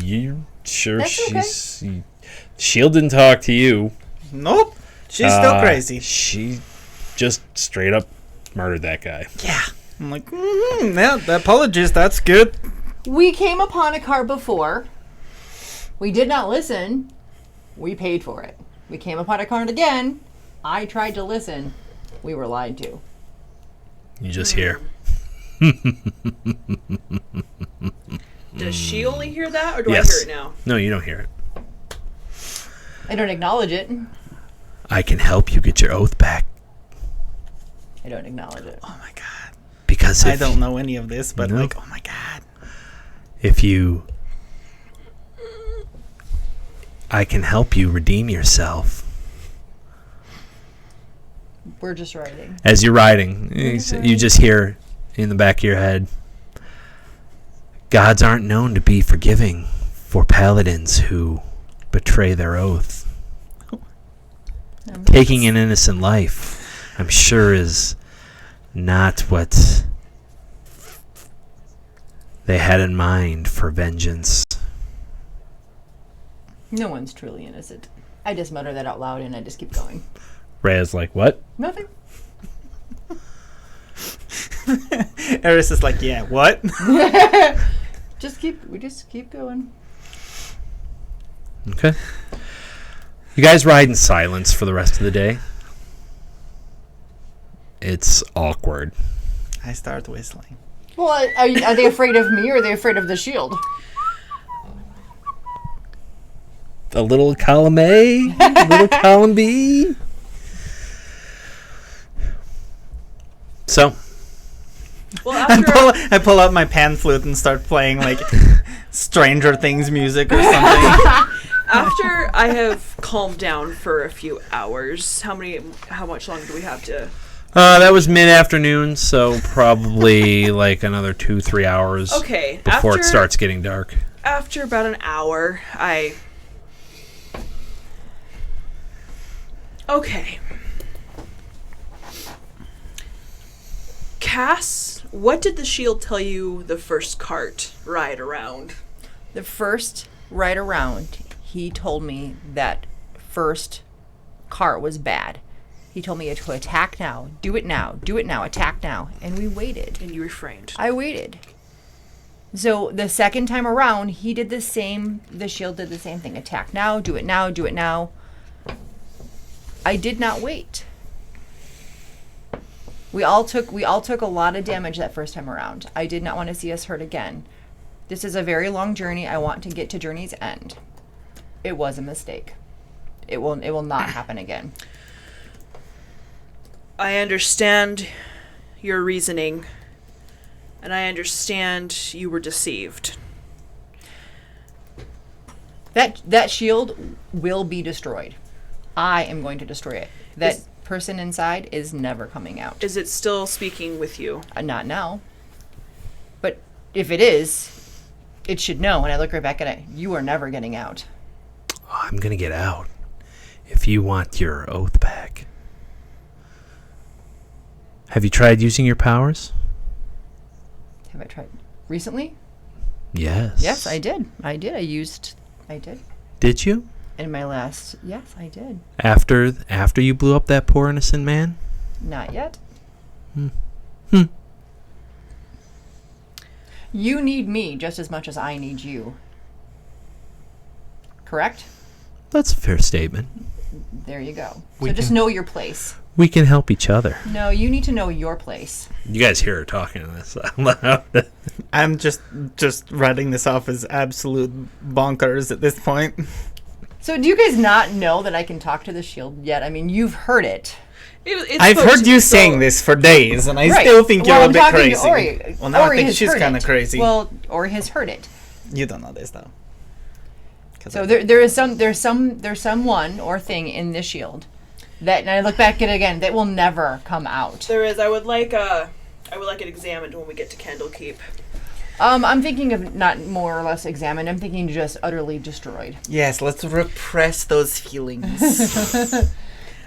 Speaker 2: You sure
Speaker 1: That's okay.
Speaker 2: Shield didn't talk to you.
Speaker 3: Nope. She's still crazy.
Speaker 2: She just straight up murdered that guy.
Speaker 3: Yeah. I'm like, yeah, apologies. That's good.
Speaker 1: We came upon a car before. We did not listen. We paid for it. We came upon a card again. I tried to listen. We were lied to.
Speaker 2: You just hear.
Speaker 4: Does she only hear that or do
Speaker 2: Yes.
Speaker 4: I hear it now?
Speaker 2: No, you don't hear it.
Speaker 1: I don't acknowledge it.
Speaker 2: I can help you get your oath back.
Speaker 1: I don't acknowledge it.
Speaker 3: Oh my god.
Speaker 2: Because
Speaker 3: I don't know any of this, but
Speaker 2: No.
Speaker 3: like, oh my god.
Speaker 2: if you... I can help you redeem yourself.
Speaker 1: We're just writing.
Speaker 2: As you're riding, you just hear in the back of your head, gods aren't known to be forgiving for paladins who betray their oath. Taking an innocent life, I'm sure, is not what they had in mind for vengeance.
Speaker 1: No one's truly innocent. I just mutter that out loud and I just keep going.
Speaker 2: Rhea's like, what?
Speaker 1: Nothing.
Speaker 3: Eris is like, yeah, what?
Speaker 1: We just keep going.
Speaker 2: Okay. You guys ride in silence for the rest of the day. It's awkward.
Speaker 3: I start whistling.
Speaker 1: Well, are they afraid of me or are they afraid of the shield?
Speaker 2: A little column A, a little column B. So,
Speaker 4: Well, after
Speaker 3: I pull out my pan flute and start playing like Stranger Things music or something.
Speaker 4: after I have calmed down for a few hours, how much longer do we have to?
Speaker 2: that was mid-afternoon, so probably like another 2-3 hours
Speaker 4: Okay,
Speaker 2: before it starts getting dark.
Speaker 4: After about an hour, Okay. Cass, what did the shield tell you the first cart ride around?
Speaker 1: The first ride around, he told me that first cart was bad. He told me to attack now. Do it now. Do it now. Attack now. And we waited.
Speaker 4: And you refrained.
Speaker 1: I waited. So the second time around, he did the same. The shield did the same thing. Attack now. Do it now. Do it now. I did not wait. We all took a lot of damage that first time around. I did not want to see us hurt again. This is a very long journey. I want to get to journey's end. It was a mistake. It will not happen again.
Speaker 4: I understand your reasoning, and I understand you were deceived.
Speaker 1: That shield will be destroyed. I am going to destroy it. That person inside is never coming out.
Speaker 4: Is it still speaking with you?
Speaker 1: Not now. But if it is, it should know. And I look right back at it. You are never getting out.
Speaker 2: Oh, I'm going to get out if you want your oath back. Have you tried using your powers?
Speaker 1: Have I tried? Recently?
Speaker 2: Yes.
Speaker 1: Yes, I did. I did. I did.
Speaker 2: Did you?
Speaker 1: In my last... Yes, I did.
Speaker 2: After you blew up that poor innocent man?
Speaker 1: Not yet.
Speaker 2: Hmm.
Speaker 1: You need me just as much as I need you. Correct?
Speaker 2: That's a fair statement.
Speaker 1: There you go. So just know your place.
Speaker 2: We can help each other.
Speaker 1: No, you need to know your place.
Speaker 2: You guys hear her talking this out loud.
Speaker 3: I'm just writing this off as absolute bonkers at this point.
Speaker 1: So do you guys not know that I can talk to the shield yet? I mean, you've heard it.
Speaker 3: I've heard you saying this for days, and I still think you're a bit crazy. Well, now I think she's kind of crazy.
Speaker 1: Well, Orri has heard it.
Speaker 3: You don't know this though.
Speaker 1: So there's someone or thing in this shield that, and I look back at it again, that will never come out.
Speaker 4: There is. I would like it examined when we get to Candlekeep.
Speaker 1: I'm thinking of not more or less examined. I'm thinking just utterly destroyed.
Speaker 3: Yes, let's repress those feelings.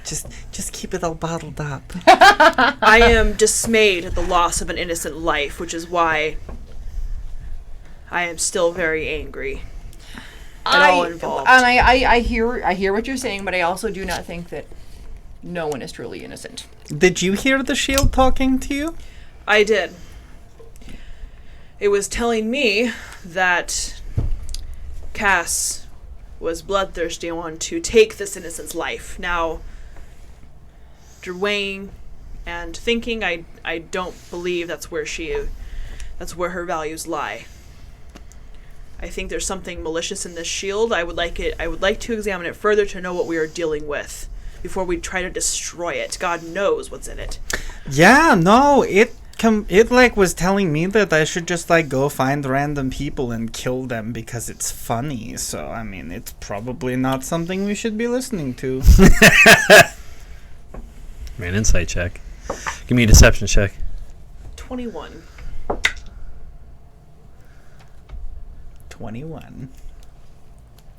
Speaker 3: Just keep it all bottled up.
Speaker 4: I am dismayed at the loss of an innocent life, which is why I am still very angry at all involved.
Speaker 1: And I hear what you're saying, but I also do not think that no one is truly innocent.
Speaker 3: Did you hear the shield talking to you?
Speaker 4: I did. It was telling me that Cass was bloodthirsty and wanted to take this innocent's life. Now, after weighing and thinking, I don't believe that's where her values lie. I think there's something malicious in this shield. I would like to examine it further to know what we are dealing with before we try to destroy it. God knows what's in it.
Speaker 3: Yeah, no, it was telling me that I should just go find random people and kill them because it's funny. So I mean, it's probably not something we should be listening to.
Speaker 2: Man, insight check. Give me a deception check.
Speaker 4: 21.
Speaker 3: 21.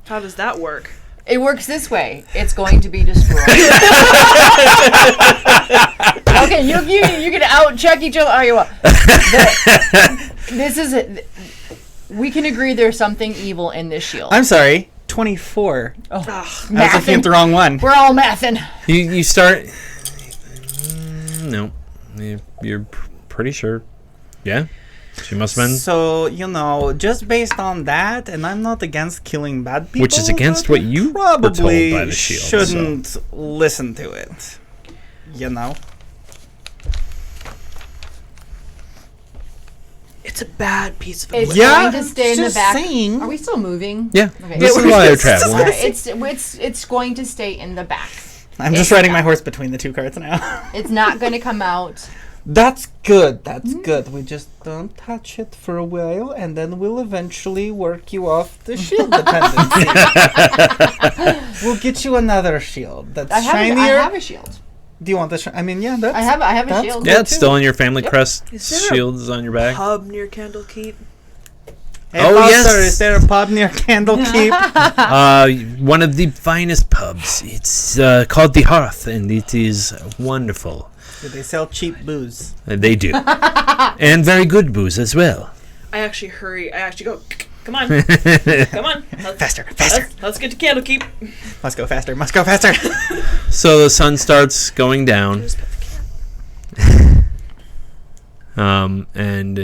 Speaker 4: How does that work?
Speaker 1: It works this way. It's going to be destroyed. Okay, you can out check each other. Oh, you want. This is it. We can agree there's something evil in this shield.
Speaker 3: I'm sorry. 24.
Speaker 1: Oh,
Speaker 3: I was looking at the wrong one.
Speaker 1: We're all mathing.
Speaker 2: You start. No, you're pretty sure. Yeah. She must have been.
Speaker 3: So, just based on that, and I'm not against killing bad people.
Speaker 2: Which is against what you
Speaker 3: probably
Speaker 2: were told by the shield.
Speaker 3: Shouldn't listen to it.
Speaker 4: It's a bad piece of
Speaker 1: It's
Speaker 4: equipment.
Speaker 1: going to stay in the
Speaker 3: just
Speaker 1: back.
Speaker 3: saying.
Speaker 1: Are we still moving?
Speaker 2: Yeah.
Speaker 1: Okay.
Speaker 2: This is why you're traveling.
Speaker 1: It's going to stay in the back.
Speaker 3: I'm just riding my horse between the two carts now.
Speaker 1: It's not going to come out.
Speaker 3: That's good. That's good. We just don't touch it for a while, and then we'll eventually work you off the shield dependency. We'll get you another shield that's shinier.
Speaker 1: I have a shield.
Speaker 3: Do you want the? I mean, yeah, that's.
Speaker 1: I have a shield.
Speaker 2: Yeah, it's still on your family crest.
Speaker 4: Is there a
Speaker 2: Shields on your back.
Speaker 4: Pub near Candlekeep?
Speaker 3: Hey, Foster, is there a pub near Candlekeep?
Speaker 2: One of the finest pubs. It's called the Hearth, and it is wonderful.
Speaker 3: Do they sell cheap booze?
Speaker 2: They do, and very good booze as well.
Speaker 4: I actually go Come on. Come on.
Speaker 3: Faster.
Speaker 4: Let's get to Candlekeep.
Speaker 3: Must go faster.
Speaker 2: So the sun starts going down. And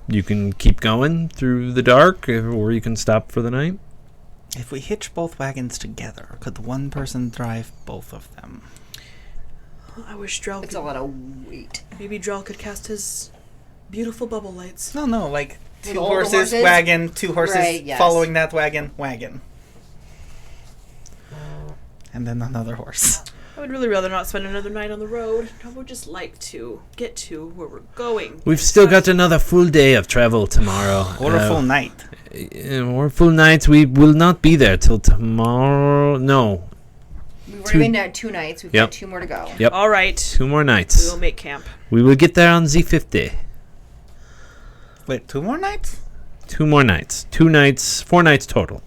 Speaker 2: you can keep going through the dark, or you can stop for the night.
Speaker 3: If we hitch both wagons together, could one person drive both of them?
Speaker 4: I wish Drell
Speaker 1: It's
Speaker 4: could.
Speaker 1: a lot of weight.
Speaker 4: Maybe Drell could cast his beautiful bubble lights.
Speaker 3: No, like
Speaker 1: With
Speaker 3: two
Speaker 1: all the
Speaker 3: horses,
Speaker 1: horses?
Speaker 3: wagon, two horses
Speaker 1: Right, yes.
Speaker 3: following that wagon. And then another horse.
Speaker 4: I would really rather not spend another night on the road. I would just like to get to where we're going.
Speaker 2: We've still got another full day of travel tomorrow.
Speaker 3: Or a full night.
Speaker 2: Or full night. We will not be there till tomorrow. No.
Speaker 1: We've already been there 2 nights. We've got 2 more to go.
Speaker 2: Yep.
Speaker 4: All right.
Speaker 2: 2 more
Speaker 4: We
Speaker 2: nights.
Speaker 4: will make camp.
Speaker 2: We will get there on Z50.
Speaker 3: Wait, 2 more nights?
Speaker 2: 2 more nights. 2 nights. 4 nights total.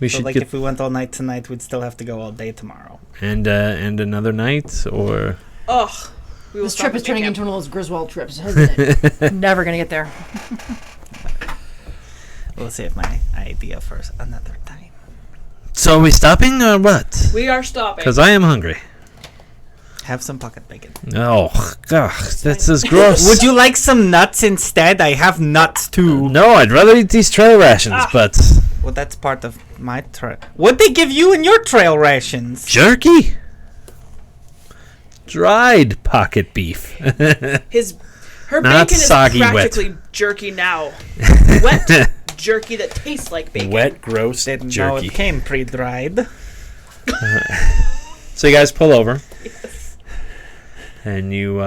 Speaker 2: We
Speaker 3: So
Speaker 2: should
Speaker 3: like
Speaker 2: get
Speaker 3: if we went all night tonight, we'd still have to go all day tomorrow.
Speaker 2: and another night, or
Speaker 4: Ugh. We will
Speaker 1: This
Speaker 4: stop
Speaker 1: trip
Speaker 4: and
Speaker 1: is
Speaker 4: make
Speaker 1: turning
Speaker 4: camp.
Speaker 1: into one of those Griswold trips, isn't it? Never gonna get there.
Speaker 3: We'll save my idea for another time.
Speaker 2: so are we stopping or what?
Speaker 4: We are stopping.
Speaker 2: Because I am hungry.
Speaker 3: Have some pocket bacon.
Speaker 2: Oh, gosh, that's just gross.
Speaker 3: Would you like some nuts instead? I have nuts too.
Speaker 2: No, I'd rather eat these trail rations, but
Speaker 3: Well, that's part of my trail. What'd they give you in your trail rations?
Speaker 2: jerky, dried pocket beef.
Speaker 4: Her
Speaker 2: Not
Speaker 4: bacon is
Speaker 2: soggy wet.
Speaker 4: practically jerky now. Wet jerky that tastes like bacon.
Speaker 2: Wet, gross
Speaker 3: Didn't know
Speaker 2: jerky.
Speaker 3: it came pre-dried.
Speaker 2: So you guys pull over,
Speaker 4: Yes.
Speaker 2: and you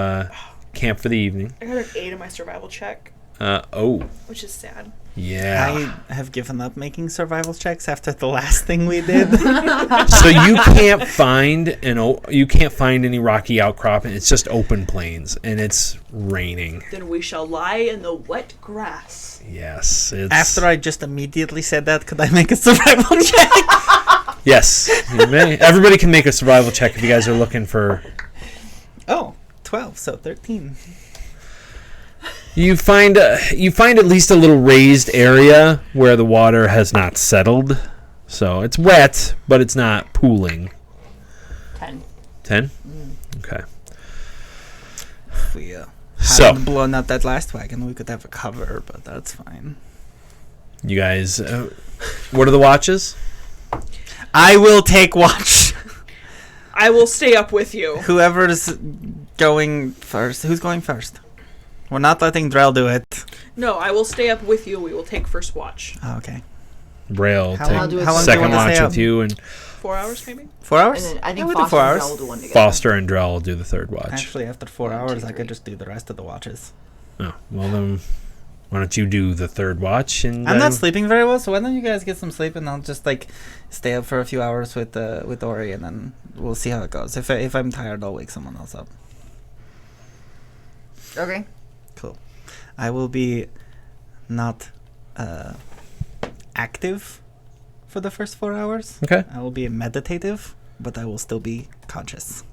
Speaker 2: camp for the evening.
Speaker 4: I got an 8 on my survival check,
Speaker 2: Oh,
Speaker 4: which is sad.
Speaker 2: yeah.
Speaker 3: I have given up making survival checks after the last thing we did.
Speaker 2: So you can't find any rocky outcropping. It's just open plains, and it's raining.
Speaker 4: Then we shall lie in the wet grass.
Speaker 2: Yes, it's
Speaker 3: After I just immediately said that, could I make a survival check?
Speaker 2: yes. You may. Everybody can make a survival check if you guys are looking for.
Speaker 3: Oh, 12, so 13.
Speaker 2: You find at least a little raised area where the water has not settled, so it's wet, but it's not pooling.
Speaker 1: 10.
Speaker 2: 10? Okay.
Speaker 3: If we
Speaker 2: So-
Speaker 3: hadn't blown up that last wagon, we could have a cover, but that's fine.
Speaker 2: You guys, what are the watches?
Speaker 3: I will take watch.
Speaker 4: I will stay up with you.
Speaker 3: Whoever's going first. Who's going first? We're not letting Drell do it.
Speaker 4: No, I will stay up with you. We will take first watch.
Speaker 3: Oh, okay.
Speaker 2: Braille
Speaker 3: How
Speaker 2: take
Speaker 3: long-
Speaker 1: how long do you
Speaker 2: second
Speaker 3: wanna
Speaker 2: watch
Speaker 3: stay
Speaker 2: with
Speaker 3: up?
Speaker 2: you, and
Speaker 4: 4 hours, maybe?
Speaker 3: 4 hours?
Speaker 1: And then I
Speaker 3: Yeah,
Speaker 1: think
Speaker 3: we'll do
Speaker 1: Foster
Speaker 3: 4
Speaker 1: and
Speaker 3: hours.
Speaker 1: Drell will do one together.
Speaker 2: Foster and Drell will do the third watch.
Speaker 3: Actually, after 4
Speaker 1: 1,
Speaker 3: hours,
Speaker 1: 2,
Speaker 3: I could
Speaker 1: 3.
Speaker 3: just do the rest of the watches.
Speaker 2: Oh, well then, why don't you do the third watch? And
Speaker 3: I'm not sleeping very well, so why don't you guys get some sleep and I'll just stay up for a few hours with Orri, and then we'll see how it goes. If I'm tired, I'll wake someone else up.
Speaker 1: Okay.
Speaker 3: Cool. I will be not active for the first 4 hours.
Speaker 2: Okay.
Speaker 3: I will be meditative, but I will still be conscious.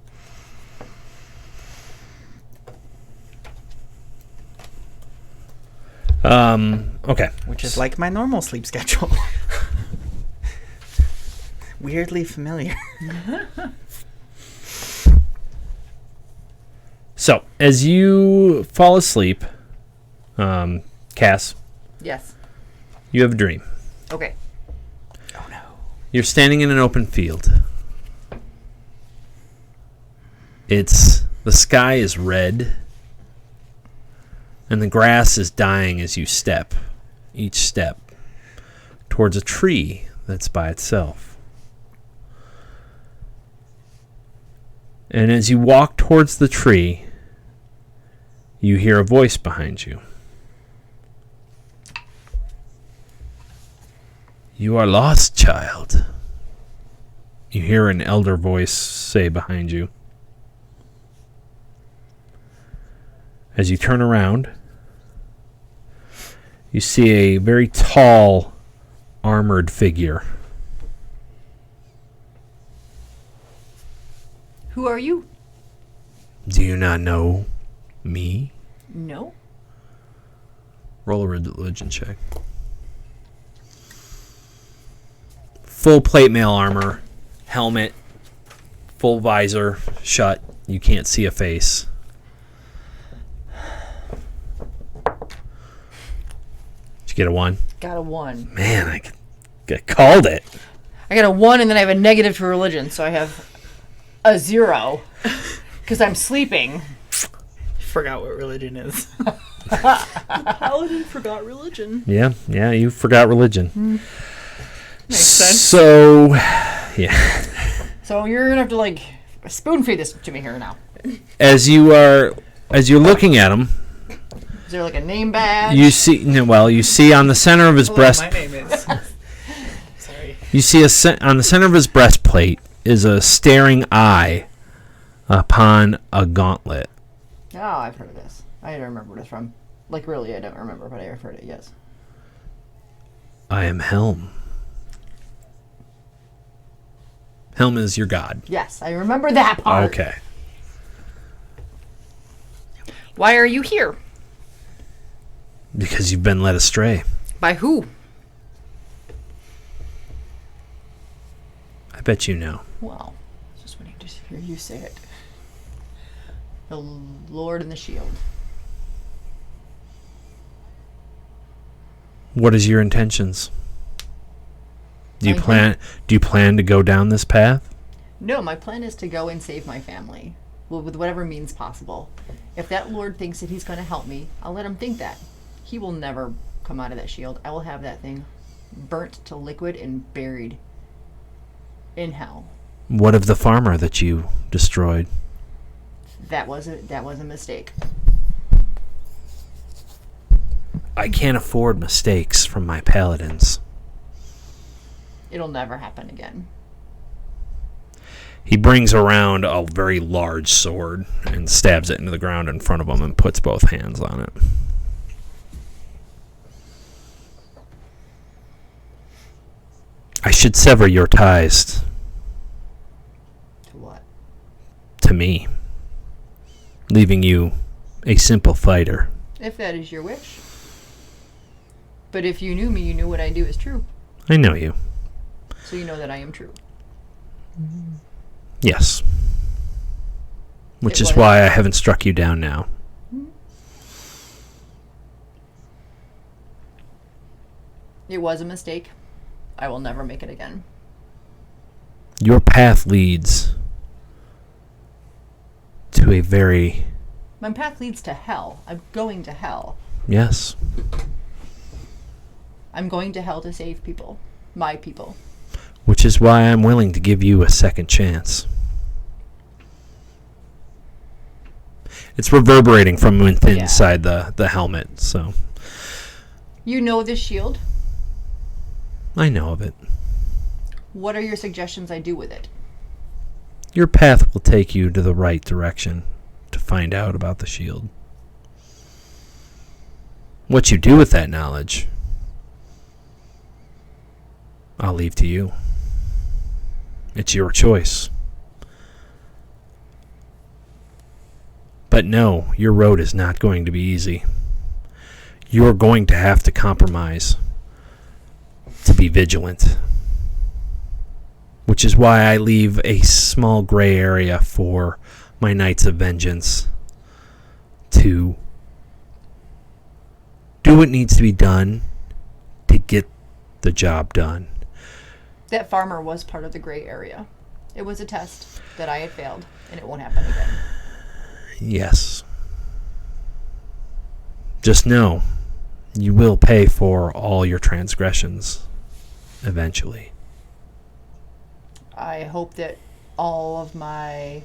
Speaker 2: Okay.
Speaker 3: Which is like my normal sleep schedule. Weirdly familiar.
Speaker 2: So, as you fall asleep, Cass,
Speaker 1: Yes.
Speaker 2: you have a dream.
Speaker 1: Okay.
Speaker 3: Oh no.
Speaker 2: You're standing in an open field. The sky is red, and the grass is dying as you step, each step, towards a tree that's by itself. And as you walk towards the tree, you hear a voice behind you. "You are lost, child," you hear an elder voice say behind you. As you turn around, you see a very tall, armored figure.
Speaker 1: Who are you?
Speaker 2: "Do you not know me?"
Speaker 1: No.
Speaker 2: Roll a religion check. Full plate mail armor, helmet, full visor, shut. You can't see a face. Did you get a 1?
Speaker 1: Got a 1.
Speaker 2: Man, I called it.
Speaker 1: I got a 1, and then I have a negative to religion, so I have a 0 because I'm sleeping.
Speaker 3: Forgot what religion is.
Speaker 4: Paladin forgot religion.
Speaker 2: Yeah, you forgot religion.
Speaker 3: Makes sense.
Speaker 2: So, yeah.
Speaker 1: So you're gonna have to like spoon feed this to me here now.
Speaker 2: As you're looking at him,
Speaker 1: Is there like a name badge?
Speaker 2: you see on the center of his
Speaker 3: Hello,
Speaker 2: breast.
Speaker 3: my name is. Sorry.
Speaker 2: You see on the center of his breastplate is a staring eye upon a gauntlet.
Speaker 1: Oh, I've heard of this. I don't remember where it's from. Like really, I don't remember, but I've heard it. Yes.
Speaker 2: I am Helm. Helm is your god.
Speaker 1: Yes, I remember that part.
Speaker 2: Okay.
Speaker 1: Why are you here?
Speaker 2: Because you've been led astray.
Speaker 1: By who?
Speaker 2: I bet you know.
Speaker 1: Well, just when you just hear you say it. The Lord and the Shield.
Speaker 2: What is your intentions? Do you
Speaker 1: My
Speaker 2: plan to go down this path?
Speaker 1: No, my plan is to go and save my family. Well, with whatever means possible. If that Lord thinks that he's going to help me, I'll let him think that. He will never come out of that shield. I will have that thing burnt to liquid and buried in hell.
Speaker 2: What of the farmer that you destroyed?
Speaker 1: That was a mistake.
Speaker 2: I can't afford mistakes from my paladins.
Speaker 1: It'll never happen again.
Speaker 2: He brings around a very large sword and stabs it into the ground in front of him and puts both hands on it. I should sever your ties
Speaker 1: To what?
Speaker 2: to me, leaving you a simple fighter.
Speaker 1: If that is your wish. But if you knew me, you knew what I do is true.
Speaker 2: I know you.
Speaker 1: So you know that I am true.
Speaker 2: Yes. Which
Speaker 1: It
Speaker 2: is
Speaker 1: was-
Speaker 2: why I haven't struck you down now.
Speaker 1: It was a mistake. I will never make it again.
Speaker 2: Your path leads to a very...
Speaker 1: My path leads to hell. I'm going to hell.
Speaker 2: Yes.
Speaker 1: I'm going to hell to save people. My people.
Speaker 2: Which is why I'm willing to give you a second chance. It's reverberating from within inside the helmet, so...
Speaker 1: You know this shield.
Speaker 2: I know of it.
Speaker 1: What are your suggestions I do with it?
Speaker 2: Your path will take you to the right direction to find out about the shield. What you do with that knowledge, I'll leave to you. It's your choice. But no, your road is not going to be easy. You're going to have to compromise to be vigilant. Which is why I leave a small gray area for my Knights of Vengeance to do what needs to be done to get the job done.
Speaker 1: That farmer was part of the gray area. It was a test that I had failed, and it won't happen again.
Speaker 2: Yes. Just know, you will pay for all your transgressions eventually.
Speaker 1: I hope that all of my...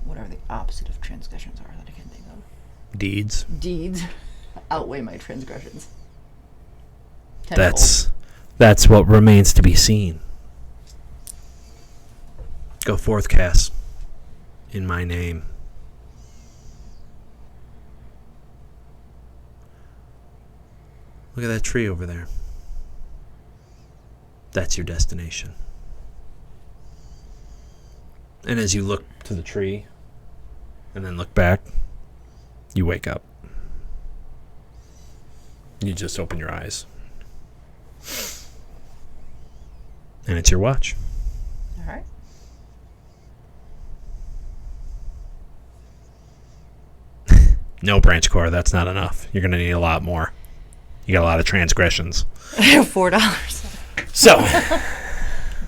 Speaker 1: whatever the opposite of transgressions are that I can think of.
Speaker 2: Deeds.
Speaker 1: Deeds outweigh my transgressions. Tenfold.
Speaker 2: That's what remains to be seen. Go forth, Cass. In my name. Look at that tree over there. That's your destination. And as you look to the tree and then look back, you wake up. You just open your eyes. And it's your watch.
Speaker 1: All right.
Speaker 2: No, Branch Core, that's not enough. You're going to need a lot more. You got a lot of transgressions.
Speaker 1: $4.
Speaker 2: So,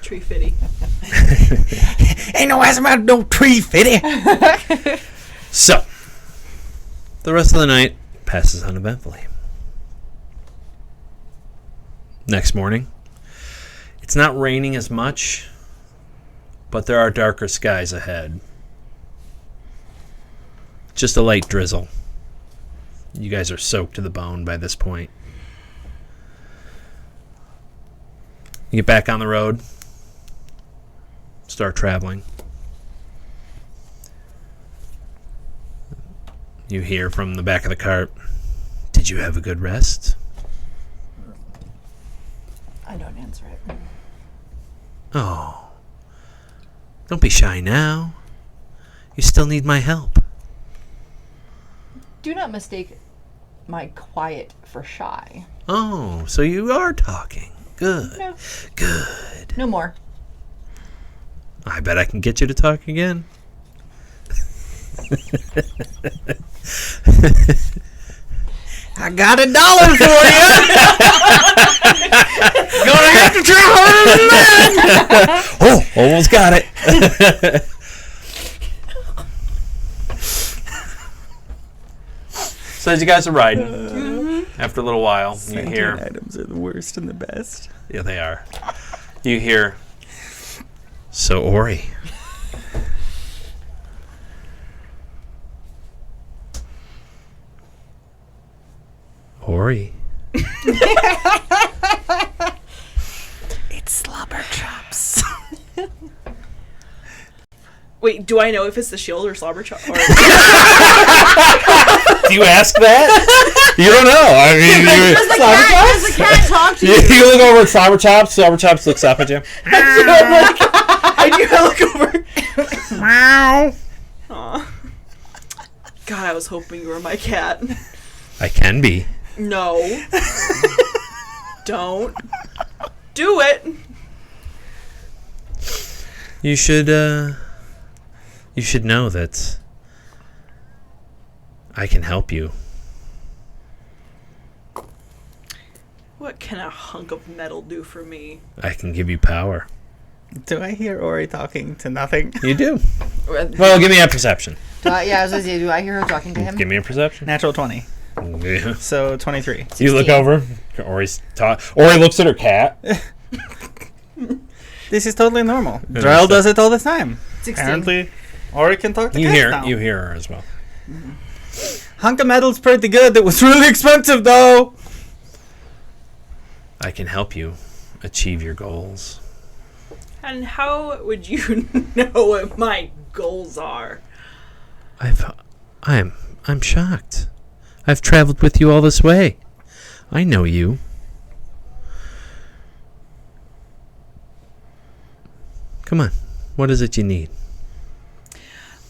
Speaker 4: Tree fitty.
Speaker 3: Ain't no ass about no tree fitty.
Speaker 2: so the rest of the night passes uneventfully. Next morning, it's not raining as much, but there are darker skies ahead. Just a light drizzle. You guys are soaked to the bone by this point. You get back on the road, start traveling. You hear from the back of the cart, "Did you have a good rest?"
Speaker 1: I don't answer it.
Speaker 2: "Oh, don't be shy now. You still need my help."
Speaker 1: Do not mistake my quiet for shy.
Speaker 2: "Oh, so you are talking. Good.
Speaker 1: No.
Speaker 2: Good.
Speaker 1: No more.
Speaker 2: I bet I can get you to talk again."
Speaker 3: I got $1 for you. Gonna have to try harder than that.
Speaker 2: Oh, almost got it. So as you guys are riding, after a little while, you hear...
Speaker 3: items are the worst and the best.
Speaker 2: Yeah, they are. You hear... "So, Orri... Orri...
Speaker 3: It's slobber chops.
Speaker 4: Wait, do I know if it's the shield or slobber chop? Or...
Speaker 2: Do you ask that? You don't know. I mean,
Speaker 1: Does the cat talk to you?
Speaker 2: you look over at Slobber Chops. Slobber Chops looks up at you.
Speaker 4: I do look over.
Speaker 3: Meow.
Speaker 4: Aw. God, I was hoping you were my cat.
Speaker 2: I can be.
Speaker 4: No. Don't. Do it.
Speaker 2: You should know that I can help you.
Speaker 4: What can a hunk of metal do for me?
Speaker 2: I can give you power.
Speaker 3: Do I hear Orri talking to nothing?
Speaker 2: You do. Well, give me a perception.
Speaker 1: Yeah, I was going to say, do I hear her talking to him?
Speaker 2: Give me a perception.
Speaker 3: Natural 20.
Speaker 2: Yeah.
Speaker 3: So 23.
Speaker 2: You look over. Ori's Orri looks at her cat.
Speaker 3: This is totally normal.
Speaker 2: Yeah,
Speaker 3: Drell does it all the time.
Speaker 1: 16.
Speaker 3: Apparently, Orri can talk to
Speaker 2: You
Speaker 3: cats
Speaker 2: hear
Speaker 3: now.
Speaker 2: you hear her as well.
Speaker 3: Hunk of metal's pretty good. It was really expensive, though.
Speaker 2: I can help you achieve your goals.
Speaker 4: And how would you know what my goals are?
Speaker 2: I'm shocked. I've traveled with you all this way. I know you. Come on. What is it you need?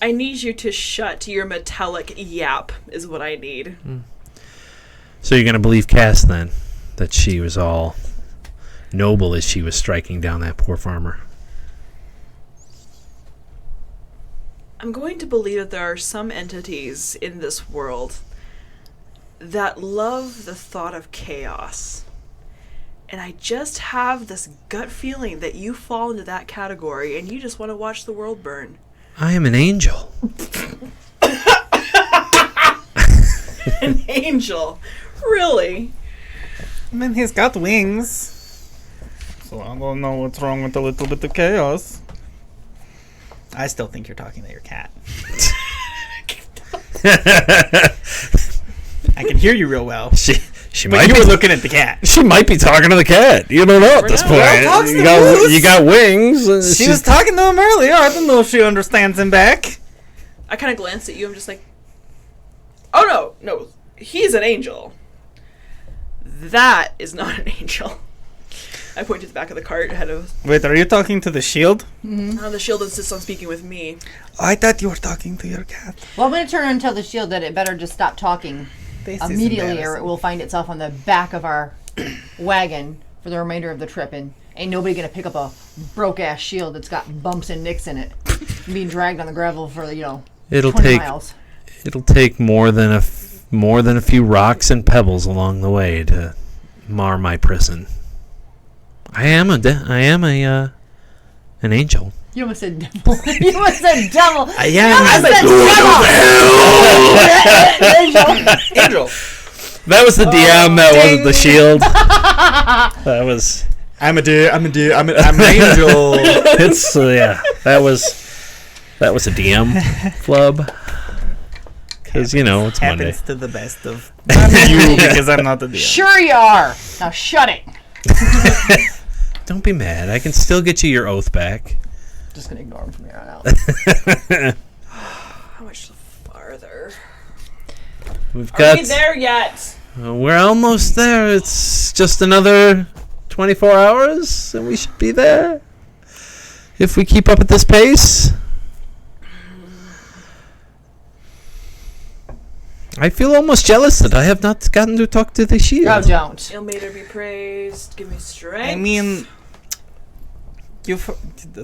Speaker 4: I need you to shut your metallic yap, is what I need.
Speaker 2: So you're going to believe Cass then? That she was all noble as she was striking down that poor farmer?
Speaker 4: I'm going to believe that there are some entities in this world that love the thought of chaos. And I just have this gut feeling that you fall into that category and you just want to watch the world burn.
Speaker 2: I am an angel.
Speaker 4: An angel? Really?
Speaker 3: I mean, he's got wings. So I don't know what's wrong with a little bit of chaos. I still think you're talking to your cat. I can hear you real well.
Speaker 2: She
Speaker 3: But
Speaker 2: might
Speaker 3: you
Speaker 2: be
Speaker 3: were looking at the cat.
Speaker 2: She might be talking to the cat. You don't know at this
Speaker 4: know.
Speaker 2: point.
Speaker 3: Girl talks to
Speaker 2: You got,
Speaker 3: moose.
Speaker 2: you got wings. and
Speaker 3: She
Speaker 2: she's-
Speaker 3: was talking to him earlier. I don't know if she understands him back.
Speaker 4: I kind of glance at you. I'm just like, oh no, he's an angel. That is not an angel. I point to the back of the cart ahead of
Speaker 3: Wait, are you talking to the shield?
Speaker 4: the shield insists on speaking with me.
Speaker 3: I thought you were talking to your cat.
Speaker 1: Well, I'm going to turn and tell the shield that it better just stop talking.
Speaker 3: This is
Speaker 1: immediately it
Speaker 3: embarrassing.
Speaker 1: will find itself on the back of our wagon for the remainder of the trip, and ain't nobody gonna pick up a broke ass shield that's got bumps and nicks in it, being dragged on the gravel for
Speaker 2: It'll
Speaker 1: 20
Speaker 2: take
Speaker 1: miles.
Speaker 2: it'll take more than a few rocks and pebbles along the way to mar my prison. I am an angel.
Speaker 1: You almost said devil. You almost said devil.
Speaker 3: I'm
Speaker 1: Angel.
Speaker 2: That was the DM. That wasn't the shield. That was.
Speaker 3: I'm an angel.
Speaker 2: It's That was a DM flub. Because it's Monday.
Speaker 3: Happens to the best of you because I'm not the DM.
Speaker 1: Sure you are. Now shut it.
Speaker 2: Don't be mad. I can still get you your oath back.
Speaker 1: Just gonna ignore him from here on out.
Speaker 4: How much farther?
Speaker 2: We've
Speaker 4: Are
Speaker 2: got.
Speaker 4: we there yet?
Speaker 2: We're almost there. It's just another 24 hours, and we should be there. If we keep up at this pace. I feel almost jealous that I have not gotten to talk to the shield.
Speaker 1: Oh, don't.
Speaker 4: Ilmater be praised. Give me strength.
Speaker 3: I mean,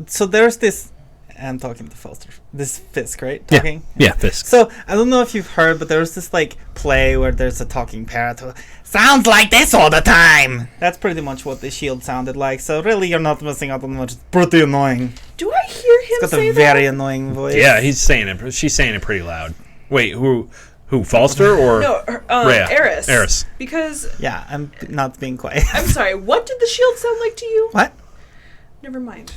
Speaker 3: so there's this. I'm talking to Foster. This Fisk, right? Talking.
Speaker 2: Yeah, Fisk.
Speaker 3: So I don't know if you've heard, but there's this play where there's a talking parrot who sounds like this all the time. That's pretty much what the shield sounded like. So really, you're not missing out on much. It's pretty annoying.
Speaker 4: Do I hear him
Speaker 3: It's got
Speaker 4: say
Speaker 3: a very annoying voice.
Speaker 2: Yeah, he's saying it. She's saying it pretty loud. Wait, who? Falster or
Speaker 4: that? No,
Speaker 2: Rhea?
Speaker 4: Eris.
Speaker 2: Eris.
Speaker 4: Because,
Speaker 3: Yeah, I'm not being quiet.
Speaker 4: I'm sorry, what did the shield sound like to you?
Speaker 3: What?
Speaker 4: Never mind.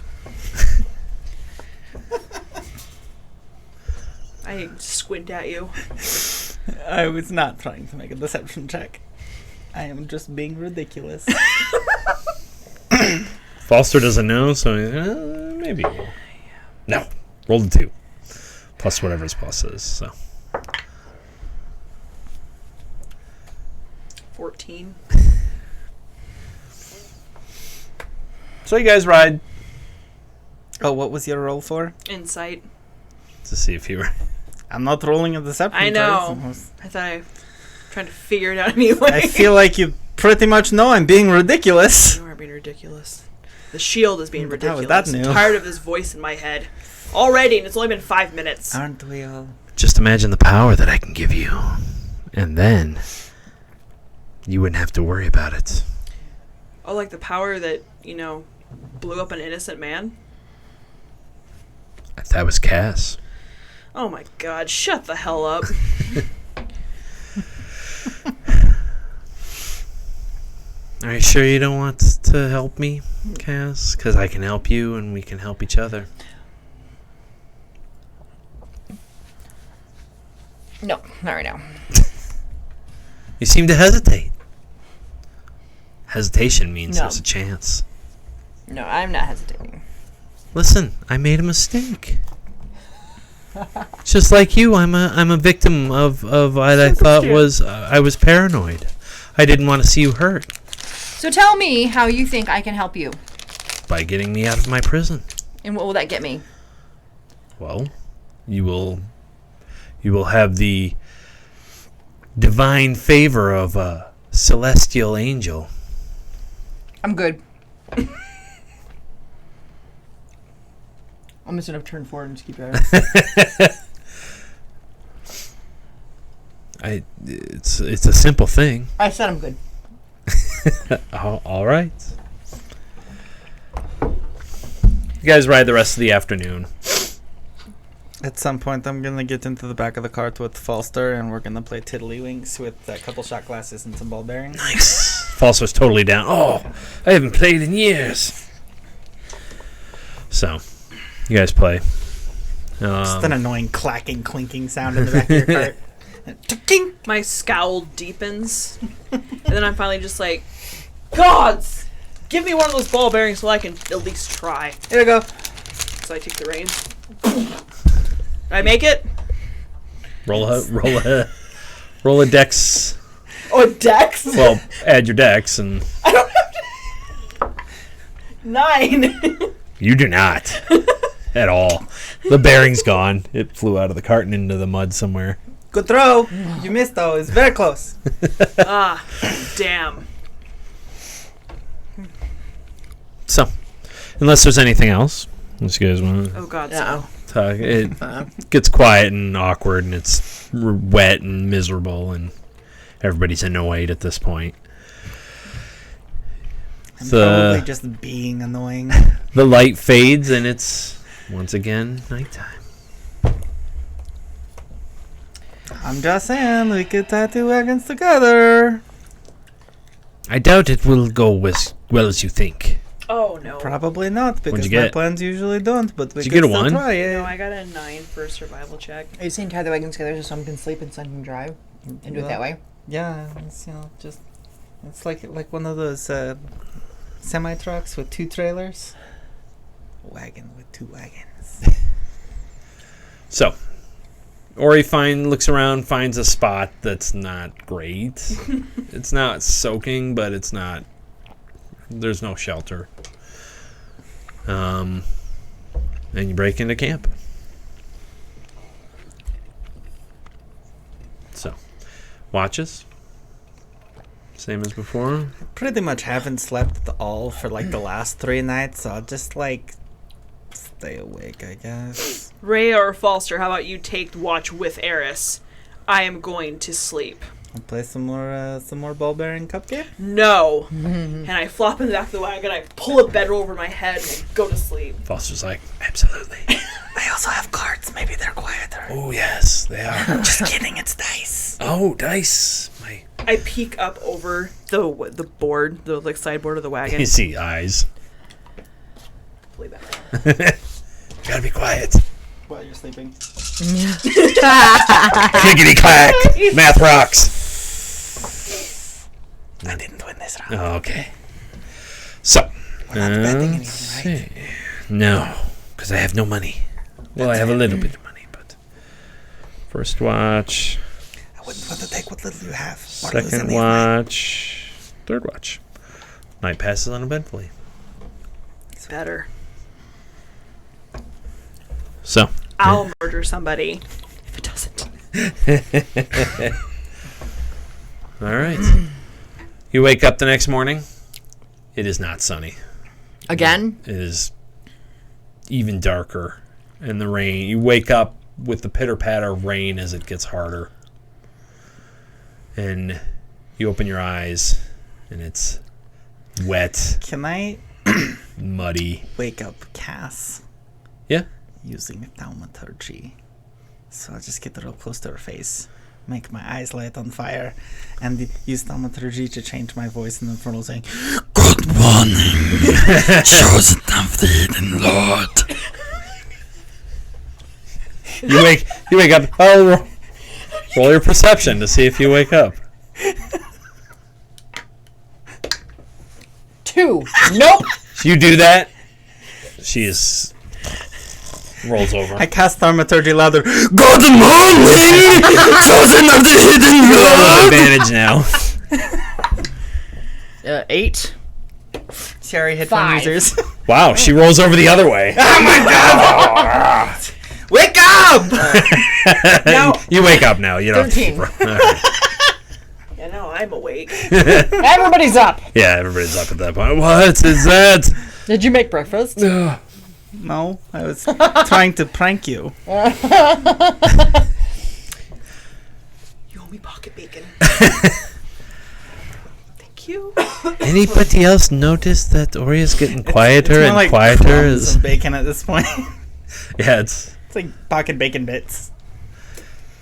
Speaker 4: I squint at you.
Speaker 3: I was not trying to make a deception check. I am just being ridiculous.
Speaker 2: Falster doesn't know, so maybe. No, roll the 2 plus whatever his plus is. So
Speaker 4: 14.
Speaker 2: So you guys ride
Speaker 3: Oh, what was your roll for?
Speaker 4: Insight.
Speaker 2: to see if you were.
Speaker 3: I'm not rolling a deception.
Speaker 4: I know.
Speaker 3: dice.
Speaker 4: I thought I trying to figure it out anyway.
Speaker 3: I feel like you pretty much know I'm being ridiculous.
Speaker 4: You are being ridiculous. The shield is being
Speaker 3: How
Speaker 4: ridiculous.
Speaker 3: is that new?
Speaker 4: I'm tired of this voice in my head. Already, and it's only been 5 minutes.
Speaker 3: Aren't we all?
Speaker 2: Just imagine the power that I can give you, and then you wouldn't have to worry about it.
Speaker 4: Oh, like the power that, blew up an innocent man?
Speaker 2: That was Cass.
Speaker 4: Oh my god, shut the hell up.
Speaker 2: Are you sure you don't want to help me, Cass? Because I can help you, and we can help each other.
Speaker 1: No, not right now.
Speaker 2: You seem to hesitate. Hesitation means
Speaker 1: No.
Speaker 2: there's a chance.
Speaker 1: No, I'm not hesitating.
Speaker 2: Listen, I made a mistake. Just like you, I'm a victim of what I thought was I was paranoid. I didn't want to see you hurt
Speaker 1: So tell me how you think I can help you.
Speaker 2: by getting me out of my prison.
Speaker 1: And what will that get me?
Speaker 2: Well, you will have the divine favor of a celestial angel.
Speaker 1: I'm good. I'm just gonna turn forward and just keep driving.
Speaker 2: It's a simple thing.
Speaker 1: I said I'm good.
Speaker 2: All right. You guys ride the rest of the afternoon.
Speaker 3: At some point, I'm gonna get into the back of the cart with Falster, and we're gonna play Tiddlywinks with a couple shot glasses and some ball bearings.
Speaker 2: Nice. Falso's totally down. Oh, I haven't played in years. So, you guys play.
Speaker 3: Just an annoying clacking, clinking sound in the back of your cart. Ticking.
Speaker 4: My scowl deepens. And then I'm finally just like, Gods! Give me one of those ball bearings so I can at least try.
Speaker 3: Here we go.
Speaker 4: So I take the reins. Did I make it?
Speaker 2: roll a dex.
Speaker 4: Oh, a dex?
Speaker 2: Well, add your dex, and
Speaker 4: I don't have to. 9.
Speaker 2: you do not at all. The bearing's gone. It flew out of the cart and into the mud somewhere.
Speaker 3: Good throw. You missed though. It's very close.
Speaker 4: Ah, damn.
Speaker 2: So, unless there's anything else, unless you guys want to
Speaker 4: Oh God.
Speaker 1: Yeah.
Speaker 2: talk, it gets quiet and awkward, and it's wet and miserable, and everybody's annoyed at this point.
Speaker 3: I'm probably just being annoying.
Speaker 2: The light fades, and it's once again nighttime.
Speaker 3: I'm just saying, we could tie 2 wagons together.
Speaker 2: I doubt it will go as well as you think.
Speaker 4: Oh no.
Speaker 3: Probably not, because
Speaker 2: you
Speaker 3: my
Speaker 2: get?
Speaker 3: plans usually don't, but we
Speaker 2: Did you
Speaker 3: can
Speaker 2: get a
Speaker 3: still
Speaker 2: 1?
Speaker 3: try it.
Speaker 4: No, I got a 9 for a survival check.
Speaker 1: Are you saying tie the wagons together so some can sleep and some can drive? And do it that way?
Speaker 3: Yeah, it's, just... It's like one of those semi-trucks with 2 trailers. Wagon with 2 wagons.
Speaker 2: So, Orri looks around, finds a spot that's not great. It's not soaking, but it's not... There's no shelter. And you break into camp. So, watches. Same as before.
Speaker 3: Pretty much haven't slept at all for like the last 3 nights, so I'll just like stay awake, I guess.
Speaker 4: Ray or Falster, how about you take watch with Eris? I am going to sleep.
Speaker 3: I'll play some more ball bearing cupcake.
Speaker 4: No. And I flop in the back of the wagon, I pull a bedroll over my head and I go to sleep.
Speaker 2: Foster's like, absolutely.
Speaker 3: I also have cards. Maybe they're quieter.
Speaker 2: Oh, yes, they are.
Speaker 3: Just kidding. It's dice.
Speaker 2: Oh, dice.
Speaker 4: I peek up over the board, the like sideboard of the wagon.
Speaker 2: You see eyes.
Speaker 4: Play that.
Speaker 2: Gotta be quiet.
Speaker 3: While you're sleeping.
Speaker 2: Clickety clack. Math rocks.
Speaker 3: I didn't win this round.
Speaker 2: Oh, okay. So,
Speaker 3: We're not betting
Speaker 2: let's
Speaker 3: anything, right?
Speaker 2: see. No, because I have no money. Well, I have a little bit of money, but first watch,
Speaker 3: I wouldn't want to take what little you have.
Speaker 2: second watch, third watch. Night passes uneventfully.
Speaker 4: It's better.
Speaker 2: So,
Speaker 4: I'll murder somebody if it doesn't.
Speaker 2: all right. You wake up the next morning. It is not sunny.
Speaker 1: Again?
Speaker 2: It is even darker. And the rain. You wake up with the pitter-patter rain as it gets harder. And you open your eyes, and it's wet,
Speaker 3: Can I
Speaker 2: muddy.
Speaker 3: wake up Cass?
Speaker 2: Yeah.
Speaker 3: Using thaumaturgy. So I'll just get real close to her face, make my eyes light on fire, and use thaumaturgy to change my voice in the infernal, saying, "Good morning, chosen of the hidden Lord."
Speaker 2: You wake up. Oh, roll your perception to see if you wake up.
Speaker 1: 2. Nope.
Speaker 2: You do that. She is rolls over.
Speaker 3: I cast thaumaturgy louder. Good morning, chosen of the hidden Lord.
Speaker 2: Advantage now.
Speaker 1: 8.
Speaker 3: Sorry, headphone
Speaker 1: 5.
Speaker 3: users.
Speaker 2: Wow, she rolls over the other way.
Speaker 3: Oh my god! Wake up!
Speaker 4: Now,
Speaker 2: You wake up now. You don't.
Speaker 1: 13.
Speaker 2: All right.
Speaker 4: yeah, now I'm awake.
Speaker 1: Everybody's up.
Speaker 2: Yeah, everybody's up at that point. What is that?
Speaker 1: Did you make breakfast?
Speaker 3: No, I was trying to prank you.
Speaker 4: You owe me pocket bacon. Thank you.
Speaker 2: Anybody else notice that Orri is getting quieter
Speaker 3: It's more
Speaker 2: and
Speaker 3: like
Speaker 2: quieter?
Speaker 3: crumbs of bacon at this point.
Speaker 2: Yeah, it's
Speaker 3: like pocket bacon bits.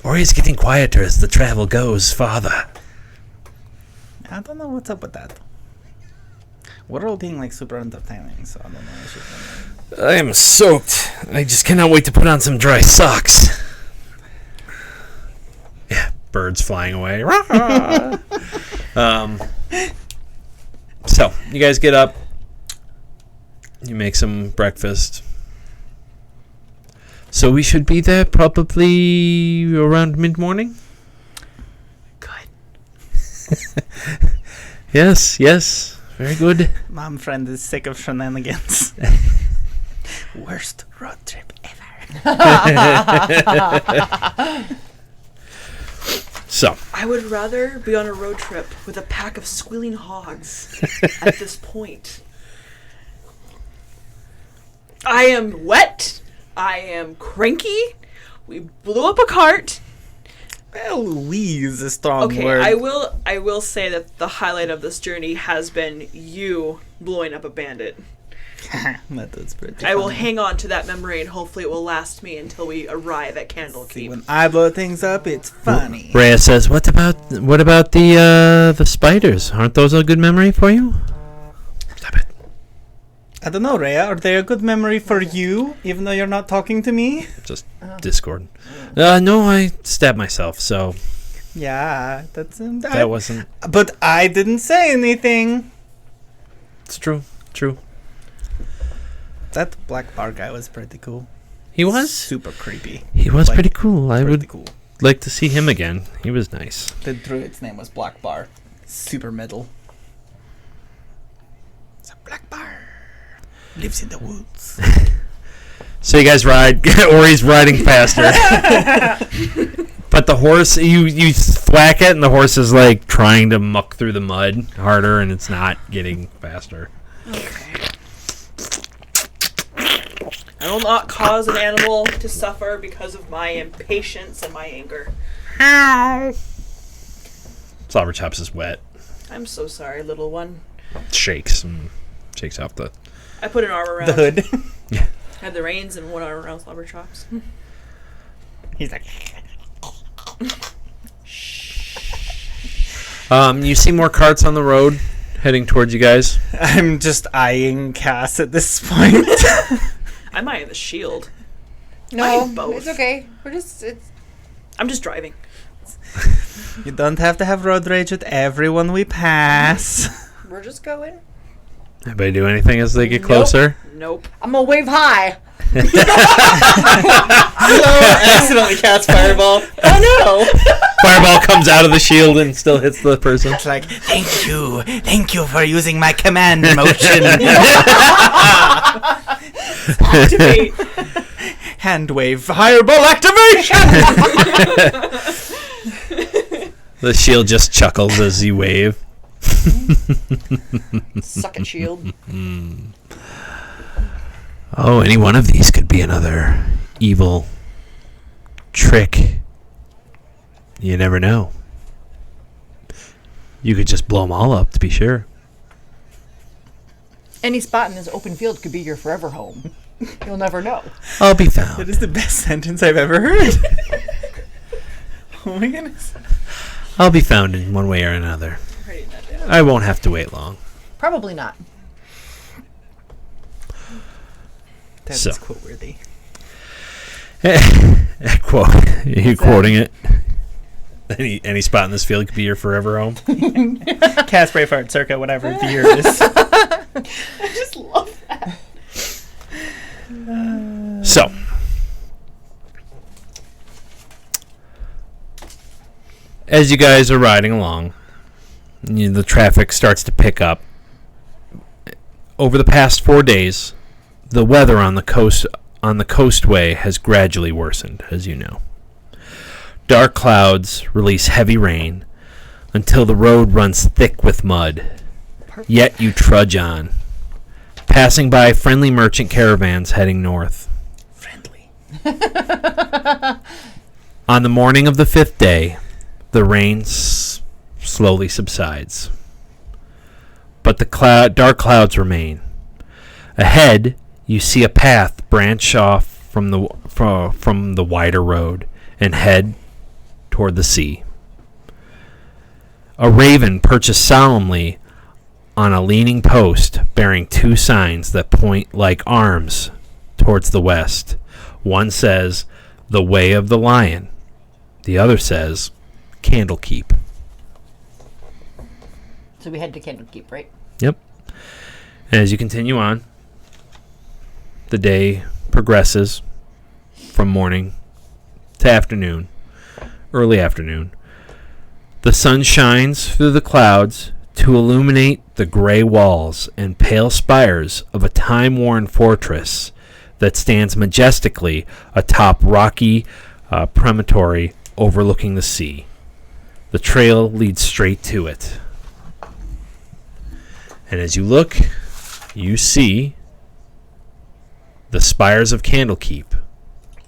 Speaker 2: Orri is getting quieter as the travel goes farther.
Speaker 3: I don't know what's up with that. We're all being like super entertaining, so I don't know. I should
Speaker 2: I am soaked. I just cannot wait to put on some dry socks. Yeah, birds flying away. So, you guys get up. You make some breakfast. So we should be there probably around mid-morning?
Speaker 4: Good.
Speaker 2: Yes. Very good.
Speaker 3: Mom friend is sick of shenanigans. Worst road trip ever.
Speaker 2: So,
Speaker 4: I would rather be on a road trip with a pack of squealing hogs at this point. I am wet. I am cranky. We blew up a cart.
Speaker 3: Well, Louise, a strong
Speaker 4: Okay,
Speaker 3: word.
Speaker 4: I will say that the highlight of this journey has been you blowing up a bandit.
Speaker 3: That was pretty
Speaker 4: I will
Speaker 3: funny.
Speaker 4: hang on to that memory, and hopefully it will last me until we arrive at
Speaker 3: See,
Speaker 4: Candlekeep.
Speaker 3: when I blow things up, it's funny.
Speaker 2: Rhea says, what about the spiders? Aren't those a good memory for you? Stop it.
Speaker 3: I don't know, Rhea. Are they a good memory for you, even though you're not talking to me?
Speaker 2: Just Discord. No, I stabbed myself, so
Speaker 3: Yeah, that's...
Speaker 2: that wasn't...
Speaker 3: But I didn't say anything.
Speaker 2: It's true. True.
Speaker 3: That black bar guy was pretty cool.
Speaker 2: He was?
Speaker 3: Super creepy.
Speaker 2: He was
Speaker 3: Like,
Speaker 2: pretty cool. I
Speaker 3: Pretty
Speaker 2: would
Speaker 3: cool.
Speaker 2: like to see him again. He was nice.
Speaker 3: The druid's name was Black Bar. Super metal. It's a black bar. Lives in the woods.
Speaker 2: So you guys ride. Ori's riding faster. But the horse, you thwack it, and the horse is like trying to muck through the mud harder, and it's not getting faster.
Speaker 4: Okay. I will not cause an animal to suffer because of my impatience and my anger.
Speaker 2: Slobberchops is wet.
Speaker 4: I'm so sorry, little one.
Speaker 2: Shakes off the...
Speaker 4: I put an arm around.
Speaker 3: The hood.
Speaker 2: Yeah.
Speaker 4: I had the reins and one arm around Slobberchops.
Speaker 3: He's like...
Speaker 2: You see more carts on the road heading towards you guys.
Speaker 3: I'm just eyeing Cass at this point.
Speaker 4: I'm eyeing the shield.
Speaker 1: No,
Speaker 4: both.
Speaker 1: it's okay.
Speaker 4: I'm just driving.
Speaker 3: You don't have to have road rage with everyone we pass.
Speaker 1: We're just going.
Speaker 2: Anybody do anything as they get
Speaker 1: Nope.
Speaker 2: closer?
Speaker 4: Nope.
Speaker 1: I'm gonna wave high.
Speaker 3: Accidentally cast fireball. Oh no!
Speaker 2: Fireball comes out of the shield and still hits the person.
Speaker 3: It's like, thank you for using my command motion.
Speaker 4: Activate.
Speaker 3: Hand wave fireball activation.
Speaker 2: The shield just chuckles as you wave.
Speaker 1: Suck it, shield.
Speaker 2: Oh, any one of these could be another evil trick. You never know. You could just blow them all up, to be sure.
Speaker 1: Any spot in this open field could be your forever home. You'll never know.
Speaker 2: I'll be
Speaker 3: That
Speaker 2: found.
Speaker 3: is the best sentence I've ever heard. Oh my goodness.
Speaker 2: I'll be found in one way or another.
Speaker 4: Writing that down.
Speaker 2: I won't have to wait long.
Speaker 1: Probably not.
Speaker 3: That
Speaker 2: So.
Speaker 3: is quote worthy.
Speaker 2: Quote. Are you quoting it? Any spot in this field could be your forever home.
Speaker 3: Cast Braveheart circa whatever the year is.
Speaker 1: I just love that.
Speaker 2: So, as you guys are riding along, the traffic starts to pick up. Over the past 4 days, the weather on the coastway has gradually worsened, as you know. Dark clouds release heavy rain until the road runs thick with mud. Yet you trudge on, passing by friendly merchant caravans heading north.
Speaker 3: Friendly.
Speaker 2: On the morning of the 5th day, the rain slowly subsides. But the dark clouds remain. Ahead, you see a path branch off from the wider road and head toward the sea. A raven perches solemnly on a leaning post bearing 2 signs that point like arms towards the west. One says, "The Way of the Lion." The other says, "Candlekeep."
Speaker 1: So we head to Candlekeep, right?
Speaker 2: Yep. And as you continue on, the day progresses from morning to afternoon, early afternoon. The sun shines through the clouds to illuminate the gray walls and pale spires of a time-worn fortress that stands majestically atop rocky promontory overlooking the sea. The trail leads straight to it. And as you look, you see the spires of Candlekeep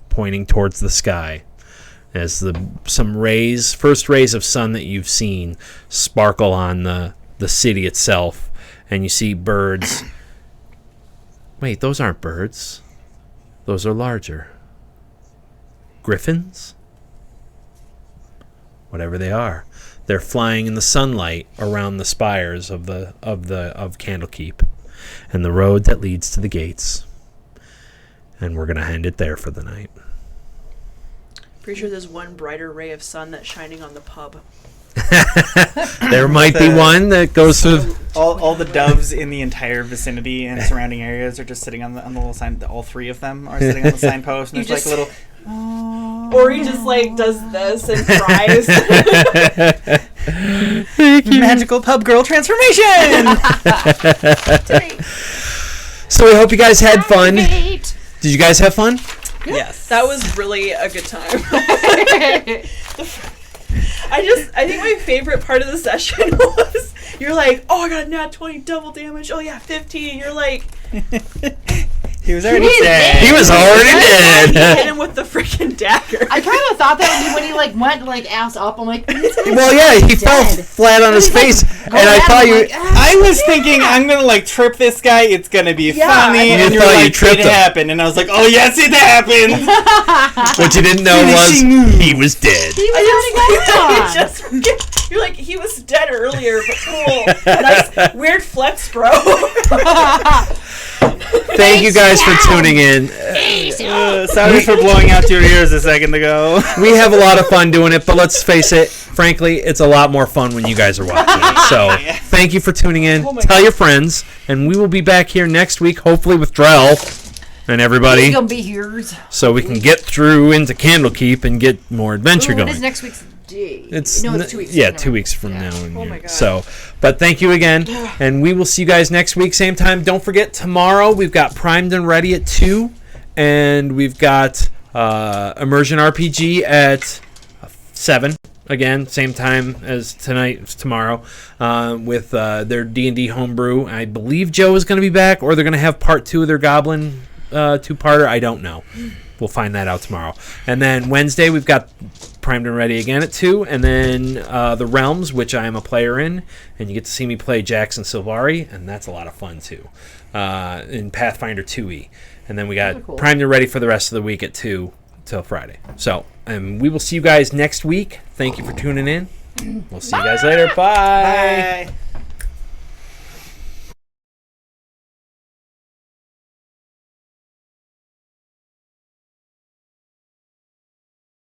Speaker 2: pointing towards the sky as first rays of sun that you've seen sparkle on the city itself, and you see birds. Wait, those aren't birds. Those are larger. Griffins? Whatever they are. They're flying in the sunlight around the spires of Candlekeep and the road that leads to the gates. And we're going to end it there for the night.
Speaker 4: Pretty sure there's one brighter ray of sun that's shining on the pub.
Speaker 2: There might be one that goes through.
Speaker 3: All the doves in the entire vicinity and surrounding areas are just sitting on the little sign. All three of them are sitting on the signpost, and there's like a little.
Speaker 4: Orri just like does this and cries.
Speaker 3: Magical pub girl transformation.
Speaker 2: So we hope you guys had fun. Did you guys have fun?
Speaker 3: Yes.
Speaker 4: That was really a good time. I think my favorite part of the session was you're like, oh, I got a nat 20 double damage. Oh yeah, 15. You're like,
Speaker 3: he was already dead.
Speaker 2: He was already dead.
Speaker 4: You hit him with the freaking dagger.
Speaker 1: I kind of thought that when he like went like ass up. I'm like,
Speaker 2: well, yeah, he fell flat on his face, and I thought you.
Speaker 3: I was thinking I'm gonna like trip this guy. It's gonna be funny, and you're like, it happened, and I was like, oh yes, it happened.
Speaker 2: What you didn't know was he was dead.
Speaker 4: You're like, he was dead earlier, but cool. Nice, weird flex, bro.
Speaker 2: Thank you guys for tuning in.
Speaker 3: Sorry for blowing out your ears a second ago.
Speaker 2: We have a lot of fun doing it, but let's face it, frankly, it's a lot more fun when you guys are watching it. So thank you for tuning in. Tell your friends, and we will be back here next week, hopefully with Drell and everybody.
Speaker 1: He's gonna be here.
Speaker 2: So we can get through into Candlekeep and get more adventure going.
Speaker 1: What is next week's day?
Speaker 2: It's
Speaker 1: 2 weeks.
Speaker 2: Yeah, 2 weeks from now.
Speaker 4: Oh my God.
Speaker 2: So, but thank you again, and we will see you guys next week, same time. Don't forget, tomorrow we've got Primed and Ready at 2, and we've got Immersion RPG at 7. Again, same time as tomorrow, with their D&D homebrew. I believe Joe is going to be back, or they're going to have part 2 of their Goblin two-parter. I don't know. We'll find that out tomorrow. And then Wednesday, we've got Primed and Ready again at 2. And then The Realms, which I am a player in. And you get to see me play Jackson Silvari. And that's a lot of fun, too. In Pathfinder 2e. And then we got Primed and Ready for the rest of the week at 2 till Friday. So, we will see you guys next week. Thank you for tuning in. We'll see you guys later. Bye.
Speaker 3: Bye.